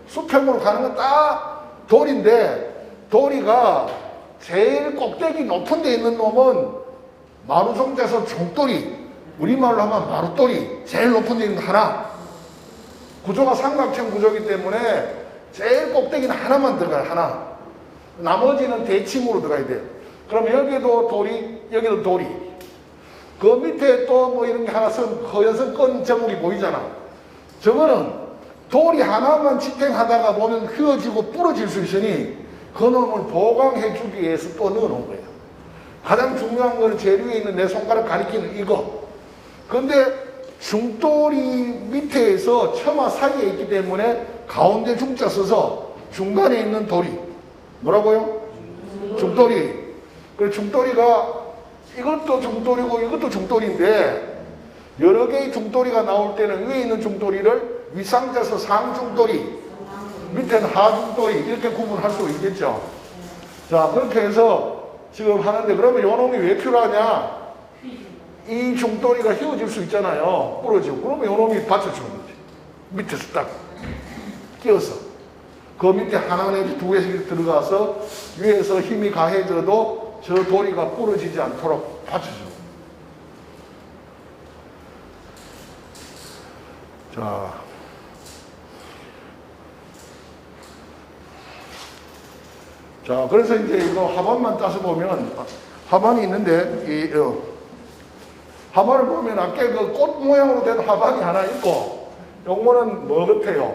수평으로 가는 건 다 돌인데, 돌이가 제일 꼭대기 높은 데 있는 놈은 마루종자에서 중돌이, 우리말로 하면 마루돌이, 제일 높은 데 있는 거 하나, 구조가 삼각형 구조이기 때문에 제일 꼭대기는 하나만 들어가요. 하나. 나머지는 대칭으로 들어가야 돼요. 그럼 여기도 돌이, 여기도 돌이. 그 밑에 또 뭐 이런 게 하나 허연선 건 저물이 보이잖아. 저거는 돌이 하나만 지탱하다가 보면 휘어지고 부러질 수 있으니 그 놈을 보강해 주기 위해서 또 넣어놓은 거예요. 가장 중요한 거는 제일 위에 있는 내 손가락 가리키는 이거. 근데 중돌이 밑에서 처마 사이에 있기 때문에 가운데 중자 써서 중간에 있는 돌이 뭐라고요? 중돌이. 그래서 중돌이가 이것도 중돌이고 이것도 중돌인데 여러 개의 중돌이가 나올 때는 위에 있는 중돌이를 윗상자서 상중돌이, 밑에는 하중돌이 이렇게 구분할 수 있겠죠. 자, 그렇게 해서 지금 하는데 그러면 요 놈이 왜 필요하냐? 이 중돌이가 휘어질 수 있잖아요. 부러지고. 그러면 요 놈이 받쳐주는 거지. 밑에서 딱 끼워서. 그 밑에 하나 내지 두 개씩 들어가서 위에서 힘이 가해져도 저 돌이가 부러지지 않도록 받쳐주는 거예요. 자, 그래서 이제 이거 하반만 따서 보면, 하반이 있는데, 하반을 보면 아까 그 꽃 모양으로 된 하반이 하나 있고, 요거는 뭐 같아요?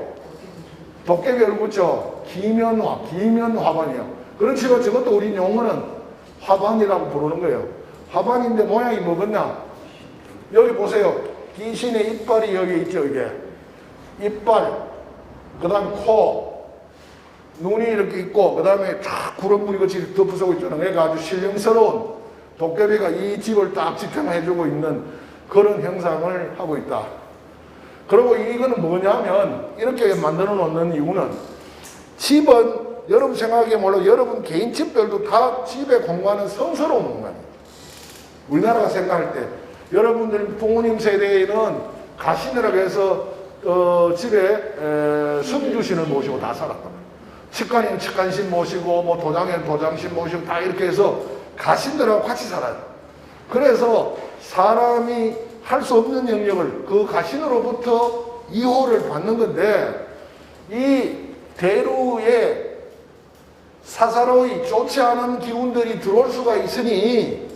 도깨비를 붙여 기면 화반이에요. 그렇지만 저것도 우리 용어는 화반이라고 부르는 거예요. 화반인데 모양이 뭐겠냐? 여기 보세요. 귀신의 이빨이 여기 있죠, 이게. 이빨, 그 다음 코, 눈이 이렇게 있고 그 다음에 쫙 구렁무리 같이 덮어서고 있잖아요. 그러니까 아주 신령스러운 도깨비가 이 집을 딱 지탱해주고 있는 그런 형상을 하고 있다. 그리고 이거는 뭐냐면 이렇게 만들어 놓는 이유는 집은 여러분 생각하기에 몰라 여러분 개인 집별도 다 집의 공간은 성스러운 공간이에요. 우리나라가 생각할 때 여러분들 부모님 세대에는 가시느라고 해서 집에 성주신을 모시고 다 살았다. 직관이면 직관신 모시고 뭐 도장에는 도장신 모시고 다 이렇게 해서 가신들하고 같이 살아요. 그래서 사람이 할 수 없는 영역을 그 가신으로부터 이호를 받는 건데 이 대루에 사사로이 좋지 않은 기운들이 들어올 수가 있으니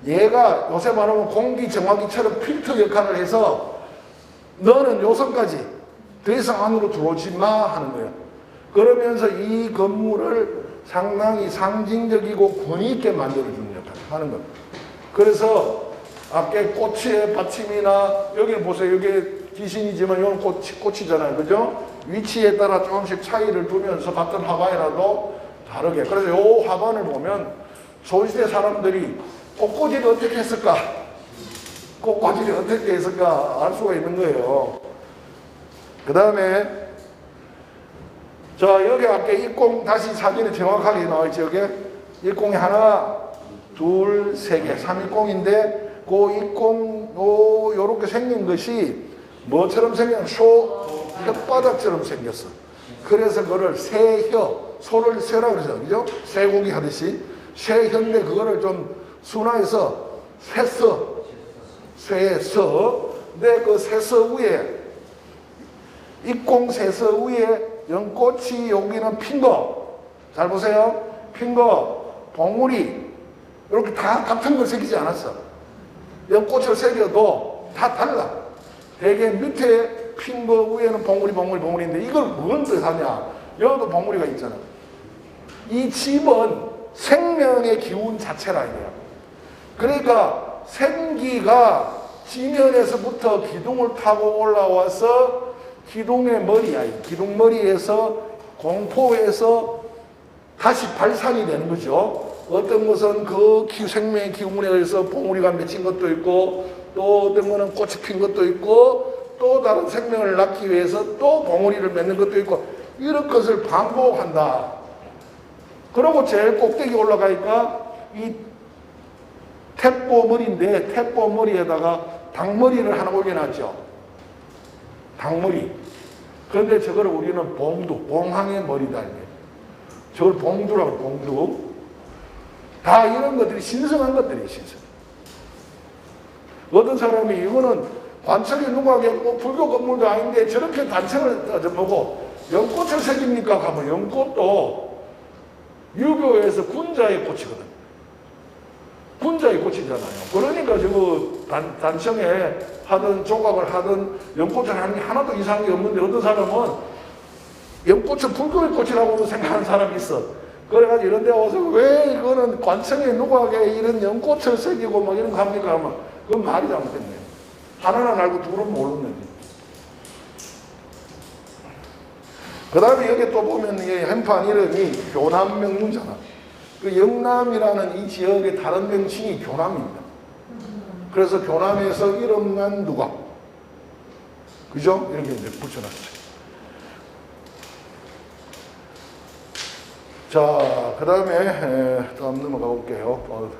얘가 요새 말하면 공기정화기처럼 필터 역할을 해서 너는 요선까지 더 이상 안으로 들어오지 마 하는 거예요. 그러면서 이 건물을 상당히 상징적이고 권위 있게 만들어주는 역할을 하는 겁니다. 그래서 아까 꽃의 받침이나 여기 보세요. 여기 귀신이지만 이건 꽃이잖아요. 그죠? 위치에 따라 조금씩 차이를 두면서 같은 화반이라도 다르게. 그래서 이 화반을 보면 소시대 사람들이 꽃꽂이를 어떻게 했을까? 꽃꽂이를 어떻게 했을까? 알 수가 있는 거예요. 그 다음에 자, 여기 아까 입공 다시 사진에 정확하게 나와있죠. 여기 입공이 하나, 둘, 세 개, 3입공인데 그 입공 요렇게 생긴 것이 뭐처럼 생긴 혓바닥처럼 생겼어. 그래서 그거를 새혀, 소를 쇠라 그러죠. 그죠? 쇠고기 하듯이 쇠혀인데 그거를 좀 순화해서 쇠서 근데 그 쇠서 위에 입공 쇠서 위에 연꽃이 여기는 핀 거, 잘 보세요. 핀 거, 봉우리, 이렇게 다 같은 걸 새기지 않았어. 연꽃을 새겨도 다 달라. 대개 밑에 핀 거 위에는 봉우리인데 이걸 뭔 뜻하냐? 여기도 봉우리가 있잖아. 이 집은 생명의 기운 자체라 이거야. 그러니까 생기가 지면에서부터 기둥을 타고 올라와서 기둥의 머리야. 기둥 머리에서 공포에서 다시 발산이 되는 거죠. 어떤 것은 그 생명의 기운에 의해서 봉우리가 맺힌 것도 있고 또 어떤 것은 꽃이 핀 것도 있고 또 다른 생명을 낳기 위해서 또 봉우리를 맺는 것도 있고 이런 것을 반복한다. 그리고 제일 꼭대기 올라가니까 이 택보머리인데 택보머리에다가 닭머리를 하나 올려놨죠. 닭머리. 그런데 저거를 우리는 봉황의 머리다. 저걸 봉두라고, 봉두. 다 이런 것들이 신성한 것들이 신성. 어떤 사람이 이거는 관청이 누가 뭐 불교 건물도 아닌데 저렇게 단청을 뭐고 연꽃을 새깁니까? 하면 연꽃도 유교에서 군자의 꽃이거든. 군자의 꽃이잖아요. 그러니까 저거 단청에 하든 조각을 하든 연꽃을 하는 게 하나도 이상한 게 없는데 어떤 사람은 연꽃을 불교의 꽃이라고 생각하는 사람이 있어. 그래가지고 이런 데 와서 왜 이거는 관청에 누구에게 이런 연꽃을 새기고 막 이런 거 합니까? 하면 그건 말이 잘못됐네요. 하나는 알고 둘은 모르는 거지. 그 다음에 여기 또 보면 이 현판 이름이 교남명문잖아. 그 영남이라는 이 지역의 다른 명칭이 교남입니다. 그래서 교남에서 이름 난 누가? 그죠? 이렇게 이제 붙여놨어요. 자, 그 다음에 다음 넘어가 볼게요.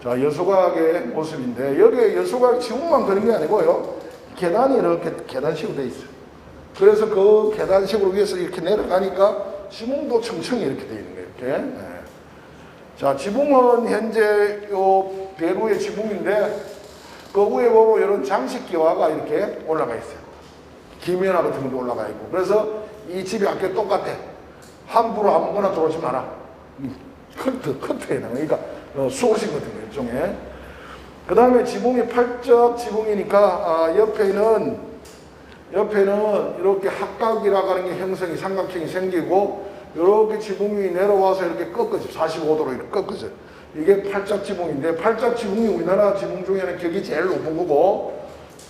자, 여수각의 모습인데 여기 여수각 지붕만 그런 게 아니고요. 계단이 이렇게 계단식으로 돼 있어요. 그래서 그 계단식으로 위에서 이렇게 내려가니까 지붕도 층층이 이렇게 돼 있는 거예요. 이렇게. 네. 자, 지붕은 현재 요 배루의 지붕인데 그 위에 보면 이런 장식기와가 이렇게 올라가 있어요. 기면화 같은 것도 올라가 있고. 그래서 이 집이 아까 똑같아. 함부로 아무거나 들어오지 마라. 컨트에 나가. 그러니까 수호신 같은 거 일종의. 그 다음에 지붕이 팔적 지붕이니까 옆에는 이렇게 합각이라고 하는 게 형성이 삼각형이 생기고 이렇게 지붕이 내려와서 이렇게 꺾어져. 45도로 이렇게 꺾어져. 이게 팔짝 지붕인데 팔짝 지붕이 우리나라 지붕 중에는 격이 제일 높은 거고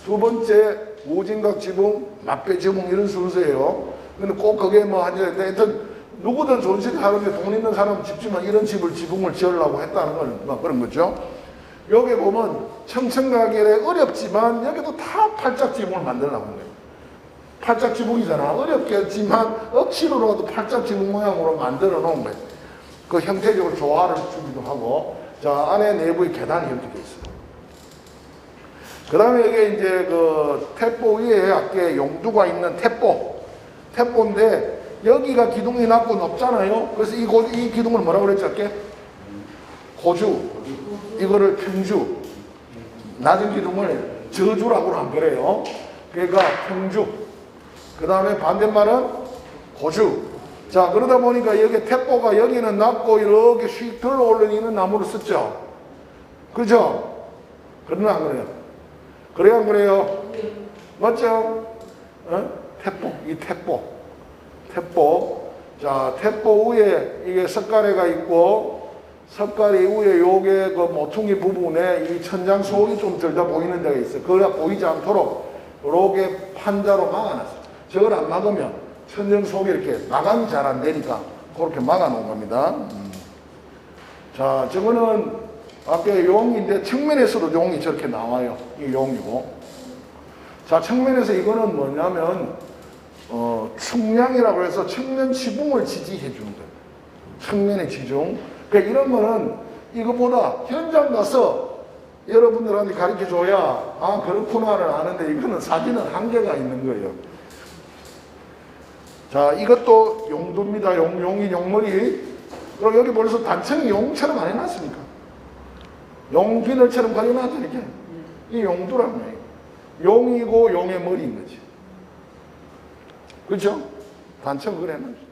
두 번째 우진각 지붕, 막배 지붕 이런 순서예요. 근데 꼭 그게 뭐 하여튼 누구든 존식하는데 돈 있는 사람은 집지만 이런 집을 지붕을 지으려고 했다는 걸 뭐 그런 거죠. 여기 보면 청천가길에 어렵지만 여기도 다 팔짝 지붕을 만들려고 한 거예요. 팔짝 지붕이잖아. 어렵겠지만 억지로라도 팔짝 지붕 모양으로 만들어 놓은 거예요. 그 형태적으로 조화를 주기도 하고. 자, 안에 내부의 계단이 이렇게 돼 있어요. 그 다음에 이게 이제 그 태포 위에 아까 용두가 있는 태포인데 여기가 기둥이 낮고 높잖아요. 그래서 이 기둥을 뭐라고 그랬죠? 아까? 고주. 이거를 평주. 낮은 기둥을 저주라고 안 그래요. 그러니까 평주. 그 다음에 반대말은 고주. 자, 그러다 보니까 여기 태포가 여기는 낮고 이렇게 휙 들어 올리는 나무를 썼죠. 그죠? 그러나 안 그래요? 그래요, 안 그래요? 맞죠? 태포. 이 태포. 자, 태포 위에 이게 석가래가 있고, 석가래 위에 요게 그 모퉁이 부분에 이 천장 속이 좀 들다 보이는 데가 있어요. 그걸 보이지 않도록 요렇게 판자로 막아놨어요. 저걸 안 막으면 천장 속에 이렇게 마감이 잘 안 되니까 그렇게 막아놓은 겁니다. 자, 저거는 아까 용인데 측면에서도 용이 저렇게 나와요. 이 용이고. 자, 측면에서 이거는 뭐냐면 측량이라고 해서 측면 지붕을 지지해 주는 거예요. 측면의 지붕. 그러니까 이런 거는 이거보다 현장 가서 여러분들한테 가르쳐 줘야 아 그렇구나를 아는데 이거는 사진은 한계가 있는 거예요. 자, 이것도 용두입니다. 용이 용머리. 그리고 여기 벌써 단청이 용처럼 안 해놨습니까? 용 비늘처럼 그려놨죠, 이렇게. 이 용두란 말이에요. 용이고 용의 머리인 거지. 그렇죠? 단청 그래놨죠.